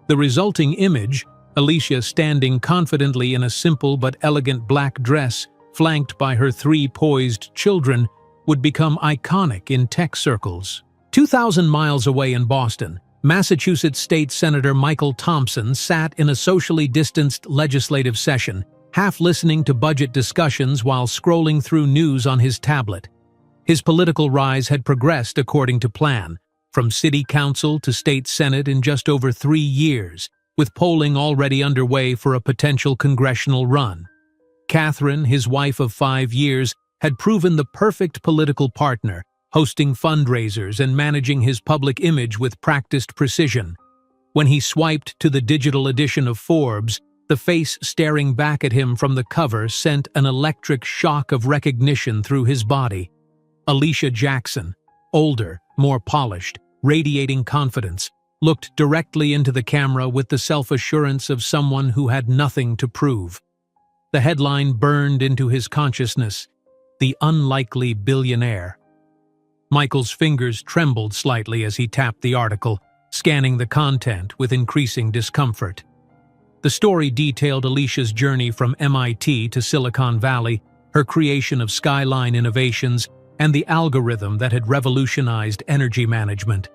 The resulting image, Alicia standing confidently in a simple but elegant black dress, flanked by her 3 poised children, would become iconic in tech circles. 2,000 miles away in Boston, Massachusetts State Senator Michael Thompson sat in a socially distanced legislative session, half listening to budget discussions while scrolling through news on his tablet. His political rise had progressed according to plan, from city council to state senate in just over 3 years, with polling already underway for a potential congressional run. Catherine, his wife of 5 years, had proven the perfect political partner, hosting fundraisers and managing his public image with practiced precision. When he swiped to the digital edition of Forbes, the face staring back at him from the cover sent an electric shock of recognition through his body. Alicia Jackson, older, more polished, radiating confidence, looked directly into the camera with the self-assurance of someone who had nothing to prove. The headline burned into his consciousness: "The Unlikely Billionaire." Michael's fingers trembled slightly as he tapped the article, scanning the content with increasing discomfort. The story detailed Alicia's journey from MIT to Silicon Valley, her creation of Skyline Innovations, and the algorithm that had revolutionized energy management.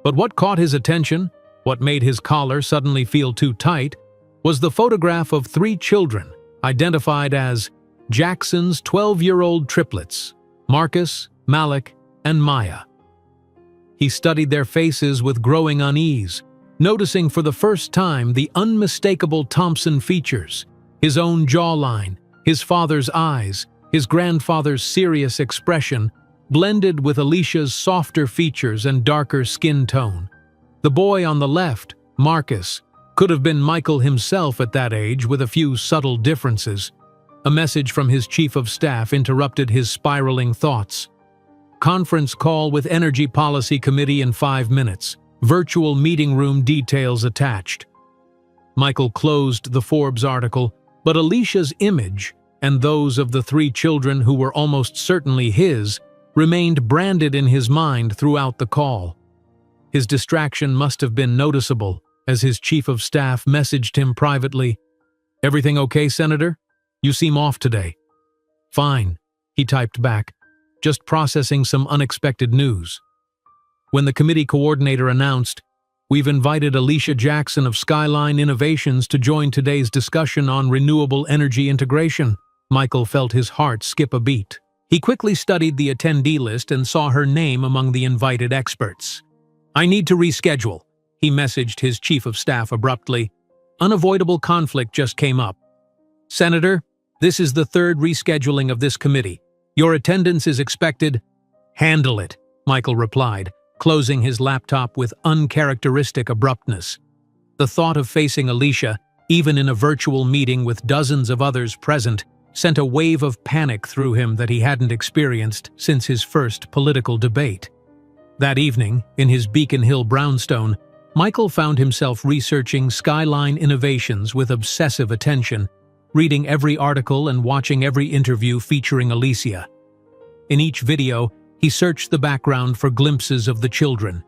But what caught his attention, what made his collar suddenly feel too tight, was the photograph of 3 children, identified as Jackson's 12-year-old triplets, Marcus, Malik, and Maya. He studied their faces with growing unease, noticing for the first time the unmistakable Thompson features: his own jawline, his father's eyes, his grandfather's serious expression, blended with Alicia's softer features and darker skin tone. The boy on the left, Marcus, could have been Michael himself at that age, with a few subtle differences. A message from his chief of staff interrupted his spiraling thoughts. Conference call with Energy Policy Committee in 5 minutes. Virtual meeting room details attached. Michael closed the Forbes article, but Alicia's image, and those of the 3 children who were almost certainly his, remained branded in his mind throughout the call. His distraction must have been noticeable, as his chief of staff messaged him privately, "Everything okay, Senator? You seem off today." "Fine," he typed back, "just processing some unexpected news." When the committee coordinator announced, "We've invited Alicia Jackson of Skyline Innovations to join today's discussion on renewable energy integration," Michael felt his heart skip a beat. He quickly studied the attendee list and saw her name among the invited experts. "I need to reschedule," he messaged his chief of staff abruptly. "Unavoidable conflict just came up." "Senator, this is the 3rd rescheduling of this committee. Your attendance is expected." "Handle it," Michael replied, closing his laptop with uncharacteristic abruptness. The thought of facing Alicia, even in a virtual meeting with dozens of others present, sent a wave of panic through him that he hadn't experienced since his first political debate. That evening, in his Beacon Hill brownstone, Michael found himself researching Skyline Innovations with obsessive attention, reading every article and watching every interview featuring Alicia. In each video, he searched the background for glimpses of the children,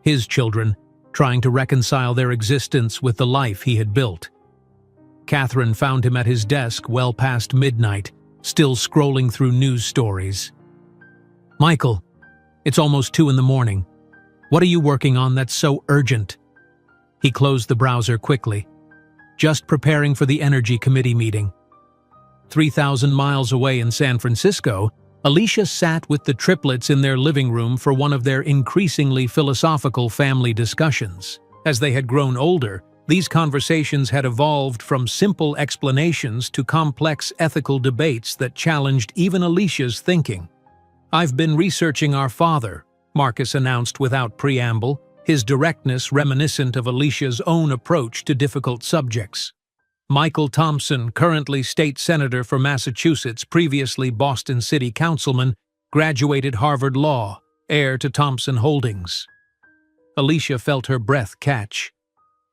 his children, trying to reconcile their existence with the life he had built. Catherine found him at his desk well past midnight, still scrolling through news stories. "Michael, it's almost 2 in the morning. What are you working on that's so urgent?" He closed the browser quickly. "Just preparing for the Energy Committee meeting." 3,000 miles away in San Francisco, Alicia sat with the triplets in their living room for one of their increasingly philosophical family discussions. As they had grown older, these conversations had evolved from simple explanations to complex ethical debates that challenged even Alicia's thinking. "I've been researching our father," Marcus announced without preamble, his directness reminiscent of Alicia's own approach to difficult subjects. "Michael Thompson, currently state senator for Massachusetts, previously Boston City Councilman, graduated Harvard Law, heir to Thompson Holdings." Alicia felt her breath catch.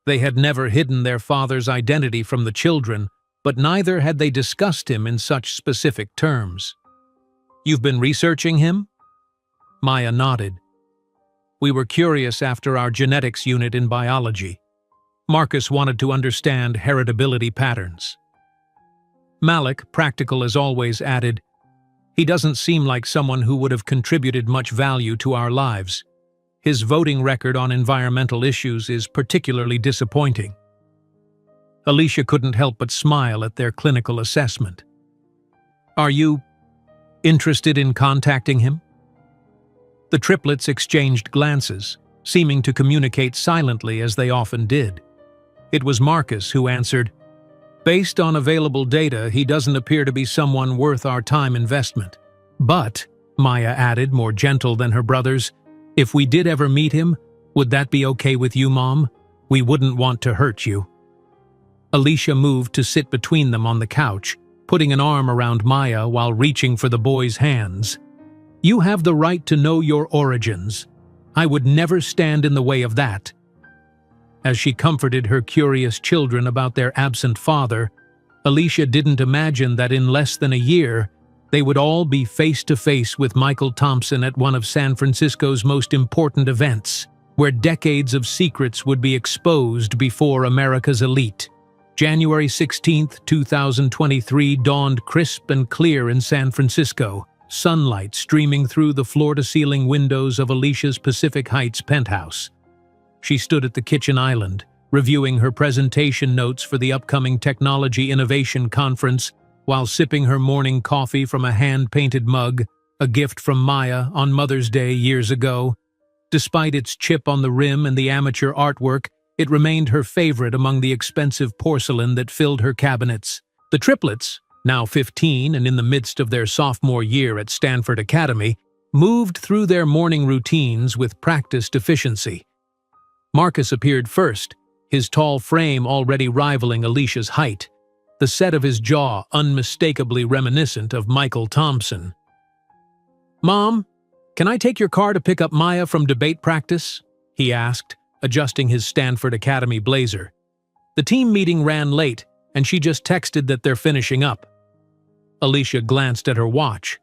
They had never hidden their father's identity from the children, but neither had they discussed him in such specific terms. "You've been researching him?" Maya nodded. "We were curious after our genetics unit in biology. Marcus wanted to understand heritability patterns." Malik, practical as always, added, "He doesn't seem like someone who would have contributed much value to our lives. His voting record on environmental issues is particularly disappointing." Alicia couldn't help but smile at their clinical assessment. "Are you interested in contacting him?" The triplets exchanged glances, seeming to communicate silently as they often did. It was Marcus who answered, "Based on available data, he doesn't appear to be someone worth our time investment. But," Maya added, more gentle than her brothers, "if we did ever meet him, would that be okay with you, Mom? We wouldn't want to hurt you." Alicia moved to sit between them on the couch, putting an arm around Maya while reaching for the boy's hands. "You have the right to know your origins. I would never stand in the way of that." As she comforted her curious children about their absent father, Alicia didn't imagine that in less than a year, they would all be face to face with Michael Thompson at one of San Francisco's most important events, where decades of secrets would be exposed before America's elite. January 16, 2023 dawned crisp and clear in San Francisco, sunlight streaming through the floor-to-ceiling windows of Alicia's Pacific Heights penthouse. She stood at the kitchen island, reviewing her presentation notes for the upcoming Technology Innovation Conference while sipping her morning coffee from a hand-painted mug, a gift from Maya on Mother's Day years ago. Despite its chip on the rim and the amateur artwork, it remained her favorite among the expensive porcelain that filled her cabinets. The triplets, now 15 and in the midst of their sophomore year at Stanford Academy, moved through their morning routines with practiced efficiency. Marcus appeared first, his tall frame already rivaling Alicia's height, the set of his jaw unmistakably reminiscent of Michael Thompson. "Mom, can I take your car to pick up Maya from debate practice?" he asked, adjusting his Stanford Academy blazer. The team meeting ran late, and she just texted that they're finishing up. Alicia glanced at her watch,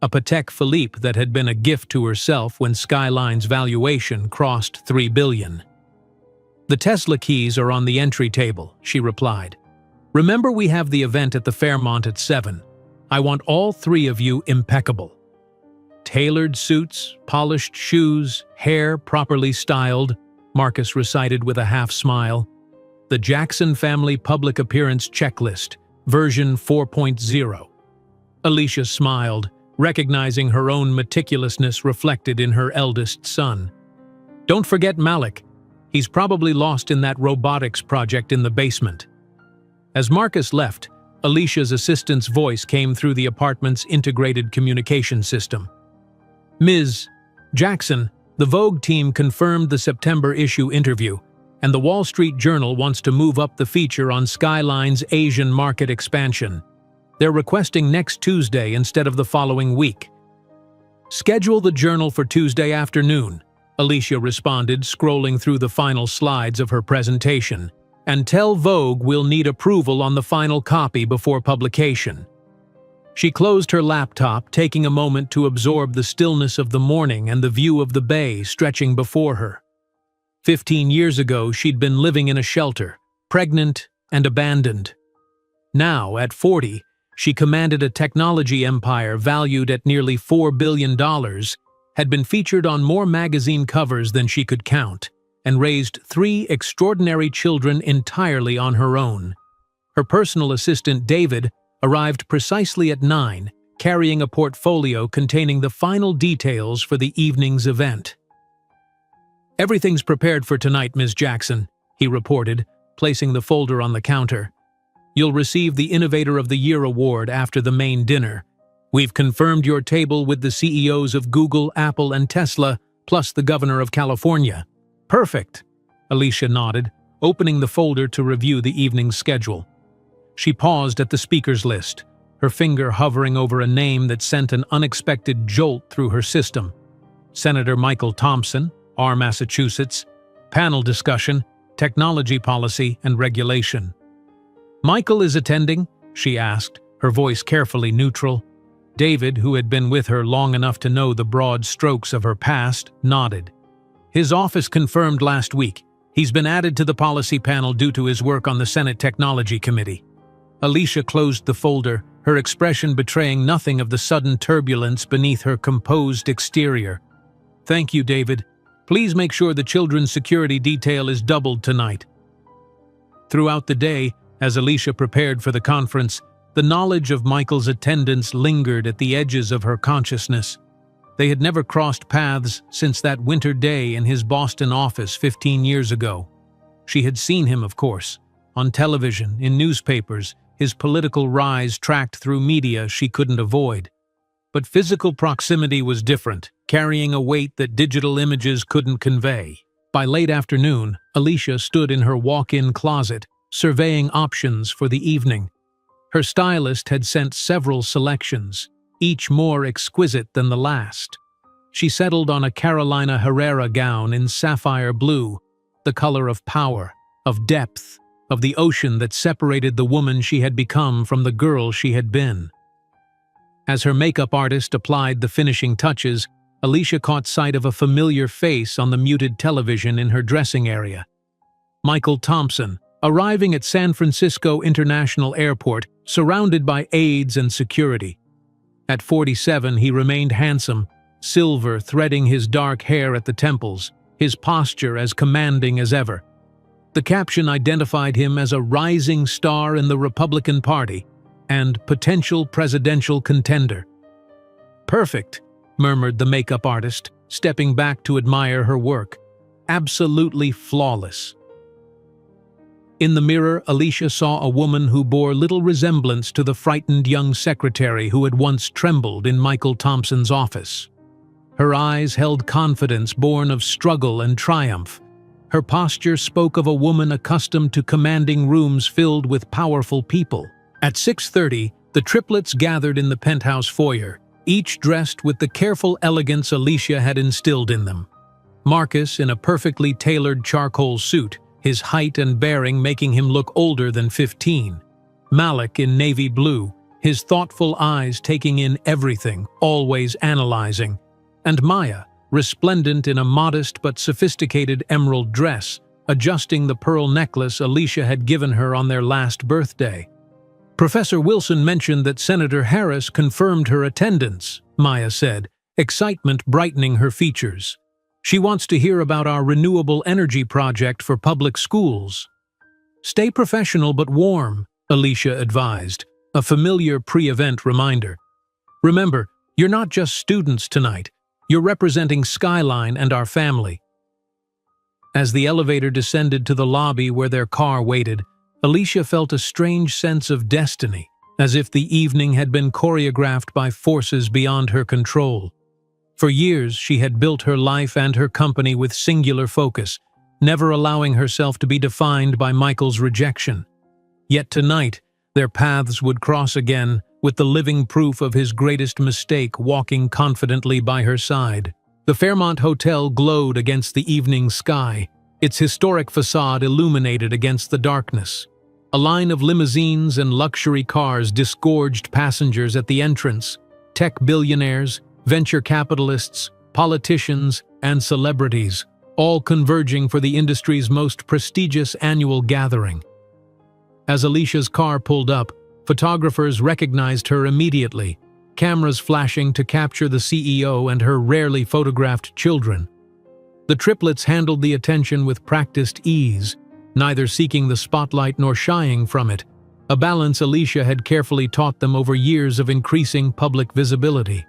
a Patek Philippe that had been a gift to herself when Skyline's valuation crossed $3 billion. "The Tesla keys are on the entry table," she replied. "Remember, we have the event at the Fairmont at 7. I want all three of you impeccable. Tailored suits, polished shoes, hair properly styled," Marcus recited with a half-smile. "The Jackson Family Public Appearance Checklist, version 4.0. Alicia smiled, recognizing her own meticulousness reflected in her eldest son. "Don't forget Malik. He's probably lost in that robotics project in the basement." As Marcus left, Alicia's assistant's voice came through the apartment's integrated communication system. "Ms. Jackson, the Vogue team confirmed the September issue interview, and the Wall Street Journal wants to move up the feature on Skyline's Asian market expansion. They're requesting next Tuesday instead of the following week." "Schedule the Journal for Tuesday afternoon," Alicia responded, scrolling through the final slides of her presentation. "And tell Vogue we'll need approval on the final copy before publication." She closed her laptop, taking a moment to absorb the stillness of the morning and the view of the bay stretching before her. 15 years ago, she'd been living in a shelter, pregnant and abandoned. Now, at 40, she commanded a technology empire valued at nearly $4 billion, had been featured on more magazine covers than she could count, and raised 3 extraordinary children entirely on her own. Her personal assistant, David, arrived precisely at 9, carrying a portfolio containing the final details for the evening's event. "Everything's prepared for tonight, Ms. Jackson," he reported, placing the folder on the counter. "You'll receive the Innovator of the Year award after the main dinner. We've confirmed your table with the CEOs of Google, Apple, and Tesla, plus the Governor of California." "Perfect," Alicia nodded, opening the folder to review the evening's schedule. She paused at the speakers list, her finger hovering over a name that sent an unexpected jolt through her system. Senator Michael Thompson, R. Massachusetts. Panel discussion, technology policy and regulation. "Michael is attending?" she asked, her voice carefully neutral. David, who had been with her long enough to know the broad strokes of her past, nodded. "His office confirmed last week. He's been added to the policy panel due to his work on the Senate Technology Committee." Alicia closed the folder, her expression betraying nothing of the sudden turbulence beneath her composed exterior. "Thank you, David. Please make sure the children's security detail is doubled tonight." Throughout the day, as Alicia prepared for the conference, the knowledge of Michael's attendance lingered at the edges of her consciousness. They had never crossed paths since that winter day in his Boston office 15 years ago. She had seen him, of course, on television, in newspapers, his political rise tracked through media she couldn't avoid. But physical proximity was different, carrying a weight that digital images couldn't convey. By late afternoon, Alicia stood in her walk-in closet, surveying options for the evening. Her stylist had sent several selections, each more exquisite than the last. She settled on a Carolina Herrera gown in sapphire blue, the color of power, of depth, of the ocean that separated the woman she had become from the girl she had been. As her makeup artist applied the finishing touches, Alicia caught sight of a familiar face on the muted television in her dressing area. Michael Thompson, arriving at San Francisco International Airport, surrounded by aides and security. At 47, he remained handsome, silver threading his dark hair at the temples, his posture as commanding as ever. The caption identified him as a rising star in the Republican Party and potential presidential contender. "Perfect," murmured the makeup artist, stepping back to admire her work. "Absolutely flawless." In the mirror, Alicia saw a woman who bore little resemblance to the frightened young secretary who had once trembled in Michael Thompson's office. Her eyes held confidence born of struggle and triumph. Her posture spoke of a woman accustomed to commanding rooms filled with powerful people. At 6:30, the triplets gathered in the penthouse foyer, each dressed with the careful elegance Alicia had instilled in them. Marcus in a perfectly tailored charcoal suit, his height and bearing making him look older than 15. Malik in navy blue, his thoughtful eyes taking in everything, always analyzing. And Maya, resplendent in a modest but sophisticated emerald dress, adjusting the pearl necklace Alicia had given her on their last birthday. Professor Wilson mentioned that Senator Harass confirmed her attendance, Maya said, excitement brightening her features. "She wants to hear about our renewable energy project for public schools." "Stay professional but warm," Alicia advised, a familiar pre-event reminder. "Remember, you're not just students tonight. You're representing Skyline and our family." As the elevator descended to the lobby where their car waited, Alicia felt a strange sense of destiny, as if the evening had been choreographed by forces beyond her control. For years, she had built her life and her company with singular focus, never allowing herself to be defined by Michael's rejection. Yet tonight, their paths would cross again, with the living proof of his greatest mistake walking confidently by her side. The Fairmont Hotel glowed against the evening sky, its historic facade illuminated against the darkness. A line of limousines and luxury cars disgorged passengers at the entrance, tech billionaires, venture capitalists, politicians, and celebrities, all converging for the industry's most prestigious annual gathering. As Alicia's car pulled up, photographers recognized her immediately, cameras flashing to capture the CEO and her rarely photographed children. The triplets handled the attention with practiced ease, neither seeking the spotlight nor shying from it, a balance Alicia had carefully taught them over years of increasing public visibility.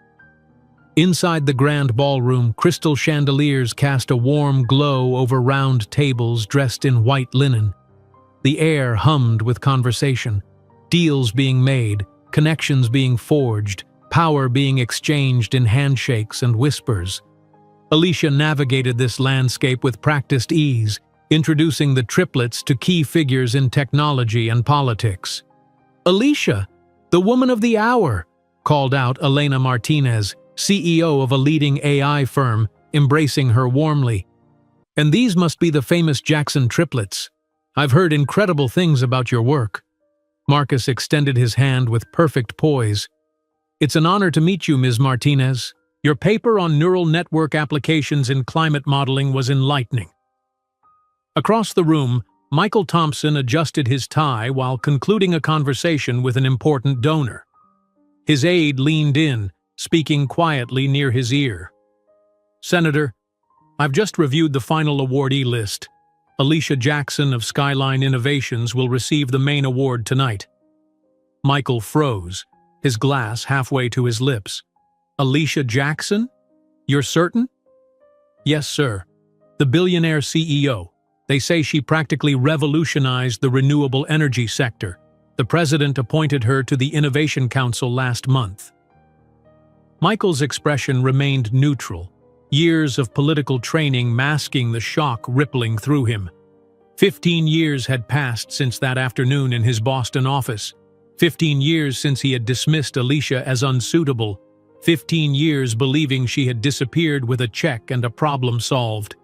Inside the grand ballroom, crystal chandeliers cast a warm glow over round tables dressed in white linen. The air hummed with conversation, deals being made, connections being forged, power being exchanged in handshakes and whispers. Alicia navigated this landscape with practiced ease, introducing the triplets to key figures in technology and politics. "Alicia, the woman of the hour," called out Elena Martinez, CEO of a leading AI firm, embracing her warmly. "And these must be the famous Jackson triplets. I've heard incredible things about your work." Marcus extended his hand with perfect poise. "It's an honor to meet you, Ms. Martinez. Your paper on neural network applications in climate modeling was enlightening." Across the room, Michael Thompson adjusted his tie while concluding a conversation with an important donor. His aide leaned in, speaking quietly near his ear. "Senator, I've just reviewed the final awardee list. Alicia Jackson of Skyline Innovations will receive the main award tonight." Michael froze, his glass halfway to his lips. "Alicia Jackson? You're certain? Yes, sir. The billionaire CEO. They say she practically revolutionized the renewable energy sector. The president appointed her to the Innovation Council last month. Michael's expression remained neutral, years of political training masking the shock rippling through him. 15 years had passed since that afternoon in his Boston office. 15 years since he had dismissed Alicia as unsuitable. 15 years believing she had disappeared with a check and a problem solved.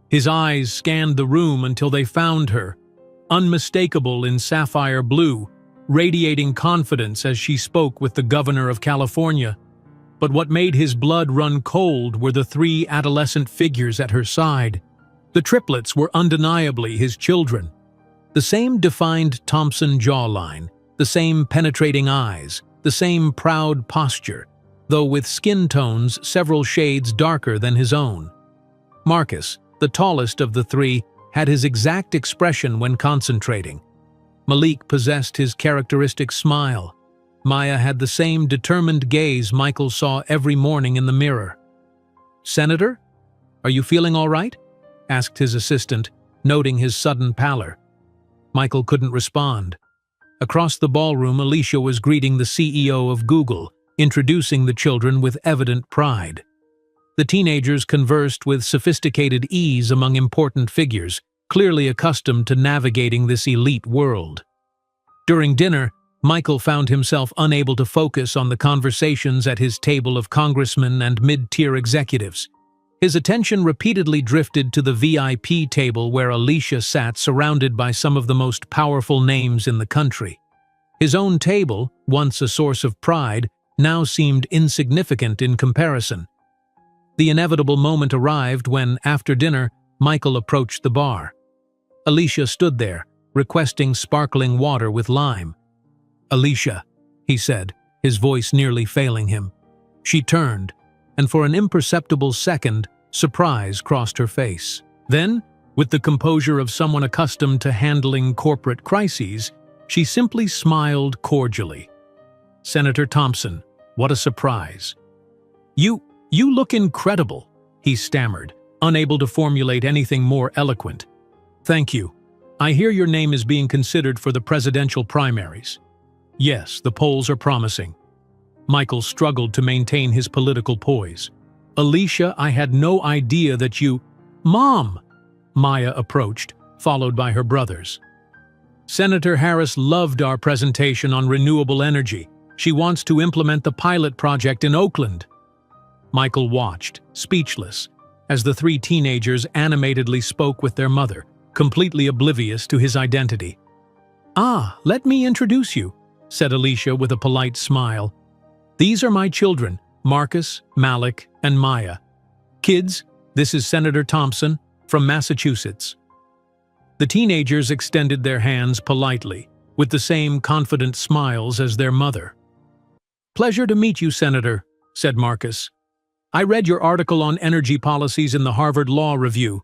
His eyes scanned the room until they found her, unmistakable in sapphire blue, radiating confidence as she spoke with the governor of California. But what made his blood run cold were the three adolescent figures at her side. The triplets were undeniably his children. The same defined Thompson jawline, the same penetrating eyes, the same proud posture, though with skin tones several shades darker than his own. Marcus, the tallest of the three, had his exact expression when concentrating. Malik possessed his characteristic smile. Maya had the same determined gaze Michael saw every morning in the mirror. "Senator, are you feeling all right?" asked his assistant, noting his sudden pallor. Michael couldn't respond. Across the ballroom, Alicia was greeting the CEO of Google, introducing the children with evident pride. The teenagers conversed with sophisticated ease among important figures, clearly accustomed to navigating this elite world. During dinner, Michael found himself unable to focus on the conversations at his table of congressmen and mid-tier executives. His attention repeatedly drifted to the VIP table where Alicia sat surrounded by some of the most powerful names in the country. His own table, once a source of pride, now seemed insignificant in comparison. The inevitable moment arrived when, after dinner, Michael approached the bar. Alicia stood there, requesting sparkling water with lime. "Alicia," he said, his voice nearly failing him. She turned, and for an imperceptible second, surprise crossed her face. Then, with the composure of someone accustomed to handling corporate crises, she simply smiled cordially. "Senator Thompson, what a surprise." You look incredible," he stammered, unable to formulate anything more eloquent. "Thank you. I hear your name is being considered for the presidential primaries." "Yes, the polls are promising." Michael struggled to maintain his political poise. "Alicia, I had no idea that you—" "Mom!" Maya approached, followed by her brothers. "Senator Harris loved our presentation on renewable energy. She wants to implement the pilot project in Oakland." Michael watched, speechless, as the three teenagers animatedly spoke with their mother, completely oblivious to his identity. "Ah, let me introduce you," said Alicia with a polite smile. "These are my children, Marcus, Malik, and Maya. Kids, this is Senator Thompson from Massachusetts." The teenagers extended their hands politely, with the same confident smiles as their mother. "Pleasure to meet you, Senator," said Marcus. "I read your article on energy policies in the Harvard Law Review.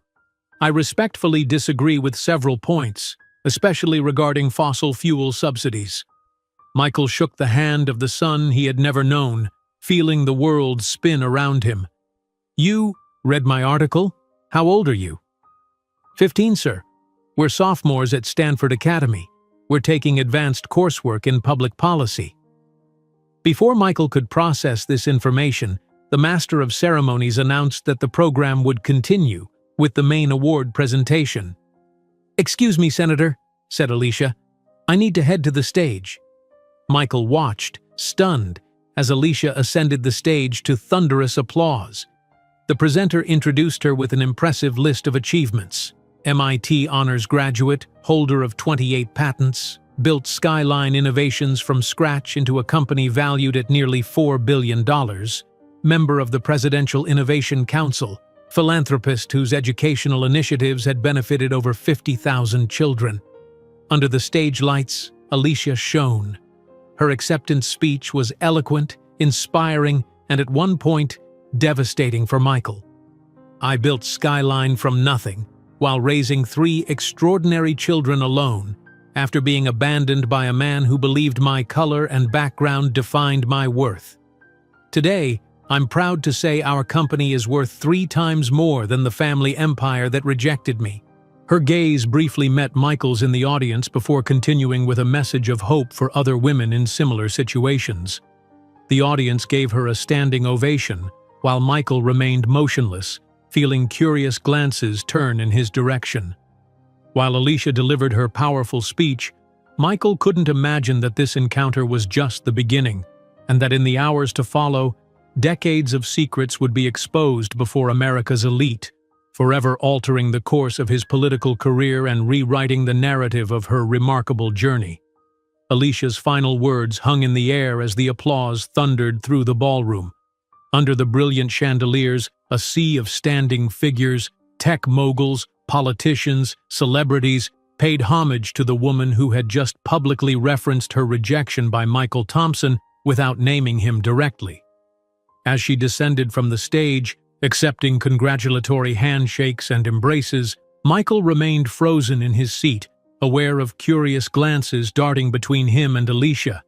I respectfully disagree with several points, especially regarding fossil fuel subsidies." Michael shook the hand of the son he had never known, feeling the world spin around him. "You read my article? How old are you?" 15, sir. We're sophomores at Stanford Academy. We're taking advanced coursework in public policy." Before Michael could process this information, the Master of Ceremonies announced that the program would continue with the main award presentation. "Excuse me, Senator," said Alicia. "I need to head to the stage." Michael watched, stunned, as Alicia ascended the stage to thunderous applause. The presenter introduced her with an impressive list of achievements. MIT honors graduate, holder of 28 patents, built Skyline Innovations from scratch into a company valued at nearly $4 billion, member of the Presidential Innovation Council, philanthropist whose educational initiatives had benefited over 50,000 children. Under the stage lights, Alicia shone. Her acceptance speech was eloquent, inspiring, and at one point, devastating for Michael. "I built Skyline from nothing, while raising 3 extraordinary children alone, after being abandoned by a man who believed my color and background defined my worth. Today, I'm proud to say our company is worth 3 times more than the family empire that rejected me." Her gaze briefly met Michael's in the audience before continuing with a message of hope for other women in similar situations. The audience gave her a standing ovation, while Michael remained motionless, feeling curious glances turn in his direction. While Alicia delivered her powerful speech, Michael couldn't imagine that this encounter was just the beginning, and that in the hours to follow, decades of secrets would be exposed before America's elite, forever altering the course of his political career and rewriting the narrative of her remarkable journey. Alicia's final words hung in the air as the applause thundered through the ballroom. Under the brilliant chandeliers, a sea of standing figures, tech moguls, politicians, celebrities, paid homage to the woman who had just publicly referenced her rejection by Michael Thompson without naming him directly. As she descended from the stage, accepting congratulatory handshakes and embraces, Michael remained frozen in his seat, aware of curious glances darting between him and Alicia.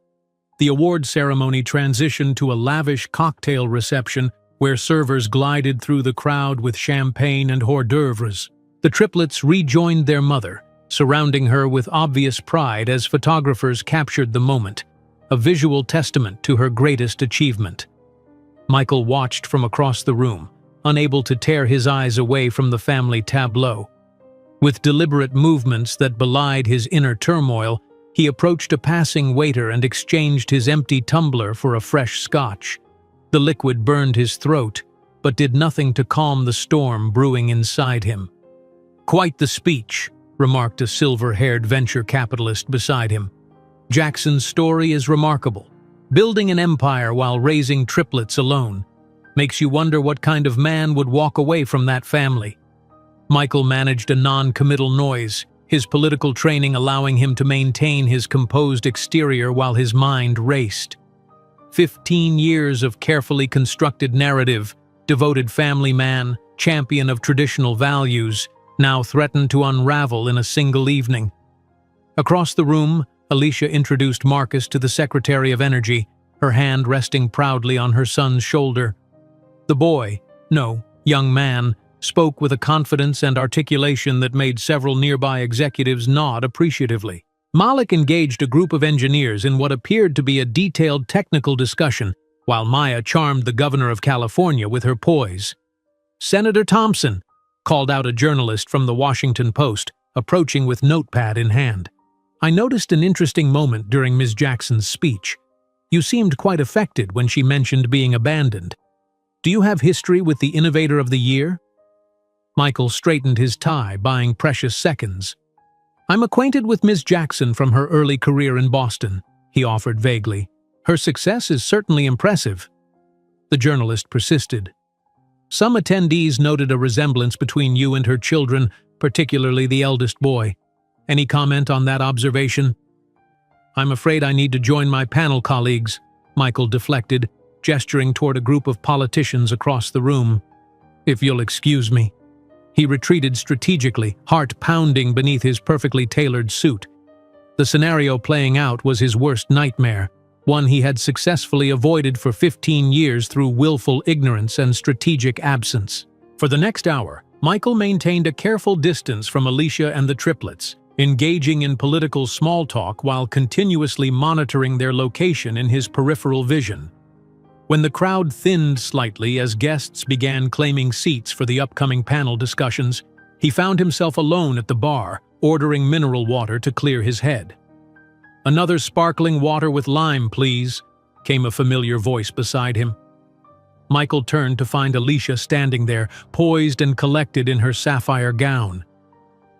The award ceremony transitioned to a lavish cocktail reception where servers glided through the crowd with champagne and hors d'oeuvres. The triplets rejoined their mother, surrounding her with obvious pride as photographers captured the moment, a visual testament to her greatest achievement. Michael watched from across the room, unable to tear his eyes away from the family tableau. With deliberate movements that belied his inner turmoil, he approached a passing waiter and exchanged his empty tumbler for a fresh scotch. The liquid burned his throat, but did nothing to calm the storm brewing inside him. "Quite the speech," remarked a silver-haired venture capitalist beside him. "Jackson's story is remarkable. Building an empire while raising triplets alone. Makes you wonder what kind of man would walk away from that family." Michael managed a non-committal noise, his political training allowing him to maintain his composed exterior while his mind raced. 15 years of carefully constructed narrative, devoted family man, champion of traditional values, now threatened to unravel in a single evening. Across the room, Alicia introduced Marcus to the Secretary of Energy, her hand resting proudly on her son's shoulder. The boy, no, young man, spoke with a confidence and articulation that made several nearby executives nod appreciatively. Malik engaged a group of engineers in what appeared to be a detailed technical discussion, while Maya charmed the governor of California with her poise. "Senator Thompson," called out a journalist from the Washington Post, approaching with notepad in hand. "I noticed an interesting moment during Ms. Jackson's speech. You seemed quite affected when she mentioned being abandoned. Do you have history with the Innovator of the Year?" Michael straightened his tie, buying precious seconds. "I'm acquainted with Ms. Jackson from her early career in Boston," he offered vaguely. "Her success is certainly impressive." The journalist persisted. "Some attendees noted a resemblance between you and her children, particularly the eldest boy. Any comment on that observation?" "I'm afraid I need to join my panel colleagues," Michael deflected, gesturing toward a group of politicians across the room. "If you'll excuse me." He retreated strategically, heart pounding beneath his perfectly tailored suit. The scenario playing out was his worst nightmare, one he had successfully avoided for 15 years through willful ignorance and strategic absence. For the next hour, Michael maintained a careful distance from Alicia and the triplets, engaging in political small talk while continuously monitoring their location in his peripheral vision. When the crowd thinned slightly as guests began claiming seats for the upcoming panel discussions, he found himself alone at the bar, ordering mineral water to clear his head. "Another sparkling water with lime, please," came a familiar voice beside him. Michael turned to find Alicia standing there, poised and collected in her sapphire gown.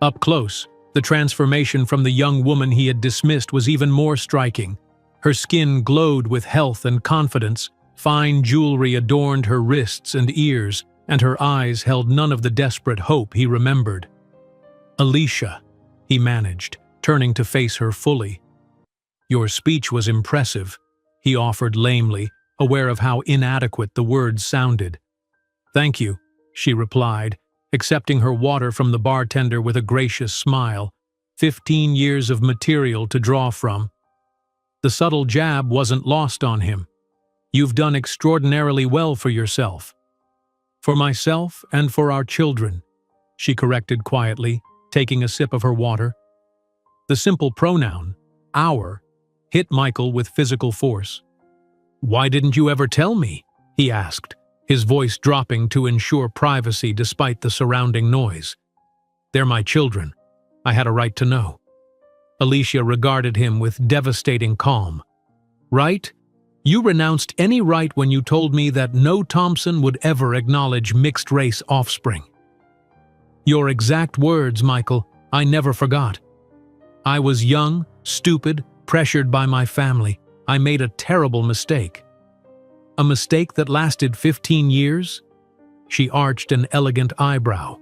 Up close, the transformation from the young woman he had dismissed was even more striking. Her skin glowed with health and confidence, fine jewelry adorned her wrists and ears, and her eyes held none of the desperate hope he remembered. "Alicia," he managed, turning to face her fully. "Your speech was impressive," he offered lamely, aware of how inadequate the words sounded. "Thank you," she replied, accepting her water from the bartender with a gracious smile. 15 years of material to draw from. The subtle jab wasn't lost on him. You've done extraordinarily well for yourself. For myself and for our children, she corrected quietly, taking a sip of her water. The simple pronoun, our, hit Michael with physical force. "Why didn't you ever tell me?" he asked, his voice dropping to ensure privacy despite the surrounding noise. "They're my children. I had a right to know." Alicia regarded him with devastating calm. "Right? You renounced any right when you told me that no Thompson would ever acknowledge mixed-race offspring." "Your exact words, Michael, I never forgot. I was young, stupid, pressured by my family. I made a terrible mistake." "A mistake that lasted 15 years? She arched an elegant eyebrow.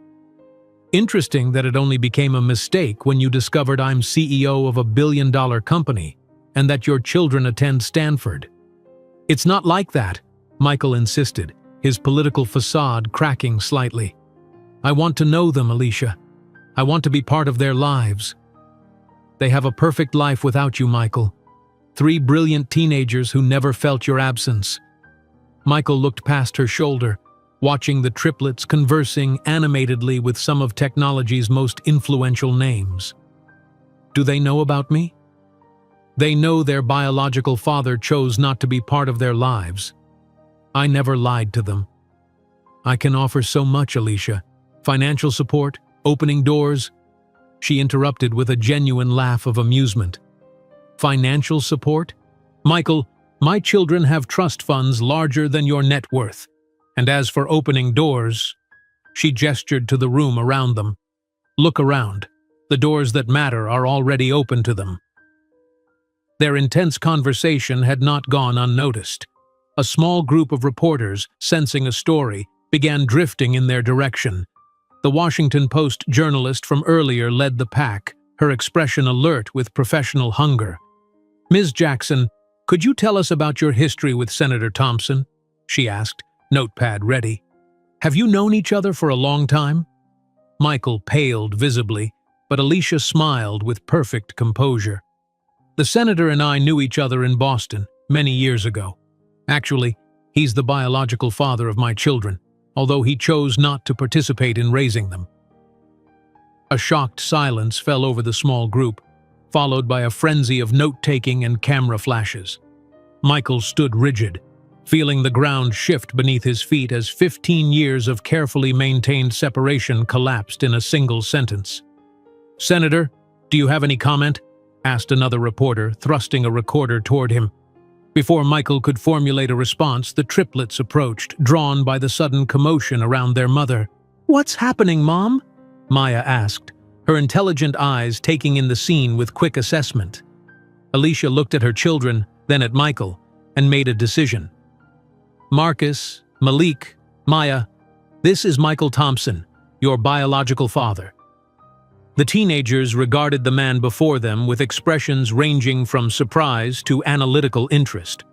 "Interesting that it only became a mistake when you discovered I'm CEO of a billion-dollar company and that your children attend Stanford." "It's not like that," Michael insisted, his political facade cracking slightly. "I want to know them, Alicia. I want to be part of their lives. They have a perfect life without you, Michael. 3 brilliant teenagers who never felt your absence." Michael looked past her shoulder, watching the triplets conversing animatedly with some of technology's most influential names. "Do they know about me?" "They know their biological father chose not to be part of their lives. I never lied to them. I can offer so much, Alicia. Financial support, opening doors." She interrupted with a genuine laugh of amusement. "Financial support? Michael, my children have trust funds larger than your net worth. And as for opening doors," she gestured to the room around them. "Look around. The doors that matter are already open to them." Their intense conversation had not gone unnoticed. A small group of reporters, sensing a story, began drifting in their direction. The Washington Post journalist from earlier led the pack, her expression alert with professional hunger. "Ms. Jackson, could you tell us about your history with Senator Thompson?" she asked, notepad ready. "Have you known each other for a long time?" Michael paled visibly, but Alicia smiled with perfect composure. "The senator and I knew each other in Boston many years ago. Actually, he's the biological father of my children, although he chose not to participate in raising them." A shocked silence fell over the small group, followed by a frenzy of note-taking and camera flashes. Michael stood rigid, feeling the ground shift beneath his feet as 15 years of carefully maintained separation collapsed in a single sentence. "Senator, do you have any comment?" asked another reporter, thrusting a recorder toward him. Before Michael could formulate a response, the triplets approached, drawn by the sudden commotion around their mother. "What's happening, Mom?" Maya asked, her intelligent eyes taking in the scene with quick assessment. Alicia looked at her children, then at Michael, and made a decision. "Marcus, Malik, Maya, this is Michael Thompson, your biological father." The teenagers regarded the man before them with expressions ranging from surprise to analytical interest.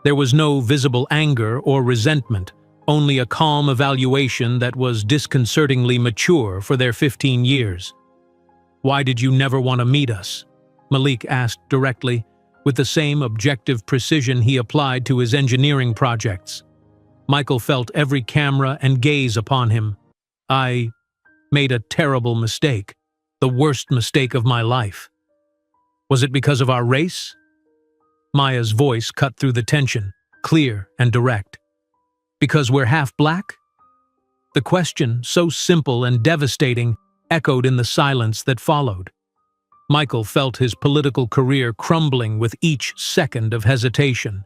There was no visible anger or resentment, only a calm evaluation that was disconcertingly mature for their 15 years. "Why did you never want to meet us?" Malik asked directly, with the same objective precision he applied to his engineering projects. Michael felt every camera and gaze upon him. "I made a terrible mistake. The worst mistake of my life." "Was it because of our race?" Maya's voice cut through the tension, clear and direct. "Because we're half black?" The question, so simple and devastating, echoed in the silence that followed. Michael felt his political career crumbling with each second of hesitation.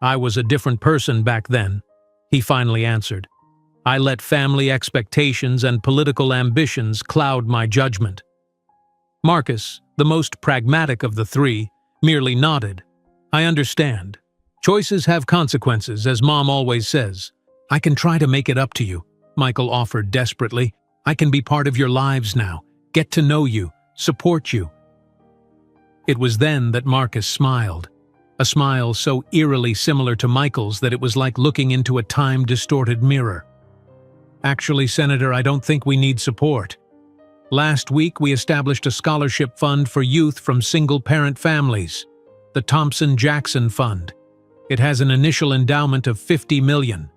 "I was a different person back then," he finally answered. "I let family expectations and political ambitions cloud my judgment." Marcus, the most pragmatic of the three, merely nodded. "I understand. Choices have consequences, as Mom always says." "I can try to make it up to you," Michael offered desperately. "I can be part of your lives now, get to know you, support you." It was then that Marcus smiled, a smile so eerily similar to Michael's that it was like looking into a time-distorted mirror. "Actually, Senator, I don't think we need support. Last week, we established a scholarship fund for youth from single-parent families, the Thompson-Jackson Fund. It has an initial endowment of 50 million.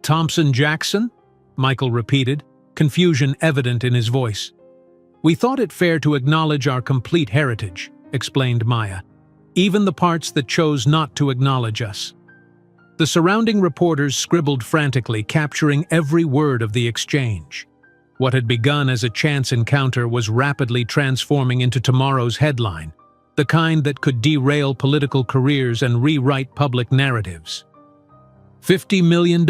Thompson Jackson? Michael repeated, confusion evident in his voice. We thought it fair to acknowledge our complete heritage, explained Maya, even the parts that chose not to acknowledge us. The surrounding reporters scribbled frantically, capturing every word of the exchange. What had begun as a chance encounter was rapidly transforming into tomorrow's headline, the kind that could derail political careers and rewrite public narratives. $50 million,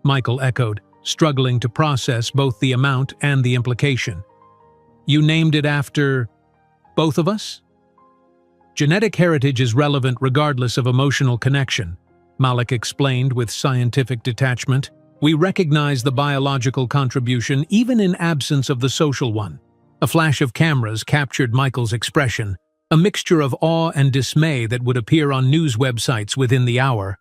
Michael echoed, struggling to process both the amount and the implication. You named it after both of us? Genetic heritage is relevant regardless of emotional connection, Malik explained with scientific detachment. We recognize the biological contribution even in absence of the social one. A flash of cameras captured Michael's expression, a mixture of awe and dismay that would appear on news websites within the hour.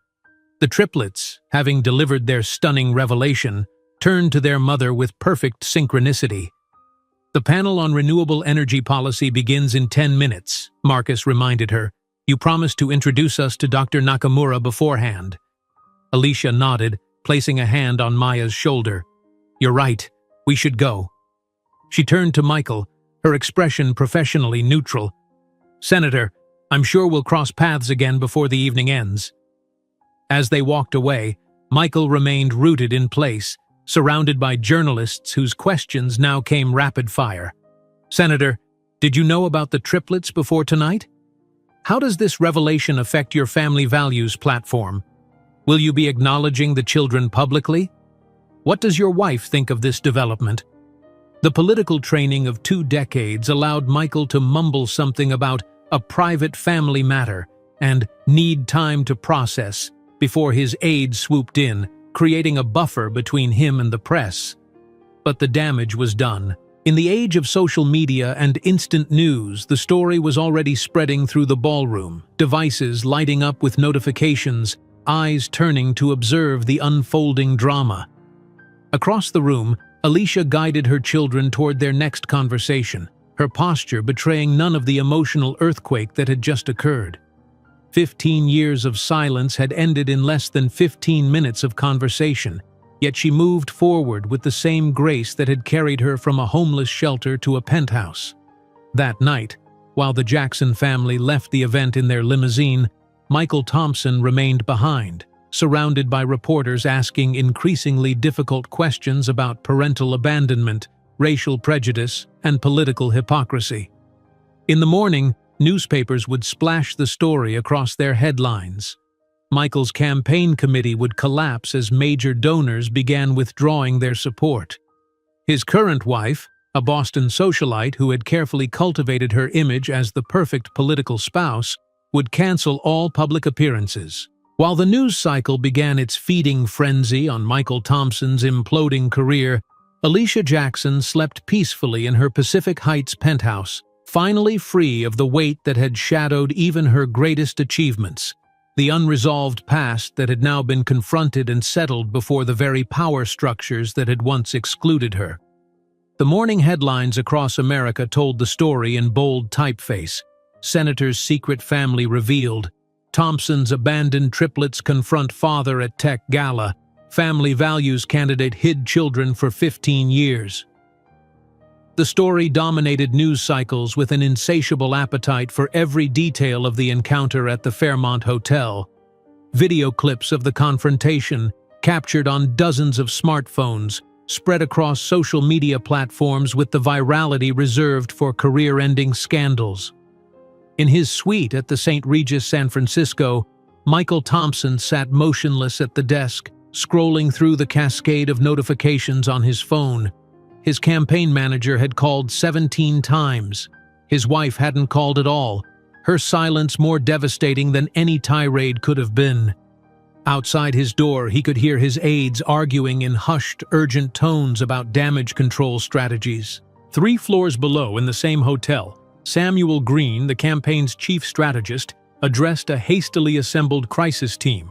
The triplets, having delivered their stunning revelation, turned to their mother with perfect synchronicity. The panel on renewable energy policy begins in 10 minutes, Marcus reminded her. You promised to introduce us to Dr. Nakamura beforehand. Alicia nodded, placing a hand on Maya's shoulder. You're right, we should go. She turned to Michael, her expression professionally neutral. Senator, I'm sure we'll cross paths again before the evening ends. As they walked away, Michael remained rooted in place, surrounded by journalists whose questions now came rapid fire. Senator, did you know about the triplets before tonight? How does this revelation affect your family values platform? Will you be acknowledging the children publicly? What does your wife think of this development? The political training of 2 decades allowed Michael to mumble something about a private family matter and need time to process before his aide swooped in, creating a buffer between him and the press. But the damage was done. In the age of social media and instant news, the story was already spreading through the ballroom, devices lighting up with notifications, eyes turning to observe the unfolding drama. Across the room, Alicia guided her children toward their next conversation, her posture betraying none of the emotional earthquake that had just occurred. 15 years of silence had ended in less than 15 minutes of conversation, yet she moved forward with the same grace that had carried her from a homeless shelter to a penthouse. That night, while the Jackson family left the event in their limousine, Michael Thompson remained behind, surrounded by reporters asking increasingly difficult questions about parental abandonment, racial prejudice, and political hypocrisy. In the morning, newspapers would splash the story across their headlines. Michael's campaign committee would collapse as major donors began withdrawing their support. His current wife, a Boston socialite who had carefully cultivated her image as the perfect political spouse, would cancel all public appearances. While the news cycle began its feeding frenzy on Michael Thompson's imploding career, Alicia Jackson slept peacefully in her Pacific Heights penthouse, finally free of the weight that had shadowed even her greatest achievements, the unresolved past that had now been confronted and settled before the very power structures that had once excluded her. The morning headlines across America told the story in bold typeface. Senator's secret family revealed. Thompson's abandoned triplets confront father at tech gala. Family values candidate hid children for 15 years. The story dominated news cycles with an insatiable appetite for every detail of the encounter at the Fairmont Hotel. Video clips of the confrontation, captured on dozens of smartphones, spread across social media platforms with the virality reserved for career-ending scandals. In his suite at the St. Regis San Francisco, Michael Thompson sat motionless at the desk, scrolling through the cascade of notifications on his phone. His campaign manager had called 17 times. His wife hadn't called at all, her silence more devastating than any tirade could have been. Outside his door, he could hear his aides arguing in hushed, urgent tones about damage control strategies. 3 floors below in the same hotel, Samuel Green, the campaign's chief strategist, addressed a hastily assembled crisis team.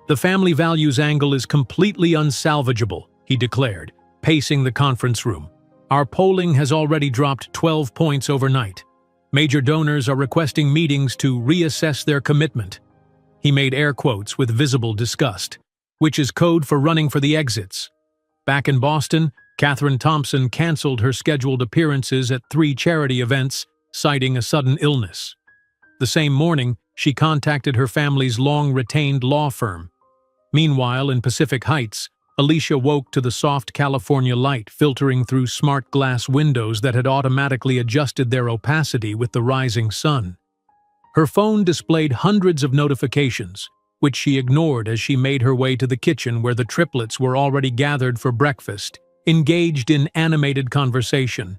The family values angle is completely unsalvageable, he declared, pacing the conference room. Our polling has already dropped 12 points overnight. Major donors are requesting meetings to reassess their commitment. He made air quotes with visible disgust, which is code for running for the exits. Back in Boston, Katherine Thompson canceled her scheduled appearances at 3 charity events, citing a sudden illness. The same morning, she contacted her family's long-retained law firm. Meanwhile, in Pacific Heights, Alicia woke to the soft California light filtering through smart glass windows that had automatically adjusted their opacity with the rising sun. Her phone displayed hundreds of notifications, which she ignored as she made her way to the kitchen where the triplets were already gathered for breakfast, engaged in animated conversation.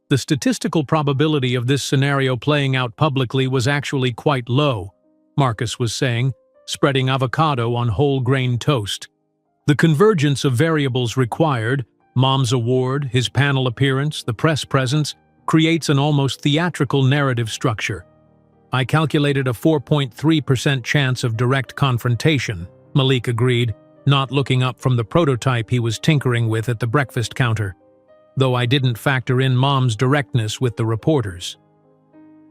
The statistical probability of this scenario playing out publicly was actually quite low, Marcus was saying, spreading avocado on whole grain toast. The convergence of variables required, Mom's award, his panel appearance, the press presence, creates an almost theatrical narrative structure. I calculated a 4.3% chance of direct confrontation, Malik agreed, not looking up from the prototype he was tinkering with at the breakfast counter, though I didn't factor in Mom's directness with the reporters.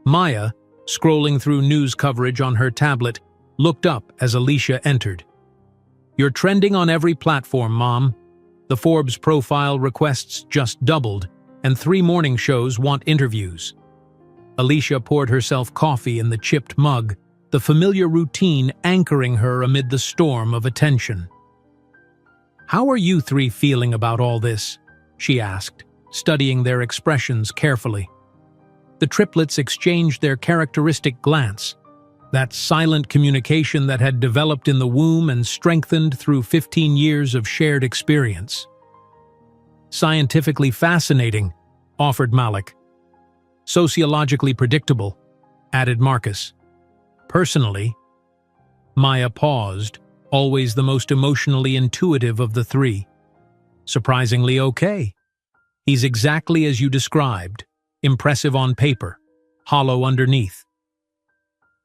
Maya, scrolling through news coverage on her tablet, looked up as Alicia entered. "You're trending on every platform, Mom. The Forbes profile requests just doubled, and 3 morning shows want interviews." Alicia poured herself coffee in the chipped mug, the familiar routine anchoring her amid the storm of attention. "How are you 3 feeling about all this?" she asked, studying their expressions carefully. The triplets exchanged their characteristic glance, that silent communication that had developed in the womb and strengthened through 15 years of shared experience. "Scientifically fascinating," offered Malik. "Sociologically predictable," added Marcus. "Personally," Maya paused, always the most emotionally intuitive of the 3. "Surprisingly okay. He's exactly as you described, impressive on paper, hollow underneath."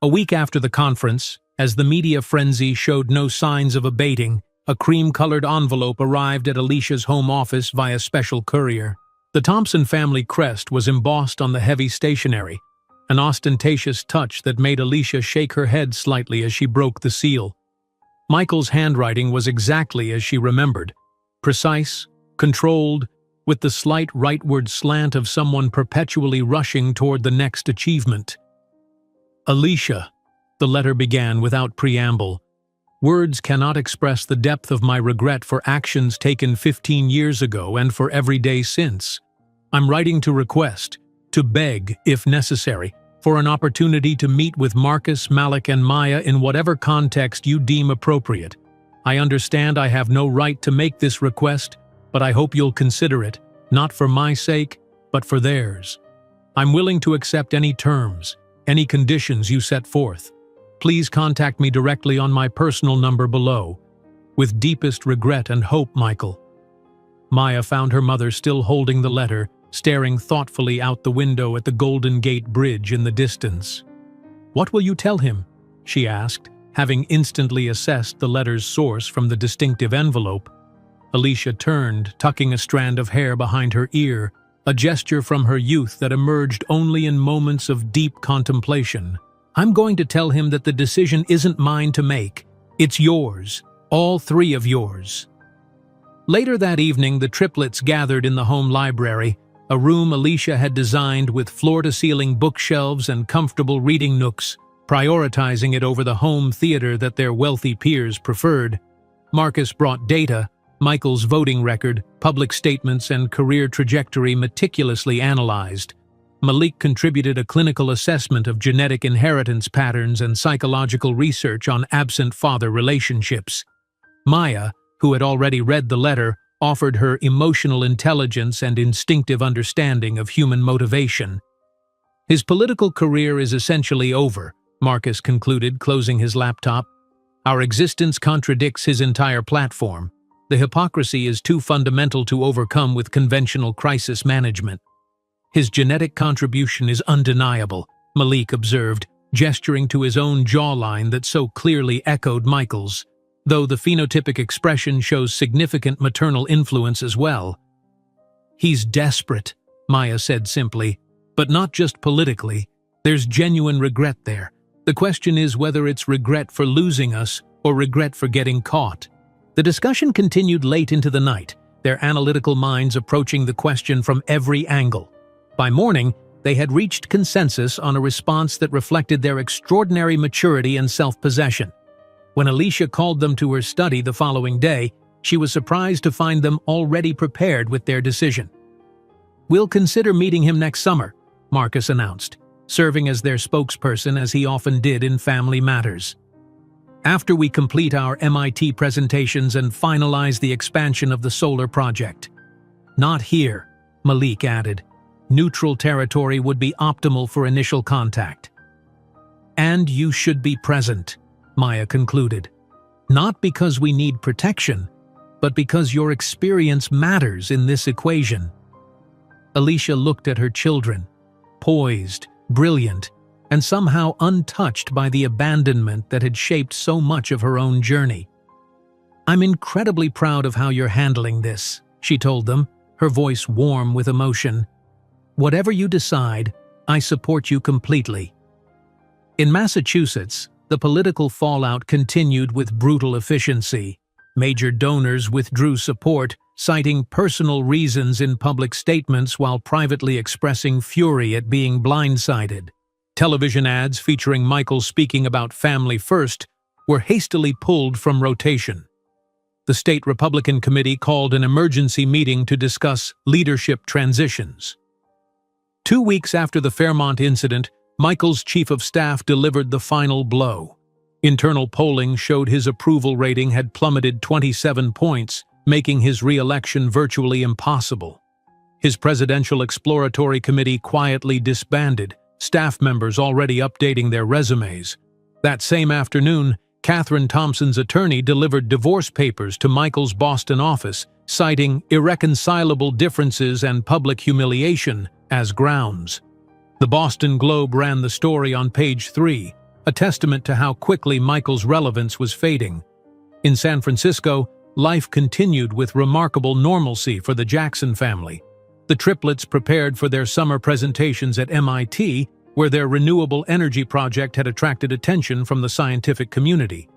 A week after the conference, as the media frenzy showed no signs of abating, a cream-colored envelope arrived at Alicia's home office via special courier. The Thompson family crest was embossed on the heavy stationery, an ostentatious touch that made Alicia shake her head slightly as she broke the seal. Michael's handwriting was exactly as she remembered, precise, controlled, with the slight rightward slant of someone perpetually rushing toward the next achievement. "Alicia," the letter began without preamble, "words cannot express the depth of my regret for actions taken 15 years ago and for every day since. I'm writing to request, to beg, if necessary, for an opportunity to meet with Marcus, Malik, and Maya in whatever context you deem appropriate. I understand I have no right to make this request, but I hope you'll consider it, not for my sake, but for theirs. I'm willing to accept any terms, any conditions you set forth. Please contact me directly on my personal number below. With deepest regret and hope, Michael." Maya found her mother still holding the letter, staring thoughtfully out the window at the Golden Gate Bridge in the distance. "What will you tell him?" she asked, having instantly assessed the letter's source from the distinctive envelope. Alicia turned, tucking a strand of hair behind her ear, a gesture from her youth that emerged only in moments of deep contemplation. "I'm going to tell him that the decision isn't mine to make. It's yours, all 3 of yours." Later that evening, the triplets gathered in the home library, a room Alicia had designed with floor-to-ceiling bookshelves and comfortable reading nooks, prioritizing it over the home theater that their wealthy peers preferred. Marcus brought data, Michael's voting record, public statements, and career trajectory meticulously analyzed. Malik contributed a clinical assessment of genetic inheritance patterns and psychological research on absent father relationships. Maya, who had already read the letter, offered her emotional intelligence and instinctive understanding of human motivation. "His political career is essentially over," Marcus concluded, closing his laptop. "Our existence contradicts his entire platform. The hypocrisy is too fundamental to overcome with conventional crisis management." "His genetic contribution is undeniable," Malik observed, gesturing to his own jawline that so clearly echoed Michael's, though the phenotypic expression shows significant maternal influence as well. "He's desperate," Maya said simply, "but not just politically. There's genuine regret there, The question is whether it's regret for losing us or regret for getting caught. The discussion continued late into the night, their analytical minds approaching the question from every angle. By morning, they had reached consensus on a response that reflected their extraordinary maturity and self-possession. When Alicia called them to her study the following day, she was surprised to find them already prepared with their decision. "We'll consider meeting him next summer," Marcus announced, serving as their spokesperson as he often did in family matters. "After we complete our MIT presentations and finalize the expansion of the solar project." "Not here," Malik added. "Neutral territory would be optimal for initial contact." "And you should be present," Maya concluded. "Not because we need protection, but because your experience matters in this equation." Alicia looked at her children, poised, brilliant, and somehow untouched by the abandonment that had shaped so much of her own journey. "I'm incredibly proud of how you're handling this," she told them, her voice warm with emotion. "Whatever you decide, I support you completely." In Massachusetts, the political fallout continued with brutal efficiency. Major donors withdrew support, citing personal reasons in public statements while privately expressing fury at being blindsided. Television ads featuring Michael speaking about family first were hastily pulled from rotation. The state Republican committee called an emergency meeting to discuss leadership transitions. 2 weeks after the Fairmont incident, Michael's chief of staff delivered the final blow. Internal polling showed his approval rating had plummeted 27 points, making his re-election virtually impossible. His presidential exploratory committee quietly disbanded, staff members already updating their resumes. That same afternoon, Catherine Thompson's attorney delivered divorce papers to Michael's Boston office, citing irreconcilable differences and public humiliation as grounds. The Boston Globe ran the story on page 3, a testament to how quickly Michael's relevance was fading. In San Francisco, life continued with remarkable normalcy for the Jackson family. The triplets prepared for their summer presentations at MIT, where their renewable energy project had attracted attention from the scientific community.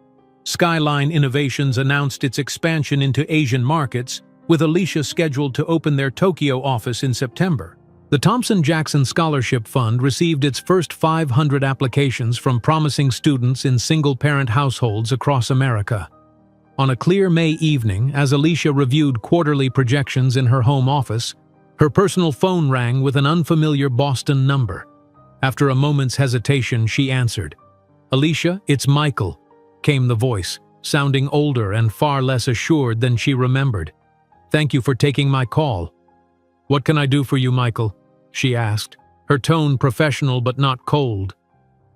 Skyline Innovations announced its expansion into Asian markets, with Alicia scheduled to open their Tokyo office in September. The Thompson-Jackson Scholarship Fund received its first 500 applications from promising students in single-parent households across America. On a clear May evening, as Alicia reviewed quarterly projections in her home office, her personal phone rang with an unfamiliar Boston number. After a moment's hesitation, she answered. "Alicia, it's Michael," came the voice, sounding older and far less assured than she remembered. "Thank you for taking my call." "What can I do for you, Michael?" she asked, her tone professional but not cold.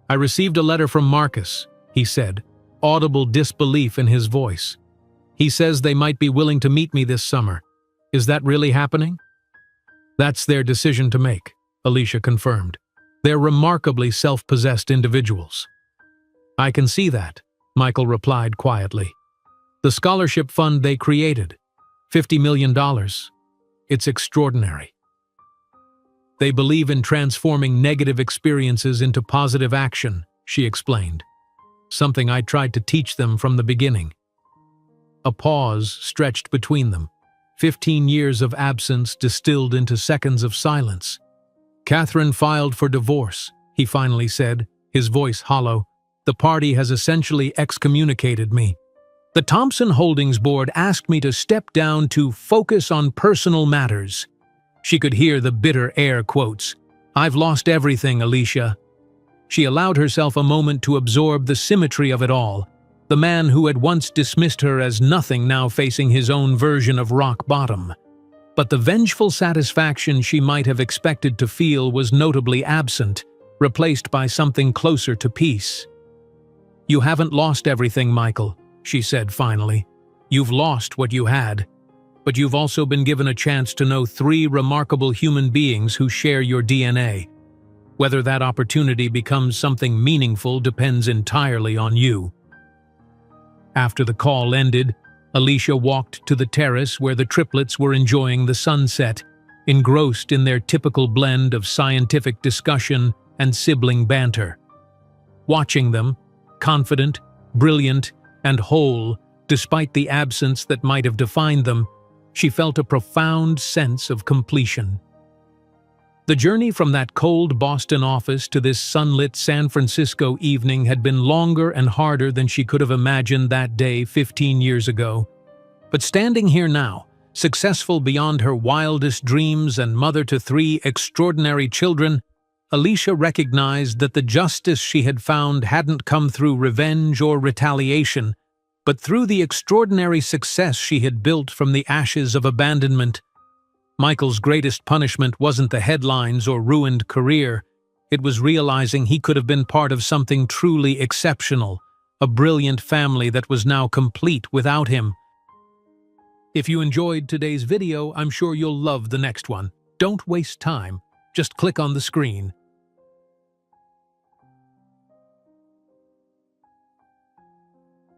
"I received a letter from Marcus," he said, audible disbelief in his voice. "He says they might be willing to meet me this summer. Is that really happening?" "That's their decision to make," Alicia confirmed. "They're remarkably self-possessed individuals." "I can see that," Michael replied quietly. "The scholarship fund they created, $50 million. It's extraordinary. They believe in transforming negative experiences into positive action," she explained. "Something I tried to teach them from the beginning." A pause stretched between them. 15 years of absence distilled into seconds of silence. "Catherine filed for divorce," he finally said, his voice hollow. "The party has essentially excommunicated me. The Thompson Holdings Board asked me to step down to focus on personal matters." She could hear the bitter air quotes. "I've lost everything, Alicia." She allowed herself a moment to absorb the symmetry of it all. The man who had once dismissed her as nothing now facing his own version of rock bottom. But the vengeful satisfaction she might have expected to feel was notably absent, replaced by something closer to peace. "You haven't lost everything, Michael," she said finally. "You've lost what you had. But you've also been given a chance to know 3 remarkable human beings who share your DNA. Whether that opportunity becomes something meaningful depends entirely on you." After the call ended, Alicia walked to the terrace where the triplets were enjoying the sunset, engrossed in their typical blend of scientific discussion and sibling banter. Watching them, confident, brilliant, and whole, despite the absence that might have defined them, she felt a profound sense of completion. The journey from that cold Boston office to this sunlit San Francisco evening had been longer and harder than she could have imagined that day 15 years ago. But standing here now, successful beyond her wildest dreams and mother to 3 extraordinary children, Alicia recognized that the justice she had found hadn't come through revenge or retaliation, but through the extraordinary success she had built from the ashes of abandonment. Michael's greatest punishment wasn't the headlines or ruined career. It was realizing he could have been part of something truly exceptional, a brilliant family that was now complete without him. If you enjoyed today's video, I'm sure you'll love the next one. Don't waste time. Just click on the screen.